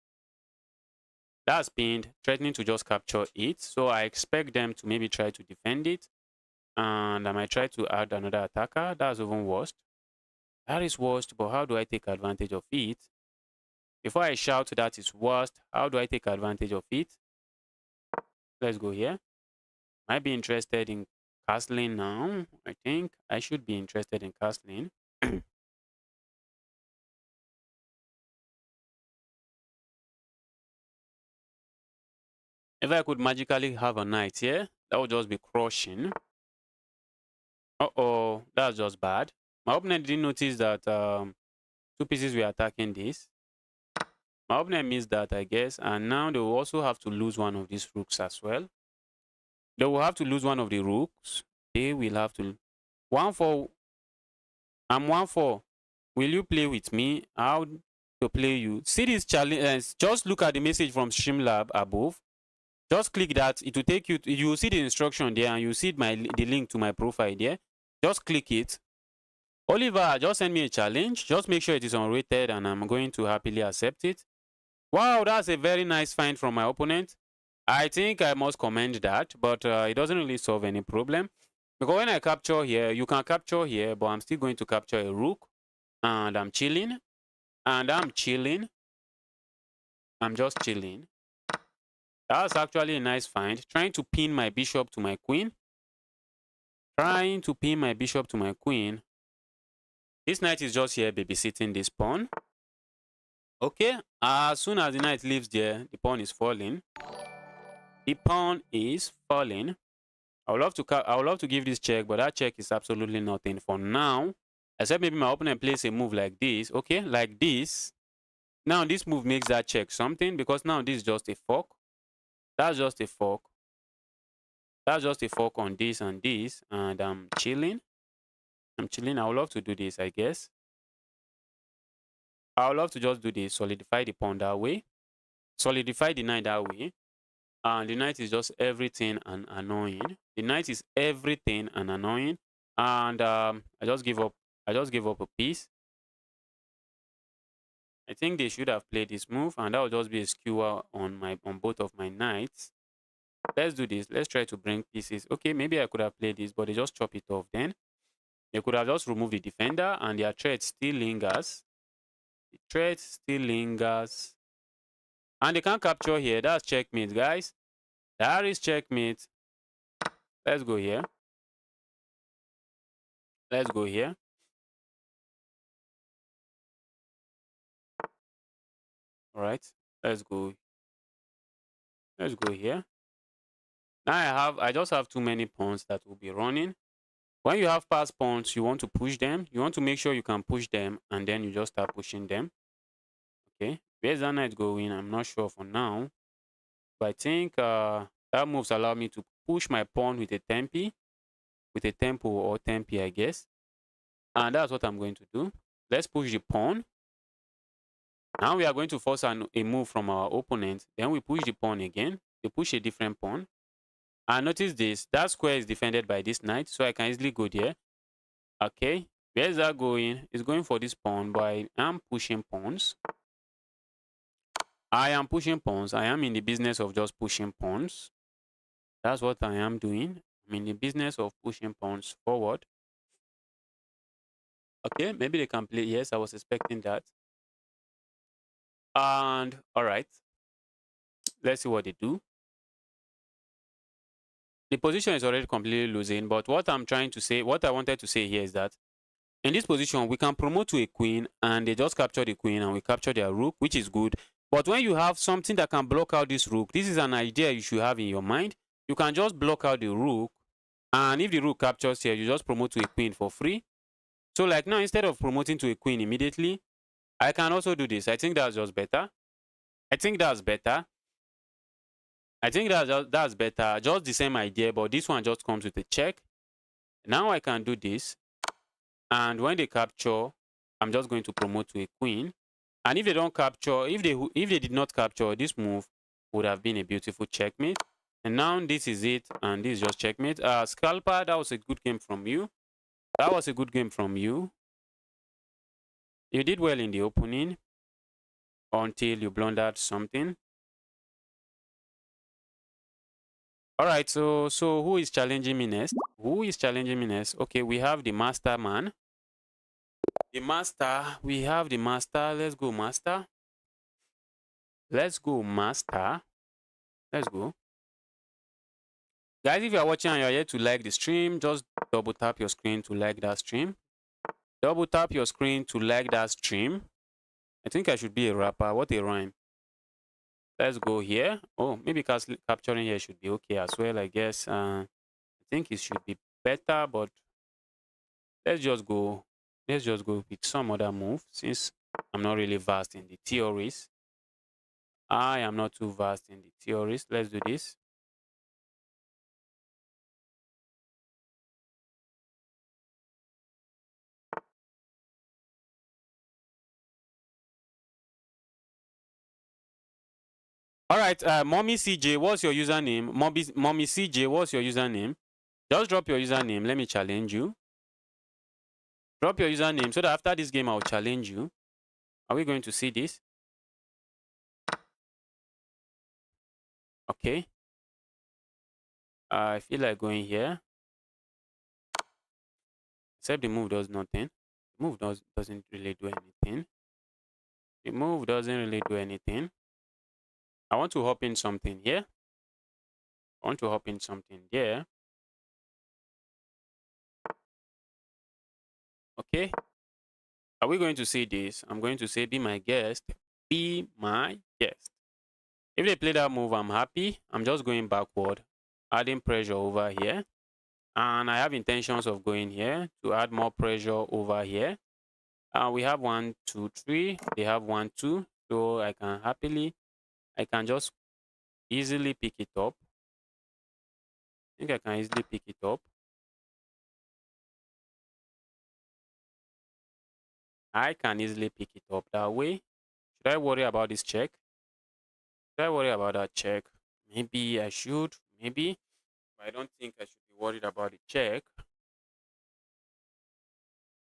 S1: That's pinned, threatening to just capture it. So I expect them to maybe try to defend it. And I might try to add another attacker. That's even worse. That is worst, but how do I take advantage of it? Before I shout that is worst, how do I take advantage of it? Let's go here. Might be interested in castling now. I think I should be interested in castling. If I could magically have a knight here, that would just be crushing. Uh-oh, that's just bad. My opponent didn't notice that two pieces were attacking this. My opponent missed that, I guess. And now they will also have to lose one of these rooks as well. They will have to lose one of the rooks. They will have to... 1-4. I'm 1-4. Will you play with me? How to play you? See this challenge. Just look at the message from Streamlab above. Just click that. It will take you. You will see the instruction there, and you see the link to my profile there. Just click it. Oliver, just send me a challenge. Just make sure it is unrated, and I'm going to happily accept it. Wow, that's a very nice find from my opponent. I think I must commend that, but it doesn't really solve any problem. Because when I capture here, you can capture here, but I'm still going to capture a rook. And I'm chilling. And I'm chilling. I'm just chilling. That's actually a nice find. Trying to pin my bishop to my queen. Trying to pin my bishop to my queen. This knight is just here babysitting this pawn. Okay. As soon as the knight leaves there, the pawn is falling. The pawn is falling. I would love to give this check, but that check is absolutely nothing for now. Except maybe my opponent plays a move like this. Okay, like this. Now this move makes that check something because now this is just a fork. That's just a fork. That's just a fork on this and this. And I'm chilling. I'm chilling. I would love to do this, I guess. I would love to just do this. Solidify the pawn that way. Solidify the knight that way. And the knight is just everything and annoying. The knight is everything and annoying. And I just give up. I just give up a piece. I think they should have played this move, and that would just be a skewer on both of my knights. Let's do this. Let's try to bring pieces. Okay, maybe I could have played this, but they just chop it off then. They could have just removed the defender and their threat still lingers. The threat still lingers. And they can't capture here. That's checkmate, guys. That is checkmate. Let's go here. Let's go here. All right. Let's go. Let's go here. Now I just have too many pawns that will be running. When you have pass pawns, you want to push them. You want to make sure you can push them, and then you just start pushing them. Okay. Where's that knight going? I'm not sure for now. But I think that moves allow me to push my pawn with a tempi. With a tempo or tempi, I guess. And that's what I'm going to do. Let's push the pawn. Now we are going to force a move from our opponent. Then we push the pawn again. We push a different pawn. And notice this. That square is defended by this knight. So I can easily go there. Okay. Where is that going? It's going for this pawn. But I am pushing pawns. I am pushing pawns. I am in the business of just pushing pawns. That's what I am doing. I'm in the business of pushing pawns forward. Okay. Maybe they can play. Yes, I was expecting that. And all right, let's see what they do. The position is already completely losing, but what I'm trying to say, what I wanted to say here is that in this position, we can promote to a queen and they just capture the queen and we capture their rook, which is good. But when you have something that can block out this rook, this is an idea you should have in your mind. You can just block out the rook, and if the rook captures here, you just promote to a queen for free. So like now, instead of promoting to a queen immediately, I can also do this. I think that's just better. I think that's better. I think that's better. Just the same idea, but this one just comes with a check. Now I can do this. And when they capture, I'm just going to promote to a queen. And if they don't capture, if they did not capture, this move would have been a beautiful checkmate. And now this is it, and this is just checkmate. Scalper, that was a good game from you. That was a good game from you. You did well in the opening until you blundered something. All right, so who is challenging me next? Who is challenging me next? Okay, we have the master man. The master, we have the master. Let's go, master. Let's go, master. Let's go. Guys, if you are watching and you're here to like the stream, just double tap your screen to like that stream. Double tap your screen to like that stream. I think I should be a rapper. What a rhyme. Let's go here. Oh, maybe capturing here should be okay as well, I guess. I think it should be better, but let's just go. Let's just go with some other move since I'm not really vast in the theories. I am not too vast in the theories. Let's do this. All right, Mommy CJ, what's your username? Mommy CJ, what's your username? Just drop your username. Let me challenge you. Drop your username so that after this game, I'll challenge you. Are we going to see this? Okay. I feel like going here. Except the move does nothing. The move doesn't really do anything. The move doesn't really do anything. I want to hop in something here. I want to hop in something there. Okay. Are we going to see this? I'm going to say, be my guest. Be my guest. If they play that move, I'm happy. I'm just going backward, adding pressure over here. And I have intentions of going here to add more pressure over here. We have 1, 2, 3. They have 1, 2. So I can just easily pick it up. I think I can easily pick it up. I can easily pick it up that way. Should I worry about this check? Should I worry about that check? Maybe I should. Maybe. But I don't think I should be worried about the check.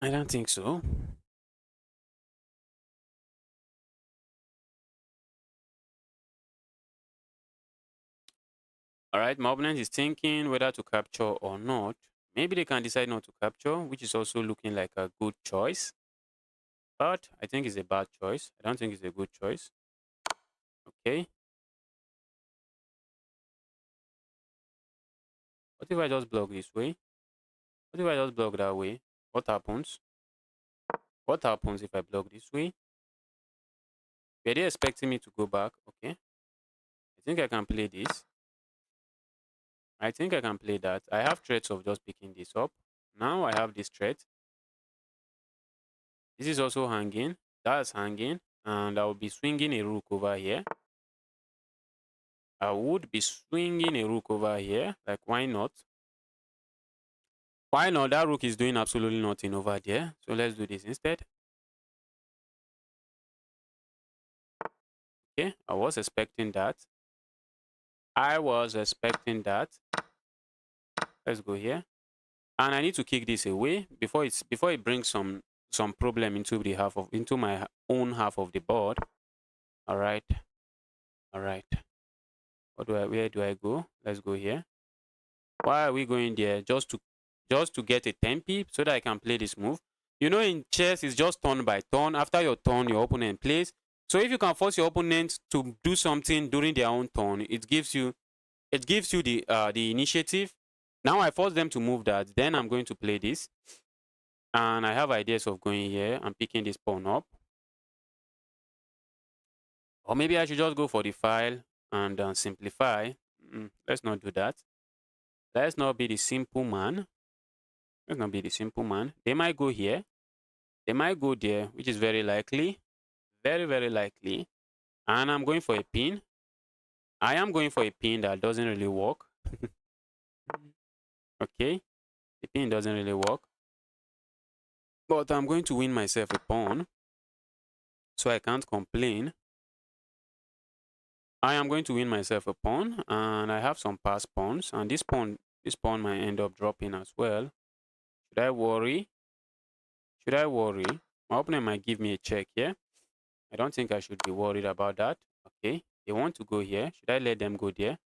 S1: I don't think so. All right, my opponent is thinking whether to capture or not. Maybe they can decide not to capture, which is also looking like a good choice. But I think it's a bad choice. I don't think it's a good choice. Okay. What if I just block this way? What if I just block that way? What happens? What happens if I block this way? Were they expecting me to go back? Okay. I think I can play this. I think I can play that. I have threats of just picking this up. Now I have this threat. This is also hanging. That's hanging. And I will be swinging a rook over here. I would be swinging a rook over here. Like, why not? Why not? That rook is doing absolutely nothing over there. So let's do this instead. Okay, I was expecting that. I was expecting that. Let's go here. And I need to kick this away before it brings some problem into my own half of the board. All right. All right. Where do I go? Let's go here. Why are we going there? Just to get a tempi so that I can play this move. You know, in chess, it's just turn by turn. After your turn, your opponent plays. So if you can force your opponent to do something during their own turn, it gives you the initiative. Now I force them to move that. Then I'm going to play this. And I have ideas of going here and picking this pawn up. Or maybe I should just go for the file and simplify. Let's not do that. Let's not be the simple man. Let's not be the simple man. They might go here. They might go there, which is very likely. Very, very likely. And I'm going for a pin. I am going for a pin that doesn't really work. Okay. The pin doesn't really work. But I'm going to win myself a pawn. So I can't complain. I am going to win myself a pawn. And I have some pass pawns. And this pawn might end up dropping as well. Should I worry? Should I worry? My opponent might give me a check here. I don't think I should be worried about that. Okay. They want to go here. Should I let them go there?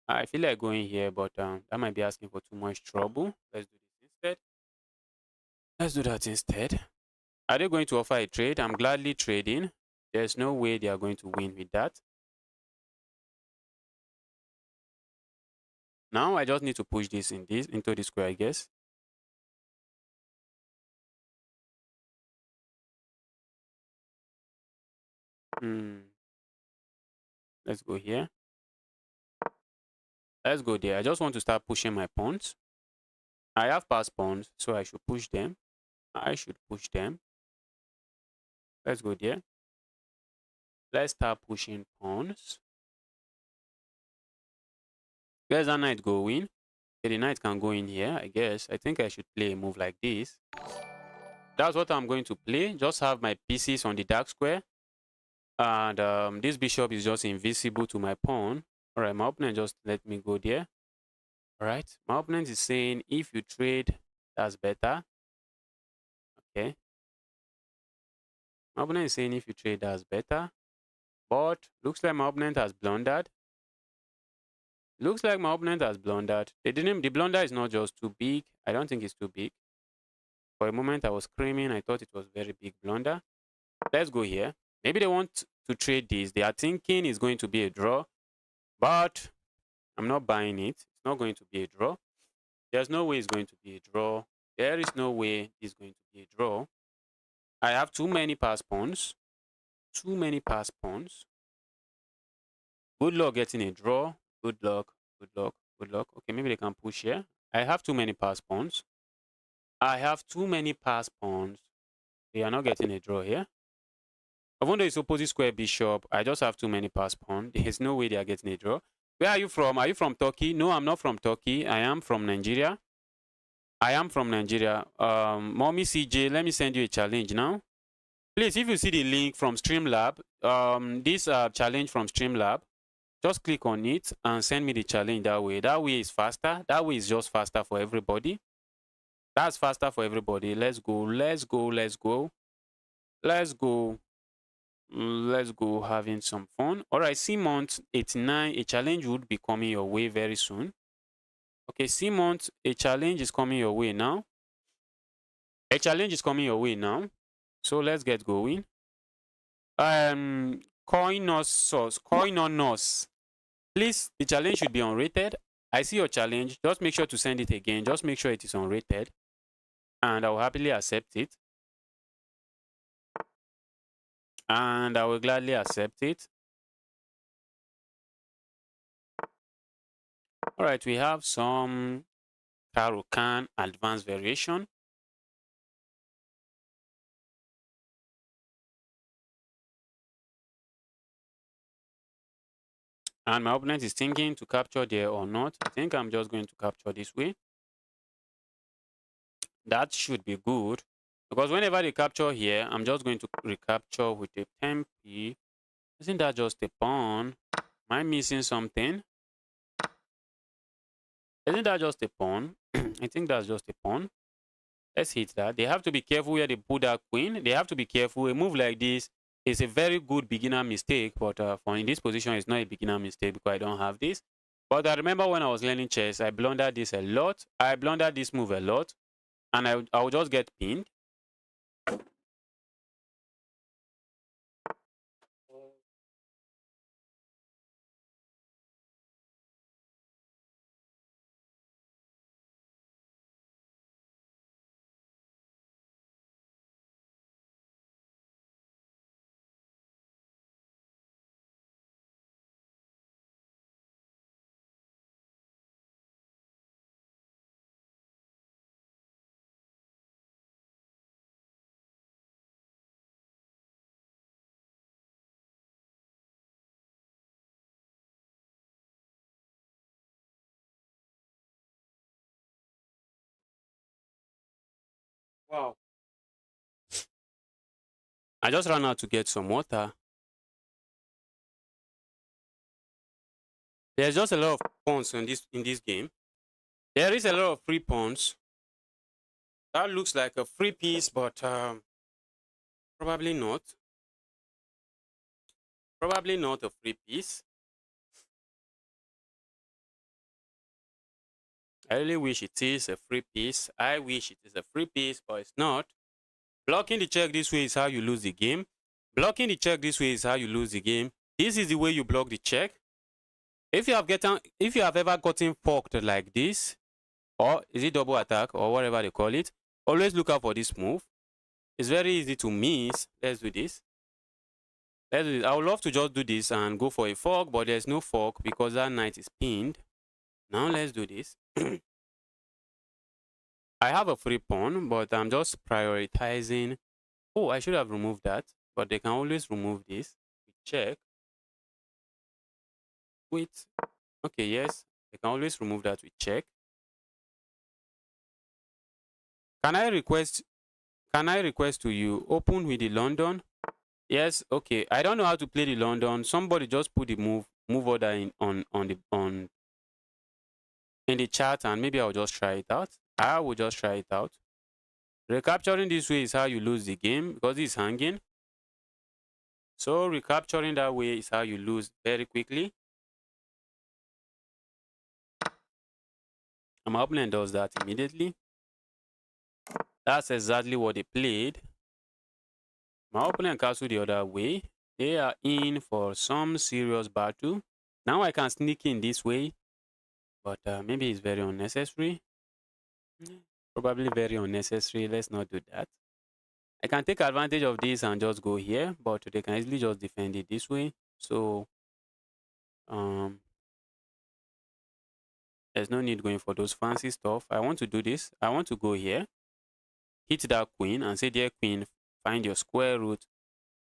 S1: I feel like going here, but that might be asking for too much trouble. Let's do this instead. Let's do that instead. Are they going to offer a trade? I'm gladly trading. There's no way they are going to win with that. Now I just need to push this into the square, I guess. Let's go here. Let's go there. I just want to start pushing my pawns. I have pass pawns, so I should push them. I should push them. Let's go there. Let's start pushing pawns. Where's that knight going? Okay, the knight can go in here, I guess. I think I should play a move like this. That's what I'm going to play. Just have my pieces on the dark square. And this bishop is just invisible to my pawn. All right, my opponent just let me go there. All right, my opponent is saying if you trade, that's better. Okay. My opponent is saying if you trade, that's better. But looks like my opponent has blundered. Looks like my opponent has blundered. The blunder is not just too big. I don't think it's too big. For a moment, I was screaming. I thought it was very big blunder. Let's go here. Maybe they want to trade this. They are thinking it's going to be a draw. But I'm not buying it. It's not going to be a draw. There's no way it's going to be a draw. There is no way it's going to be a draw. I have too many pass pawns. Too many pass pawns. Good luck getting a draw. Good luck. Good luck. Good luck. Okay, maybe they can push here. I have too many pass pawns. I have too many pass pawns. They are not getting a draw here. Even though it's opposite square bishop, I just have too many pass pawns. There's no way they are getting a draw. Where are you from? Are you from Turkey? No, I'm not from Turkey. I am from Nigeria. I am from Nigeria. Mommy CJ, let me send you a challenge now. Please, if you see the link from Streamlab, this challenge from Streamlab, just click on it and send me the challenge that way. That way is faster. That way is just faster for everybody. That's faster for everybody. Let's go. Let's go. Let's go. Let's go. Let's go having some fun. All right, C-Month 89, a challenge would be coming your way very soon. Okay, C-Month, a challenge is coming your way now. A challenge is coming your way now. So let's get going. Coin-on-Nos. Please, the challenge should be unrated. I see your challenge. Just make sure to send it again. Just make sure it is unrated. And I will happily accept it. And I will gladly accept it. All right, we have some Caro-Kann advanced variation. And my opponent is thinking to capture there or not. I think I'm just going to capture this way. That should be good. Because whenever they capture here, I'm just going to recapture with a 10p. Isn't that just a pawn? Am I missing something? Isn't that just a pawn? I think that's just a pawn. Let's hit that. They have to be careful where they put that queen. They have to be careful. A move like this is a very good beginner mistake, but for in this position, it's not a beginner mistake because I don't have this. But I remember when I was learning chess, I blundered this a lot. I blundered this move a lot, and I would just get pinned. Wow. I just ran out to get some water. There's just a lot of pawns in this game. There is a lot of free pawns. That looks like a free piece, but probably not. Probably not a free piece. I really wish it is a free piece. I wish it is a free piece, but it's not. Blocking the check this way is how you lose the game. Blocking the check this way is how you lose the game. This is the way you block the check. If you have ever gotten forked like this, or is it double attack or whatever they call it, always look out for this move. It's very easy to miss. Let's do this. Let's do this. I would love to just do this and go for a fork, but there's no fork because that knight is pinned. Now let's do this. I have a free pawn, but I'm just prioritizing. Oh, I should have removed that, but they can always remove this. We check. Wait. Okay, yes. They can always remove that. We check. Can I request to you open with the London? Yes, okay. I don't know how to play the London. Somebody just put the move order in in the chat, and maybe I'll just try it out. I will just try it out. Recapturing this way is how you lose the game because it's hanging. So recapturing that way is how you lose very quickly. And my opponent does that immediately. That's exactly what they played. My opponent castled the other way. They are in for some serious battle. Now I can sneak in this way, but maybe it's very unnecessary. Probably very unnecessary. Let's not do that. I can take advantage of this and just go here, but they can easily just defend it this way. So there's no need going for those fancy stuff. I want to do this. I want to go here, hit that queen and say, dear queen, find your square root.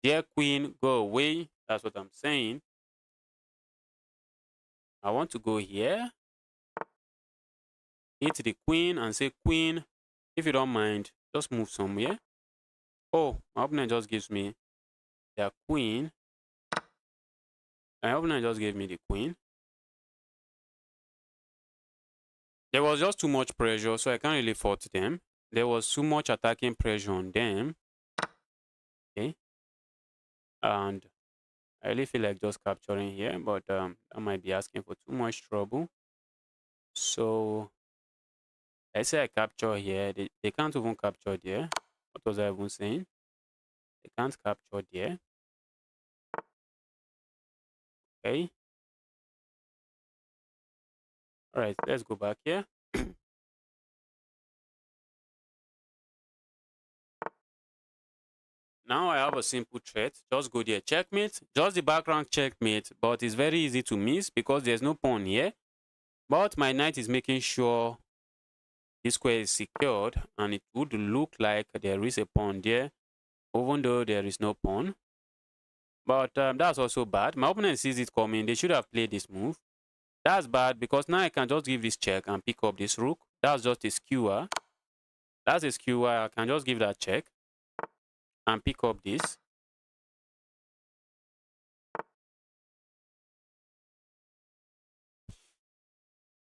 S1: Dear queen, go away. That's what I'm saying. I want to go here, hit the queen and say, queen, if you don't mind, just move somewhere. Oh, my opponent just gives me their queen. My opponent just gave me the queen. There was just too much pressure, so I can't really fault them. There was too much attacking pressure on them. Okay. And I really feel like just capturing here, but that might be asking for too much trouble. So let's say I capture here. They can't even capture there. What was I even saying? They can't capture there. Okay. All right, let's go back here. Now I have a simple threat. Just go there, checkmate. Just the background checkmate, but it's very easy to miss because there's no pawn here. But my knight is making sure this square is secured, and it would look like there is a pawn there, even though there is no pawn. But that's also bad. My opponent sees it coming. They should have played this move. That's bad because now I can just give this check and pick up this rook. That's just a skewer. That's a skewer. I can just give that check and pick up this.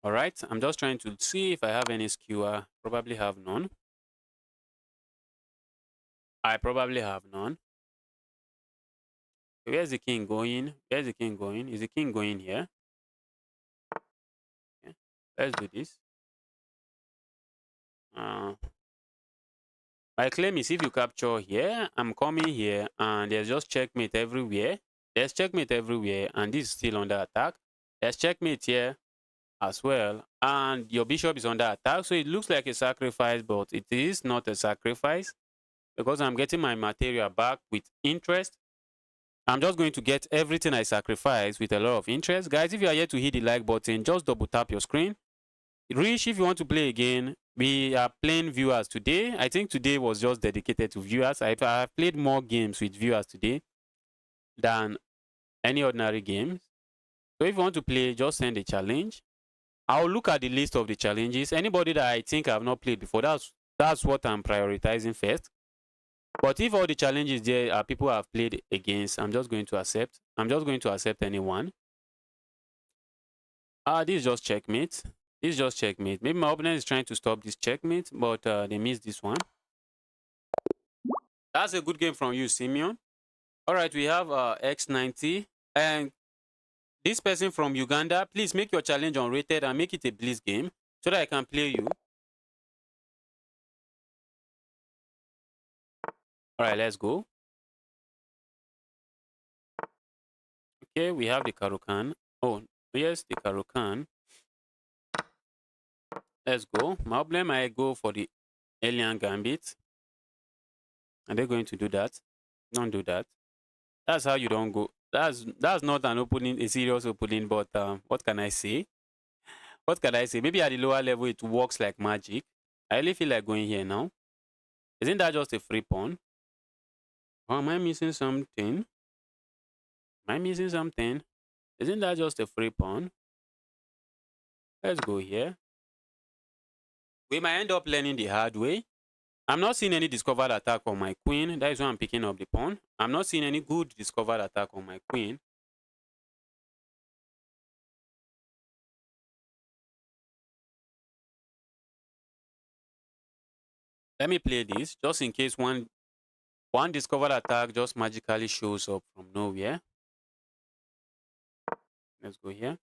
S1: All right, I'm just trying to see if I have any skewer. Probably have none. I probably have none. Where's the king going? Where's the king going? Is the king going here? Okay. Let's do this. My claim is if you capture here, I'm coming here, and there's just checkmate everywhere. There's checkmate everywhere, and this is still under attack. There's checkmate here as well, and your bishop is under attack. So it looks like a sacrifice, but it is not a sacrifice because I'm getting my material back with interest. I'm just going to get everything I sacrifice with a lot of interest. Guys, if you are here to hit the like button, just double tap your screen. Rich, if you want to play again, we are playing viewers today. I think today was just dedicated to viewers. I've played more games with viewers today than any ordinary games. So if you want to play, just send a challenge. I'll look at the list of the challenges. Anybody that I think I've not played before, that's what I'm prioritizing first. But if all the challenges there are people I've played against, I'm just going to accept. I'm just going to accept anyone. This is just checkmate. This is just checkmate. Maybe my opponent is trying to stop this checkmate, but they missed this one. That's a good game from you, Simeon. All right, we have X90. And this person from Uganda, please make your challenge unrated and make it a Blitz game so that I can play you. All right, let's go. Okay, we have the Caro-Kann. Oh, yes, the Caro-Kann. Let's go. My problem, I go for the alien Gambit. Are they going to do that? Don't do that. That's how you don't go. That's not an opening, a serious opening, but what can I say? What can I say? Maybe at the lower level, it works like magic. I really feel like going here now. Isn't that just a free pawn? Or am I missing something? Am I missing something? Isn't that just a free pawn? Let's go here. We might end up learning the hard way. I'm not seeing any discovered attack on my queen. That is why I'm picking up the pawn. I'm not seeing any good discovered attack on my queen. Let me play this just in case one discovered attack just magically shows up from nowhere. Let's go here.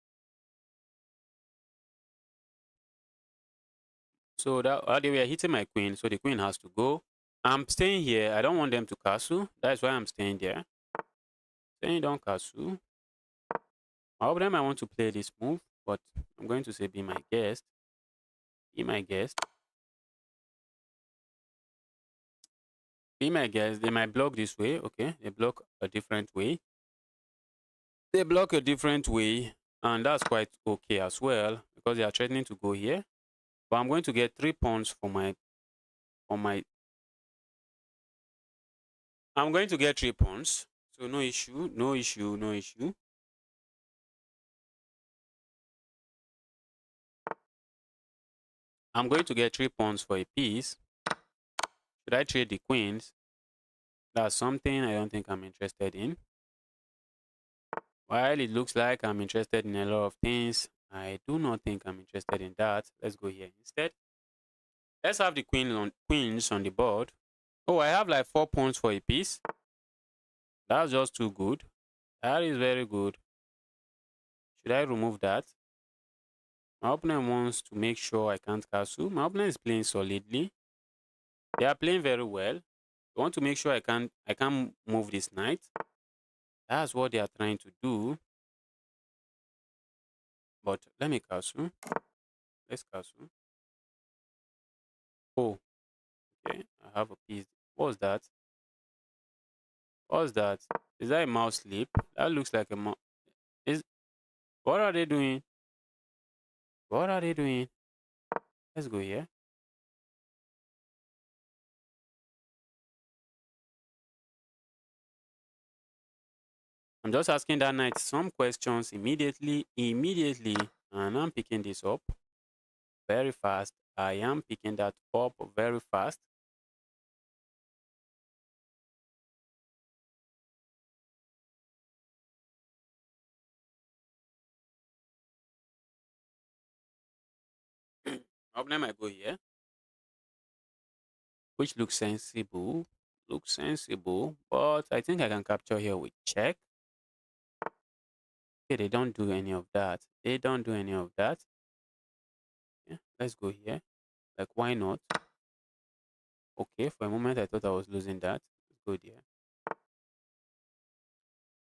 S1: So that they were hitting my queen, so the queen has to go. I'm staying here. I don't want them to castle. That's why I'm staying there. Staying down castle. I hope them I want to play this move, but I'm going to say be my guest. Be my guest. Be my guest. They might block this way. Okay, they block a different way. They block a different way, and that's quite okay as well because they are threatening to go here. But I'm going to get 3 pawns for my I'm going to get 3 pawns. So no issue, no issue, no issue. I'm going to get 3 pawns for a piece. Should I trade the queens? That's something I don't think I'm interested in. While it looks like I'm interested in a lot of things, I do not think I'm interested in that. Let's go here instead. Let's have the queens on the board. Oh, I have like 4 pawns for a piece. That's just too good. That is very good. Should I remove that? My opponent wants to make sure I can't castle. My opponent is playing solidly. They are playing very well. They want to make sure I can't move this knight. That's what they are trying to do. But let me castle. Let's castle. Oh, okay. I have a piece. What's that? What's that? Is that a mouse sleep? That looks like a mouse. Is What are they doing? What are they doing? Let's go here. I'm just asking that knight some questions immediately, and I'm picking this up very fast. I am picking that up very fast. Problem might go here, which looks sensible. Looks sensible, but I think I can capture here with check. Okay, they don't do any of that. They don't do any of that. Yeah, let's go here. Like, why not? Okay, for a moment I thought I was losing that. Let's go there.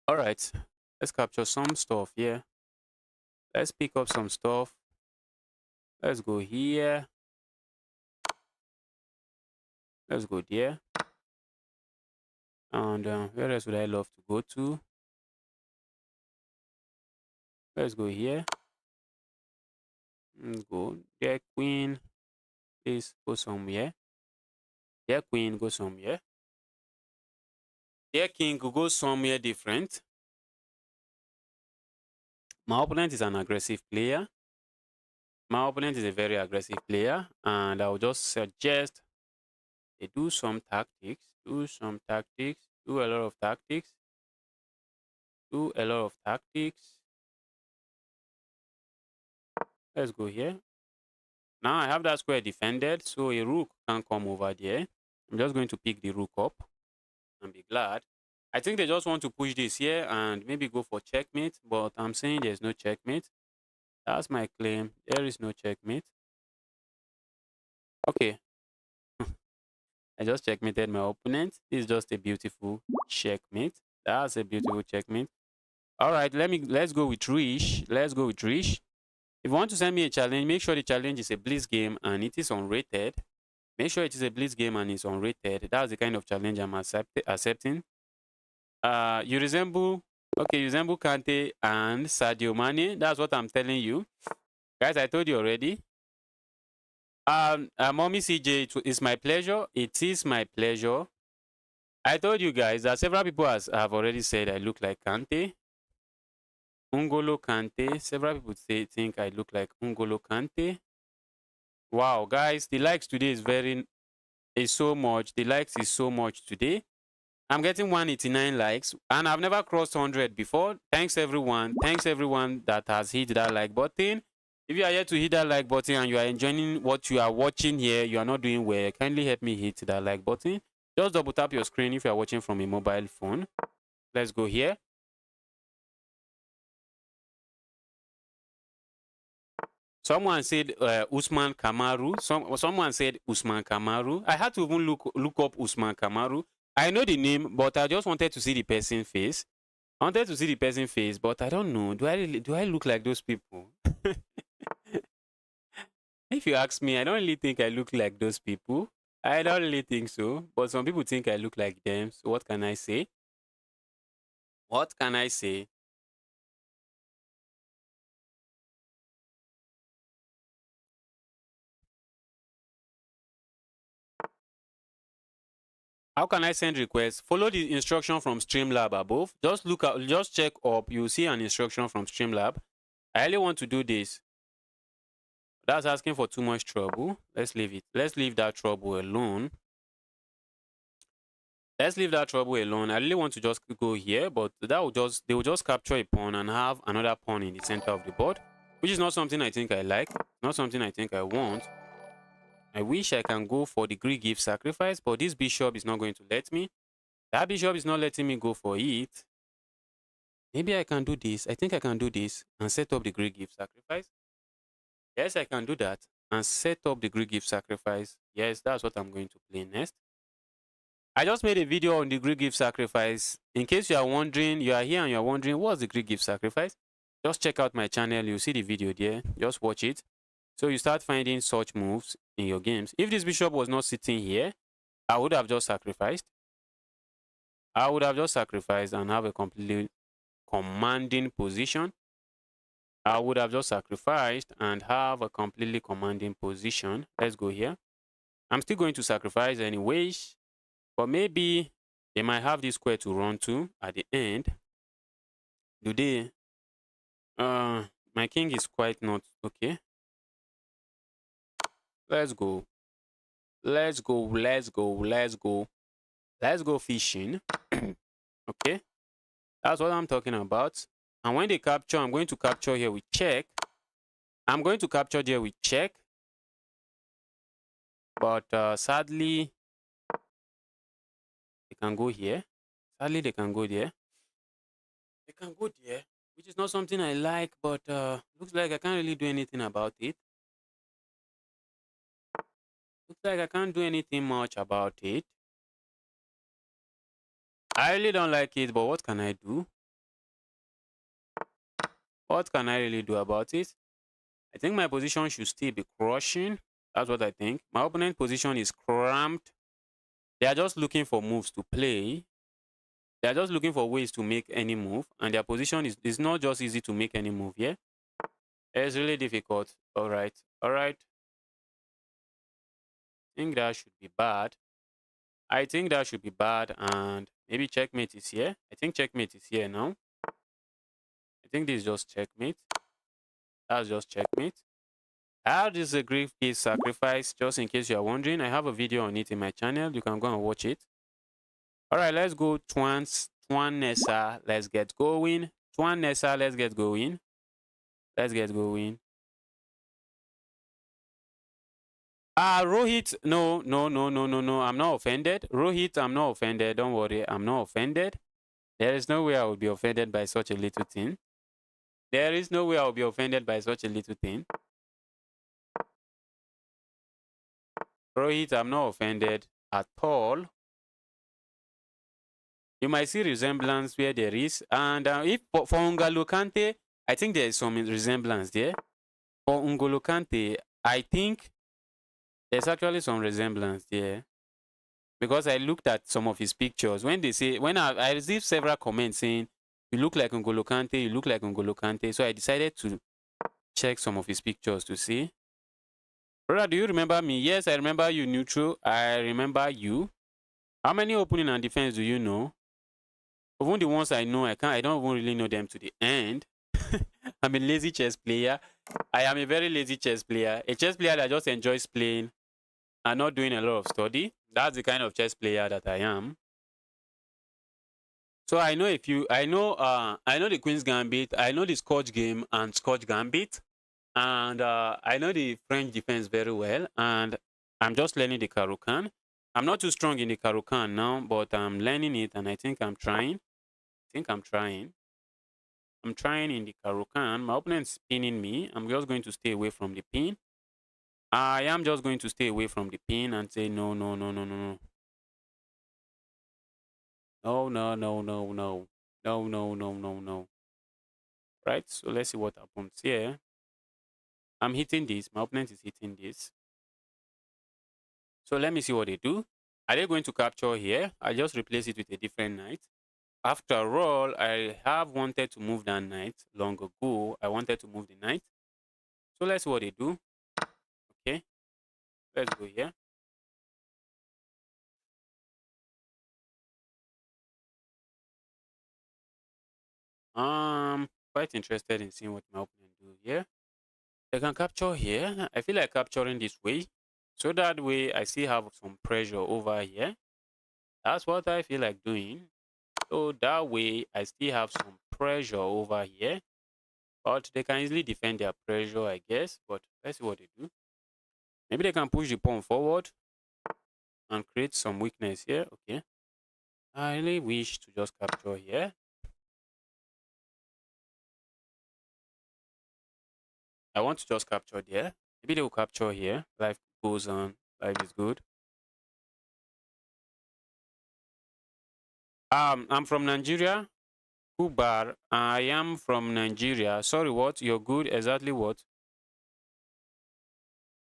S1: All right, let's capture some stuff here. Let's pick up some stuff. Let's go here. Let's go there. And where else would I love to go to? Let's go here. Let's go there, queen. Please go somewhere. There, queen, go somewhere. There, king, go somewhere different. My opponent is an aggressive player. My opponent is a very aggressive player, and I would just suggest they do some tactics, do a lot of tactics, do a lot of tactics. Let's go here. Now I have that square defended, so a rook can come over there. I'm just going to pick the rook up and be glad. I think they just want to push this here and maybe go for checkmate, but I'm saying there's no checkmate. That's my claim. There is no checkmate. Okay. I just checkmated my opponent. This is just a beautiful checkmate. That's a beautiful checkmate. All right, let's go with Rish. Let's go with Rish. If you want to send me a challenge, make sure the challenge is a blitz game and it is unrated. Make sure it is a blitz game and it's unrated. That's the kind of challenge I'm accepting. You resemble Kante and Sadio Mane. That's what I'm telling you. Guys, I told you already. Mommy CJ, it's my pleasure. It is my pleasure. I told you guys that several people have already said I look like Kante. Ungolo Kante. Several people think I look like Ungolo Kante. Wow, guys, the likes today is so much. The likes is so much today. I'm getting 189 likes, and I've never crossed 100 before. Thanks everyone. Thanks everyone that has hit that like button. If you are here to hit that like button and you are enjoying what you are watching here, you are not doing well, kindly help me hit that like button. Just double tap your screen if you are watching from a mobile phone. Let's go here. Someone said Usman Kamaru. Someone said Usman Kamaru. I had to even look up Usman Kamaru. I know the name, but I just wanted to see the person's face. I wanted to see the person's face, but I don't know. Do I look like those people? If you ask me, I don't really think I look like those people. I don't really think so. But some people think I look like them. So what can I say? What can I say? How can I send requests? Follow the instruction from Streamlab above. Just check up. You'll see an instruction from Streamlab. I really want to do this. That's asking for too much trouble. Let's leave it. Let's leave that trouble alone. Let's leave that trouble alone. I really want to just go here, but they will just capture a pawn and have another pawn in the center of the board, which is not something I think I like. Not something I think I want. I wish I can go for the Greek gift sacrifice, but this bishop is not going to let me. That bishop is not letting me go for it. Maybe I can do this. I think I can do this and set up the great gift sacrifice. Yes, I can do that and set up the Greek gift sacrifice. Yes, that's what I'm going to play next. I just made a video on the Greek gift sacrifice. In case you are wondering, you are here and you are wondering, what's the Greek gift sacrifice? Just check out my channel. You'll see the video there. Just watch it. So you start finding such moves in your games. If this bishop was not sitting here, I would have just sacrificed. I would have just sacrificed and have a completely commanding position. I would have just sacrificed and have a completely commanding position. Let's go here. I'm still going to sacrifice anyways, but maybe they might have this square to run to at the end. Do they? My king is quite not okay. Let's go. Let's go. Let's go. Let's go. Let's go fishing. Okay, that's what I'm talking about. And when they capture, I'm going to capture here with check. I'm going to capture there with check. But sadly, they can go here. Sadly, they can go there. They can go there, which is not something I like, but looks like I can't really do anything about it. Looks like I can't do anything much about it. I really don't like it, but what can I do? What can I really do about it? I think my position should still be crushing. That's what I think. My opponent position is cramped. They are just looking for moves to play. They are just looking for ways to make any move. And their position is not just easy to make any move here. It's really difficult. All right. All right. I think that should be bad. I think that should be bad. And maybe checkmate is here. I think checkmate is here now. I think this is just checkmate. That's just checkmate. How does a Greek gift sacrifice? Just in case you are wondering, I have a video on it in my channel. You can go and watch it. All right, let's go. Twan Nessa. Let's get going. Twan Nessa. Let's get going. Let's get going. Rohit. No. I'm not offended. Rohit, I'm not offended. Don't worry. I'm not offended. There is no way I would be offended by such a little thing. There is no way I will be offended by such a little thing. Rohit, I'm not offended at all. You might see resemblance where there is. And if for N'Golo Kante, I think there is some resemblance there. For N'Golo Kante, I think there's actually some resemblance there. Because I looked at some of his pictures. When I received several comments saying, you look like N'Golo Kante, you look like N'Golo Kante. So I decided to check some of his pictures to see. Brother, do you remember me? Yes, I remember you, Neutral. I remember you. How many opening and defense do you know? Even the ones I know, I don't even really know them to the end. I'm a lazy chess player. I am a very lazy chess player. A chess player that just enjoys playing and not doing a lot of study. That's the kind of chess player that I am. So I know I know the Queen's Gambit, I know the Scotch game and Scotch Gambit, and I know the French defense very well, and I'm just learning the Caro-Kann. I'm not too strong in the Caro-Kann now, but I'm learning it, and I think I'm trying. I'm trying in the Caro-Kann. My opponent's pinning me. I'm just going to stay away from the pin. I am just going to stay away from the pin and say no. No. Right, so let's see what happens here. I'm hitting this. My opponent is hitting this. So let me see what they do. Are they going to capture here? I just replace it with a different knight. After all, I have wanted to move that knight long ago. I wanted to move the knight. So let's see what they do. Okay, let's go here. Quite interested in seeing what my opponent do here. They can capture here. I feel like capturing this way. So that way I still have some pressure over here. That's what I feel like doing. So that way I still have some pressure over here. But they can easily defend their pressure, I guess. But let's see what they do. Maybe they can push the pawn forward and create some weakness here. Okay. I really wish to just capture here. I want to just capture there. Maybe they will capture here. Life goes on. Life is good. I'm from Nigeria. Kubar. I am from Nigeria. Sorry, what? You're good. Exactly what?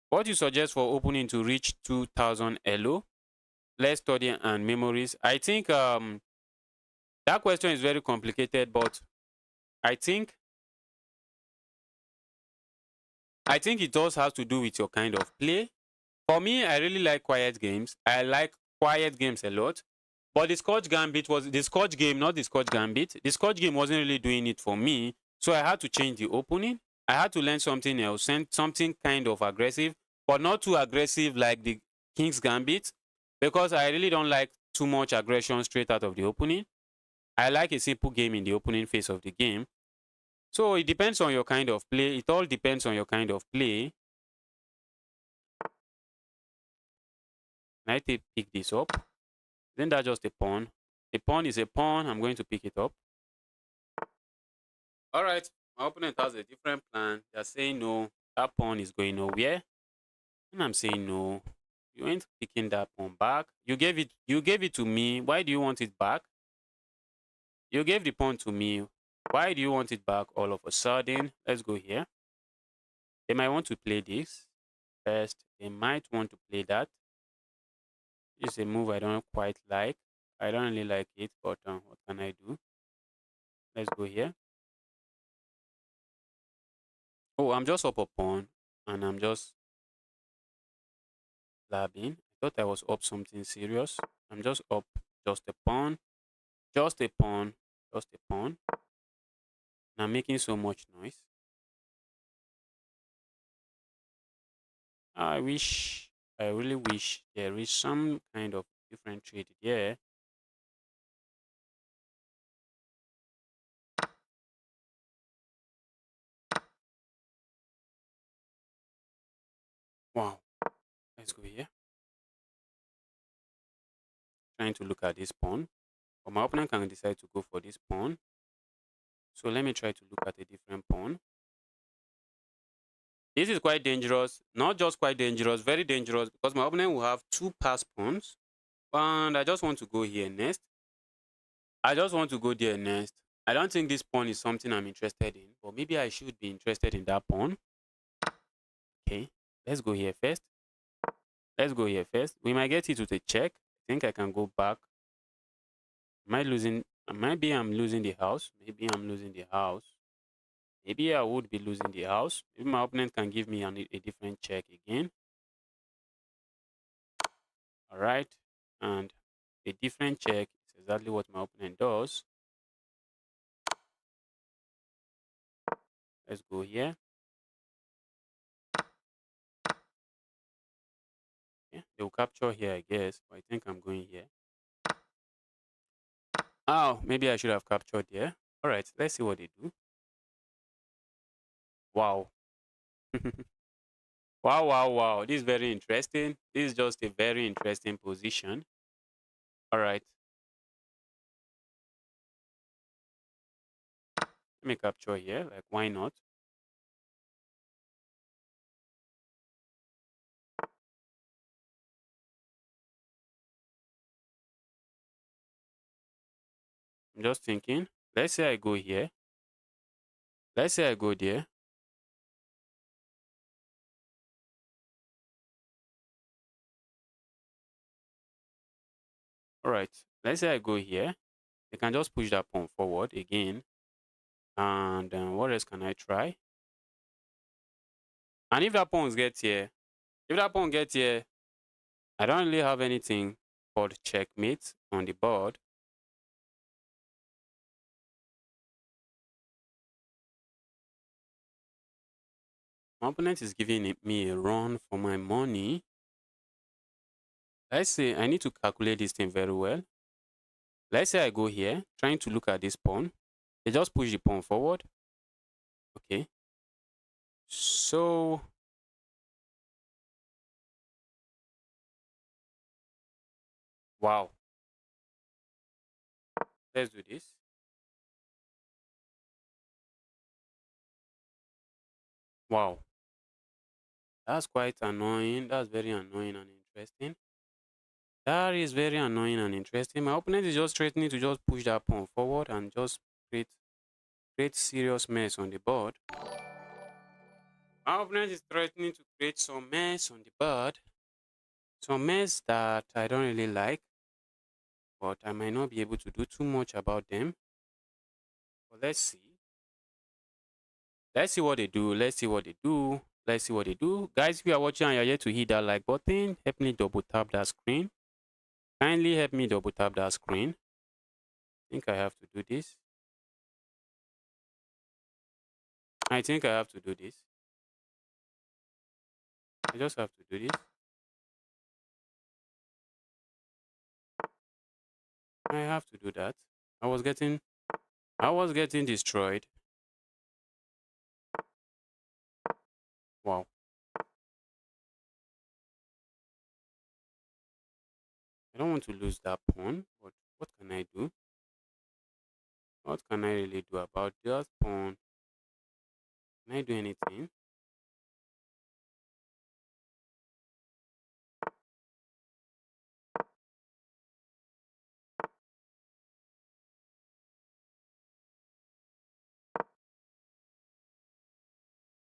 S1: What you suggest for opening to reach 2000 LO? Let's study and memories. I think that question is very complicated, but I think I think it does have to do with your kind of play. For me, I really like quiet games. I like quiet games a lot. But the Scotch Gambit was the Scotch game, not the Scotch Gambit. The Scotch game wasn't really doing it for me. So I had to change the opening. I had to learn something else, something kind of aggressive, but not too aggressive like the King's Gambit, because I really don't like too much aggression straight out of the opening. I like a simple game in the opening phase of the game. So it depends on your kind of play. It all depends on your kind of play. Can I pick this up? Isn't that just a pawn? A pawn is a pawn. I'm going to pick it up. All right. My opponent has a different plan. They're saying no. That pawn is going nowhere. And I'm saying no. You ain't picking that pawn back. You gave it to me. Why do you want it back? You gave the pawn to me. Why do you want it back all of a sudden? Let's go here. They might want to play this first. They might want to play that. This is a move I don't quite like. I don't really like it, but what can I do? Let's go here. Oh, I'm just up a pawn, and I'm just blabbing. I thought I was up something serious. I'm just up just a pawn, just a pawn, just a pawn. And I'm making so much noise. I wish, I really wish there is some kind of different trade here. Wow. Let's go here. Trying to look at this pawn. But my opponent can decide to go for this pawn. So let me try to look at a different pawn. This is quite dangerous. Not just quite dangerous, very dangerous, because my opponent will have two pass pawns. And I just want to go here next. I just want to go there next. I don't think this pawn is something I'm interested in, but maybe I should be interested in that pawn. Okay, let's go here first. Let's go here first. We might get it with a check. I think I can go back. Am I losing? Maybe I'm losing the house. Maybe I'm losing the house. Maybe I would be losing the house. Maybe my opponent can give me a different check again. All right. And a different check is exactly what my opponent does. Let's go here. Yeah, they will capture here, I guess. But I think I'm going here. Oh, maybe I should have captured here. All right, let's see what they do. Wow. Wow, wow, wow. This is very interesting. This is just a very interesting position. All right. Let me capture here. Like, why not? I'm just thinking. Let's say I go here. Let's say I go there. All right. Let's say I go here. They can just push that pawn forward again. And what else can I try? And if that pawn gets here, if that pawn gets here, I don't really have anything called checkmate on the board. My opponent is giving me a run for my money. Let's say I need to calculate this thing very well. Let's say I go here, trying to look at this pawn. They just push the pawn forward. Okay. So, wow. let's do this. Wow, that's quite annoying. That's very annoying and interesting. That is very annoying and interesting. My opponent is just threatening to just push that pawn forward and just create serious mess on the board. My opponent is threatening to create some mess on the board. Some mess that I don't really like, but I might not be able to do too much about them. But let's see. Let's see what they do. Let's see what they do. Let's see what they do. Guys, if you are watching and you're yet to hit that like button, help me double tap that screen. Kindly help me double tap that screen. I think I have to do this. I think I have to do this. I just have to do this. I have to do that. I was getting destroyed. Wow. I don't want to lose that pawn, but what can I do? What can I really do about that pawn? Can I do anything?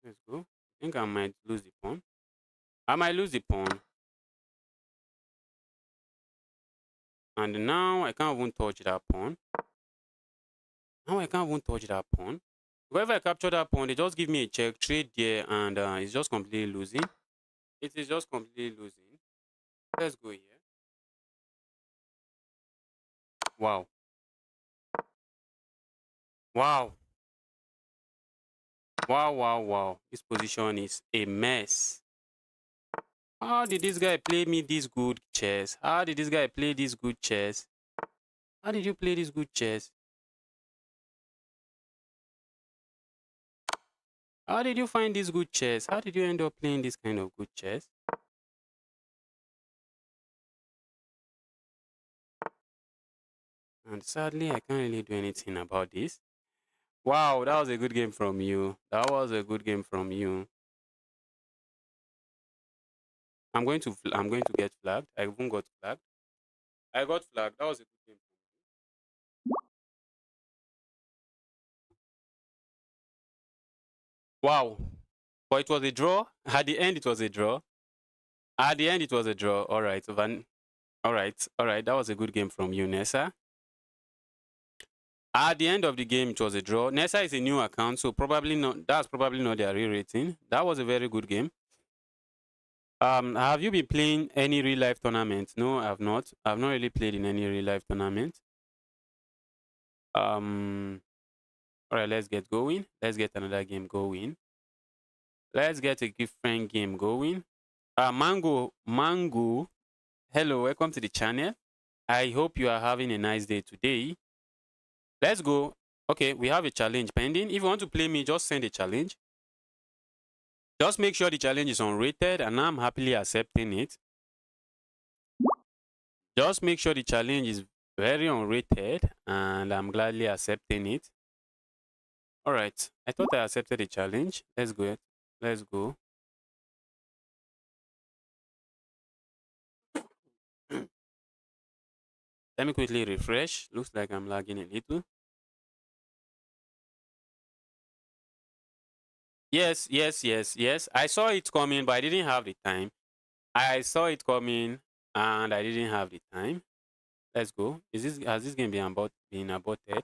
S1: Let's go. I think I might lose the pawn. I might lose the pawn. And now I can't even touch that pawn. Now I can't even touch that pawn. Because if I capture that pawn, they just give me a check, trade there, and it's just completely losing. It is just completely losing. Let's go here. Wow. Wow. Wow, wow, wow. This position is a mess. How did this guy play me this good chess? How did this guy play this good chess? How did you play this good chess? How did you find this good chess? How did you end up playing this kind of good chess? And sadly, I can't really do anything about this. Wow, that was a good game from you. That was a good game from you. I'm going to get flagged. I even got flagged. I got flagged. That was a good game. Wow. But it was a draw. At the end, it was a draw. At the end, it was a draw. All right, Van. All right, all right. That was a good game from you, Nessa. At the end of the game, it was a draw. Nessa is a new account, so probably not. That's probably not their real rating. That was a very good game. Have you been playing any real life tournament? No, I've not. I've not really played in any real life tournament. Um. All right, let's get going. Let's get another game going. Let's get a different game going. Mango. Hello, welcome to the channel. I hope you are having a nice day today. Let's go. Okay, we have a challenge pending. If you want to play me, just send a challenge. Just make sure the challenge is unrated, and I'm happily accepting it. Just make sure the challenge is very unrated, and I'm gladly accepting it. All right, I thought I accepted the challenge. Let's go. Let's go. Let me quickly refresh. Looks like I'm lagging a little. Yes, yes, yes, yes. I saw it coming, but I didn't have the time. I saw it coming, and I didn't have the time. Let's go. Has this game been aborted?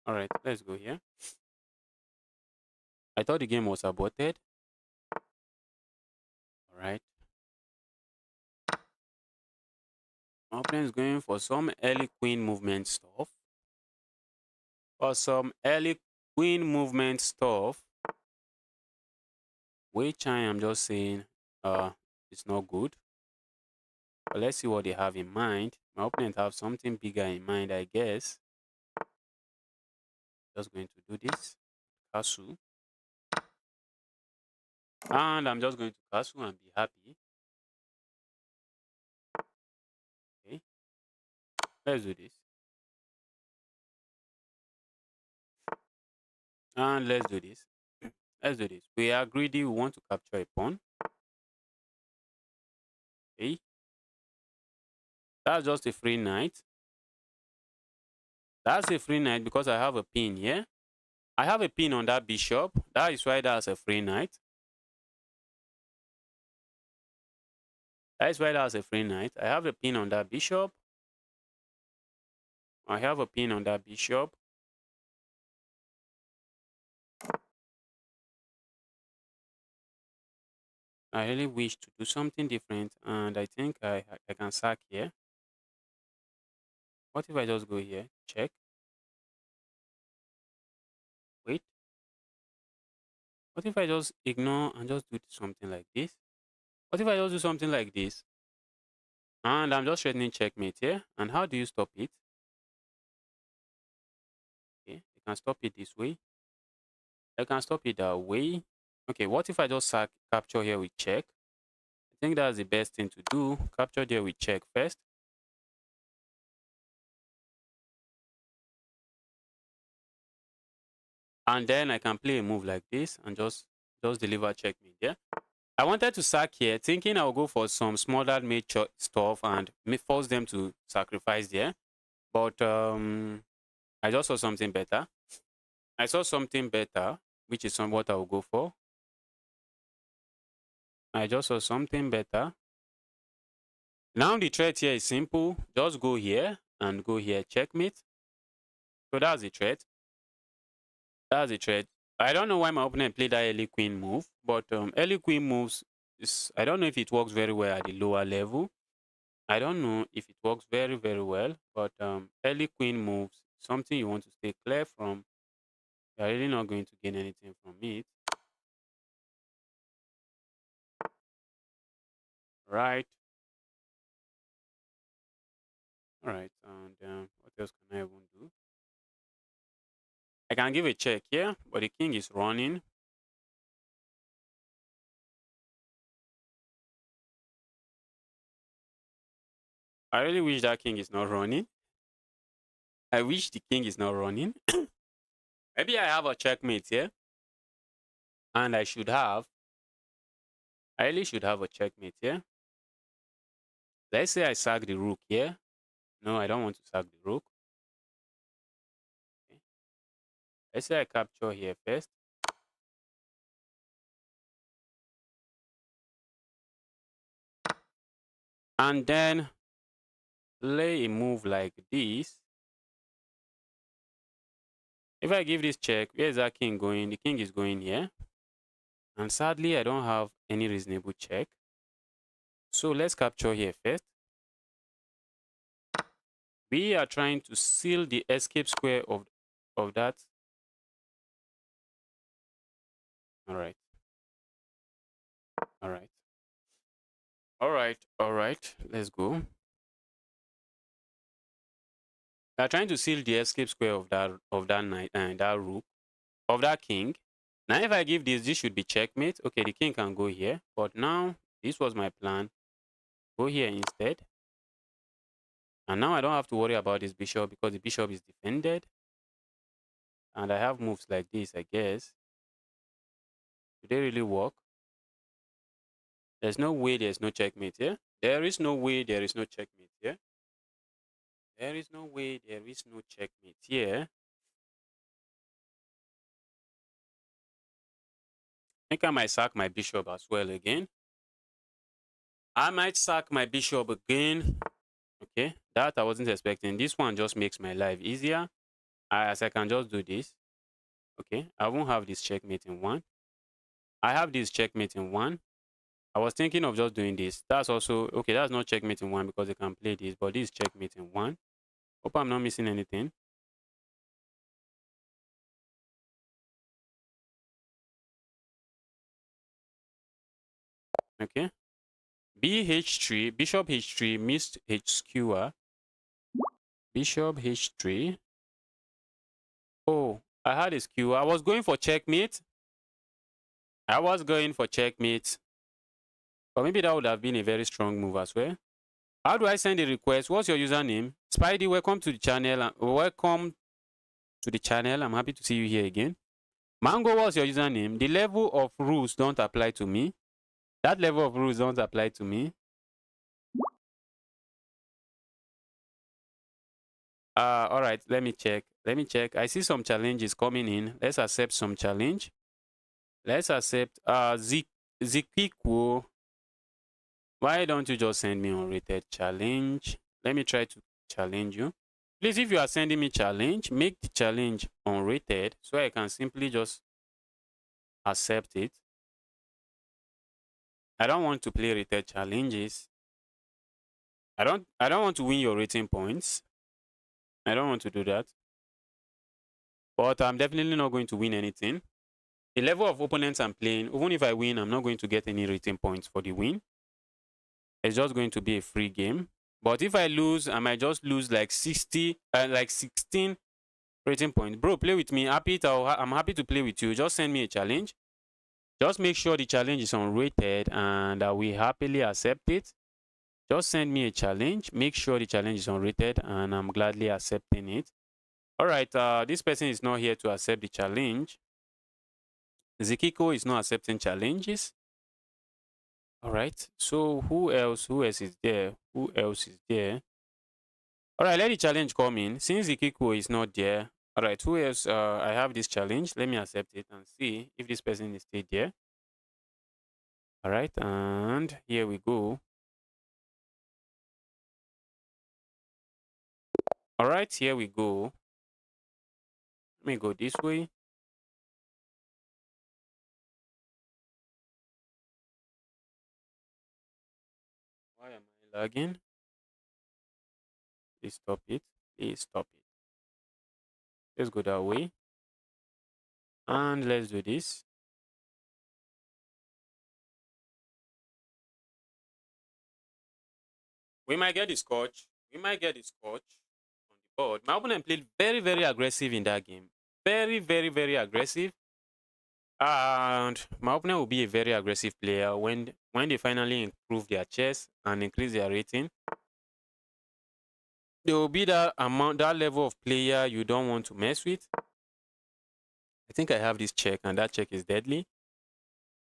S1: All right, let's go here. I thought the game was aborted. All right. My opponent is going for some early queen movement stuff. For some early queen movement stuff, which I am just saying it's not good. But let's see what they have in mind. My opponent have something bigger in mind, I guess. Just going to do this. Castle. And I'm just going to castle and be happy. Let's do this. And let's do this. Let's do this. We are greedy. We want to capture a pawn. Okay. That's just a free knight. That's a free knight because I have a pin here. I have a pin on that bishop. That is why that's a free knight. That is why that's a free knight. I have a pin on that bishop. I have a pin on that bishop. I really wish to do something different, and I think I can sack here. What if I just go here? Check. Wait. What if I just ignore and just do something like this? What if I just do something like this? And I'm just threatening checkmate here. And how do you stop it? Okay, you can stop it this way. I can stop it that way. Okay, what if I just sack capture here with check? I think that's the best thing to do. Capture there with check first. And then I can play a move like this and just deliver checkmate there. I wanted to sack here, thinking I'll go for some smaller made stuff and force them to sacrifice there. But I just saw something better. I saw something better, which is what I will go for. I just saw something better. Now the threat here is simple. Just go here and go here, checkmate. So that's the threat. That's the threat. I don't know why my opponent played that early queen move, but early queen moves is, I don't know if it works very well at the lower level. I don't know if it works very, very well, but early queen moves, something you want to stay clear from. You're really not going to gain anything from it. Right. All right. And what else can I even do? I can give a check here, but the king is running. I really wish that king is not running. I wish the king is not running. Maybe I have a checkmate here. And I really should have a checkmate here. Let's say I sack the rook here. No, I don't want to sack the rook. Okay. Let's say I capture here first. And then play a move like this. If I give this check, where is that king going? The king is going here. And sadly, I don't have any reasonable check. So let's capture here first. We are trying to seal the escape square of that. All right. All right. All right. All right. Let's go. We are trying to seal the escape square of that knight and that rook of that king. Now, if I give this should be checkmate. Okay, the king can go here. But now, this was my plan. Go here instead. And now I don't have to worry about this bishop because the bishop is defended. And I have moves like this, I guess. Do they really work? There's no way there's no checkmate here. There is no way there is no checkmate here. There is no way there is no checkmate here. I think I might sack my bishop as well again. I might sack my bishop again. Okay, that I wasn't expecting. This one just makes my life easier. As I can just do this. Okay, I won't have this checkmate in one. I have this checkmate in one. I was thinking of just doing this. That's also, okay, that's not checkmate in one because they can play this, but this is checkmate in one. Hope I'm not missing anything. Okay. BH3, bishop H3, missed H skewer. Bishop H3. Oh, I had a skewer. I was going for checkmate. I was going for checkmate. But maybe that would have been a very strong move as well. How do I send a request? What's your username? Spidey, welcome to the channel. Welcome to the channel. I'm happy to see you here again. Mango, what's your username? The level of rules don't apply to me. That level of rules don't apply to me. All right, let me check. Let me check. I see some challenges coming in. Let's accept some challenge. Let's accept Zikiko. Why don't you just send me unrated challenge? Let me try to challenge you. Please, if you are sending me challenge, make the challenge unrated so I can simply just accept it. I don't want to play rated challenges. I don't want to win your rating points. I don't want to do that. But I'm definitely not going to win anything. The level of opponents I'm playing, even if I win, I'm not going to get any rating points for the win. It's just going to be a free game. But if I lose, I might just lose like 16 rating points. Bro, play with me. I'm happy to play with you. Just send me a challenge. Just make sure the challenge is unrated and we happily accept it. Just send me a challenge. Make sure the challenge is unrated and I'm gladly accepting it. All right, this person is not here to accept the challenge. Zikiko is not accepting challenges. All right, so who else is there? Who else is there? All right, let the challenge come in. Since Zikiko is not there, all right, who else? I have this challenge. Let me accept it and see if this person is still there. All right, and here we go. All right, here we go. Let me go this way. Why am I lagging? Please stop it. Please stop it. Let's go that way. And let's do this. We might get the scotch. We might get the scotch on the board. My opponent played very, very aggressive in that game. Very, very, very aggressive. And my opponent will be a very aggressive player when they finally improve their chess and increase their rating. There will be that level of player you don't want to mess with. I think I have this check and that check is deadly.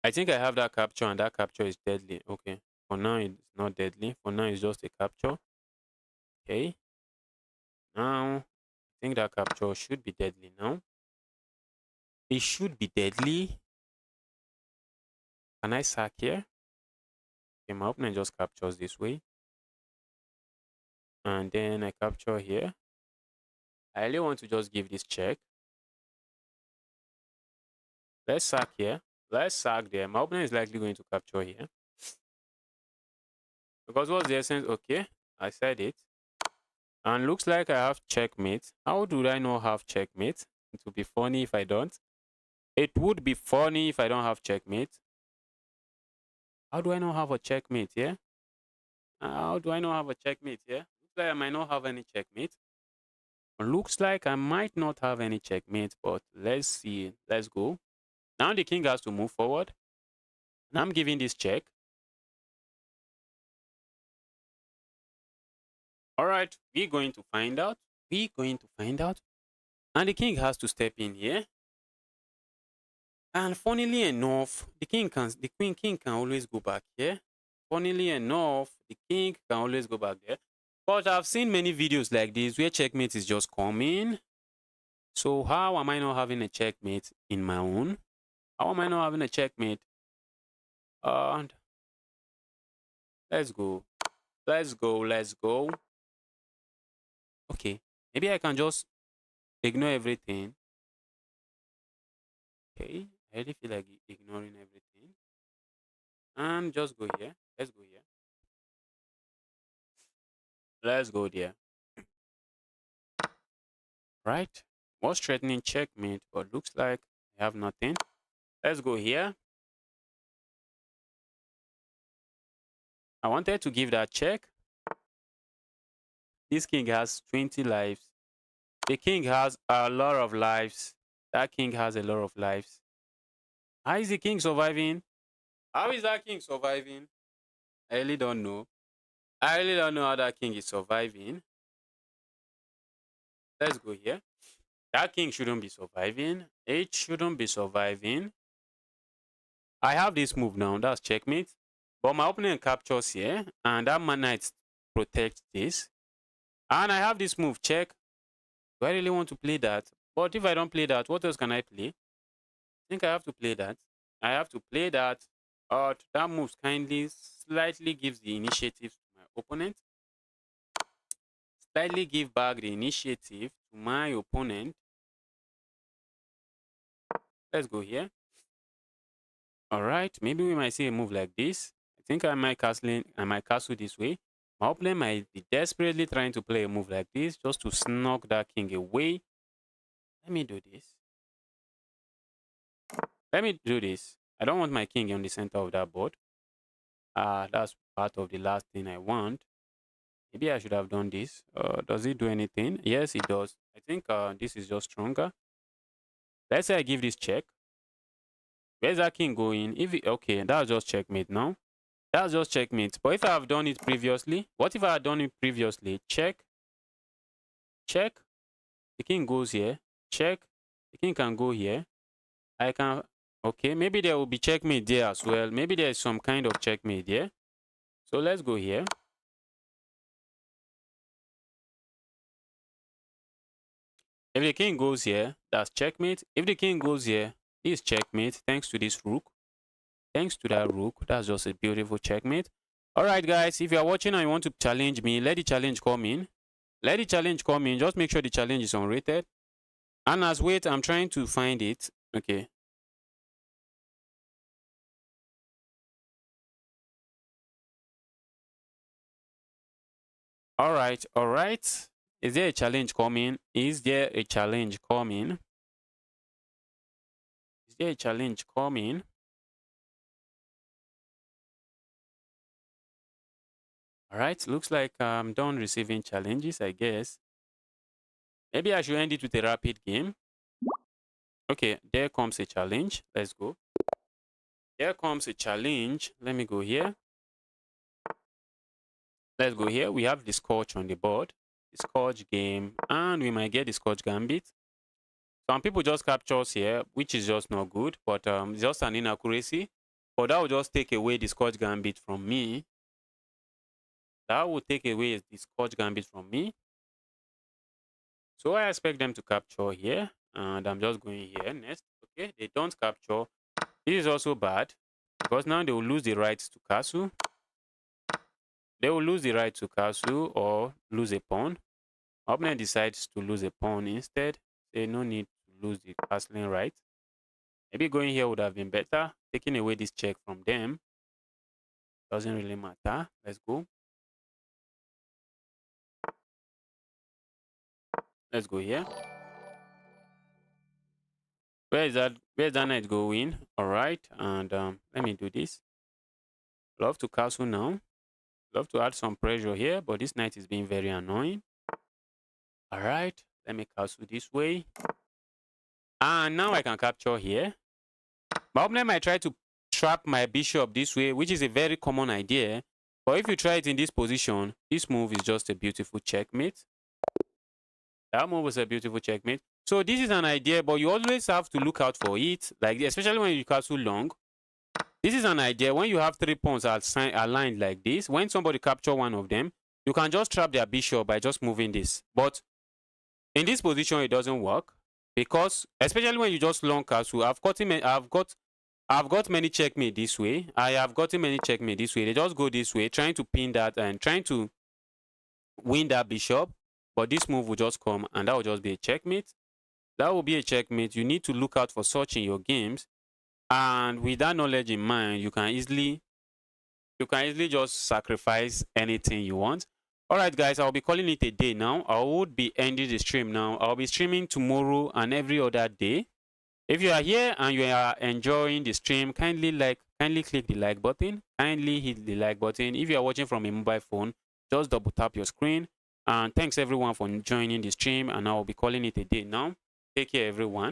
S1: I think I have that capture and that capture is deadly. Okay. For now, it's not deadly. For now, it's just a capture. Okay. Now, I think that capture should be deadly now. It should be deadly. Can I sack here? Okay, my opponent just captures this way. And then I capture here. I really want to just give this check. Let's sack here. Let's sack there. My opponent is likely going to capture here. Because what's the essence? Okay, I said it. And looks like I have checkmate. How do I not have checkmate? It would be funny if I don't. It would be funny if I don't have checkmate. How do I not have a checkmate here? How do I not have a checkmate here? Looks like I might not have any checkmate. Looks like I might not have any checkmate, but let's see. Let's go. Now the king has to move forward. And I'm giving this check. All right, we're going to find out. We're going to find out. And the king has to step in here. And funnily enough, the king can always go back here. Funnily enough, the king can always go back there. But I've seen many videos like this where checkmate is just coming. So how am I not having a checkmate in my own? How am I not having a checkmate? And let's go. Let's go. Let's go. Okay. Maybe I can just ignore everything. Okay. I really feel like ignoring everything. And just go here. Let's go here. Let's go there. Right. Was threatening checkmate, but looks like I have nothing. Let's go here. I wanted to give that check. This king has 20 lives. The king has a lot of lives. That king has a lot of lives. How is the king surviving? How is that king surviving? I really don't know. I really don't know how that king is surviving. Let's go here. That king shouldn't be surviving. H shouldn't be surviving. I have this move now. That's checkmate. But my opponent captures here. And that man knight protects this. And I have this move, check. Do I really want to play that? But if I don't play that, what else can I play? I think I have to play that. I have to play that. But that move kindly slightly gives the initiative to my opponent. Slightly give back the initiative to my opponent. Let's go here. All right, maybe we might see a move like this. I think I might castle this way. My opponent might be desperately trying to play a move like this just to knock that king away. Let me do this. Let me do this. I don't want my king on the center of that board. That's part of the last thing I want. Maybe I should have done this. Does it do anything? Yes, it does. I think this is just stronger. Let's say I give this check. Where's that king going? Okay, that's just checkmate now. That's just checkmate. But if I have done it previously, what if I had done it previously? Check. Check. The king goes here. Check. The king can go here. I can... Okay, maybe there will be checkmate there as well. Maybe there is some kind of checkmate there. So let's go here. If the king goes here, that's checkmate. If the king goes here, this is checkmate thanks to this rook. Thanks to that rook, that's just a beautiful checkmate. All right, guys, if you are watching and you want to challenge me, let the challenge come in. Let the challenge come in. Just make sure the challenge is unrated. And as wait, I'm trying to find it. Okay. All right, all right. Is there a challenge coming? Is there a challenge coming? Is there a challenge coming? All right, looks like I'm done receiving challenges, I guess. Maybe I should end it with a rapid game. Okay, there comes a challenge. Let's go. There comes a challenge. Let me go here. Let's go here. We have the Scotch on the board. The Scotch game. And we might get the Scotch Gambit. Some people just captures here, which is just not good. But just an inaccuracy. But that will just take away the Scotch Gambit from me. That will take away the Scotch Gambit from me. So I expect them to capture here. And I'm just going here next. Okay, they don't capture. This is also bad. Because now they will lose the right to castle. They will lose the right to castle or lose a pawn. Opponent decides to lose a pawn instead. Say no need to lose the castling right. Maybe going here would have been better. Taking away this check from them doesn't really matter. Let's go. Let's go here. Where's that knight going? All right, and let me do this. Love to castle now. Love to add some pressure here, but this knight is being very annoying. All right, let me castle this way. And now I can capture here. My opponent might try to trap my bishop this way, which is a very common idea. But if you try it in this position, this move is just a beautiful checkmate. That move was a beautiful checkmate. So this is an idea, but you always have to look out for it, like especially when you castle long. This is an idea. When you have 3 pawns aligned like this, when somebody capture one of them, you can just trap their bishop by just moving this. But in this position, it doesn't work because, especially when you just long castle, I've got many checkmate this way. I have gotten many checkmate this way. They just go this way, trying to pin that and trying to win that bishop. But this move will just come and that will just be a checkmate. That will be a checkmate. You need to look out for such in your games. And with that knowledge in mind, you can easily just sacrifice anything you want. All right, guys, I'll be calling it a day now. I would be ending the stream now. I'll be streaming tomorrow and every other day. If you are here and you are enjoying the stream, kindly click the like button. Kindly hit the like button. If you are watching from a mobile phone, just double tap your screen. And thanks everyone for joining the stream. And I will be calling it a day now. Take care, everyone.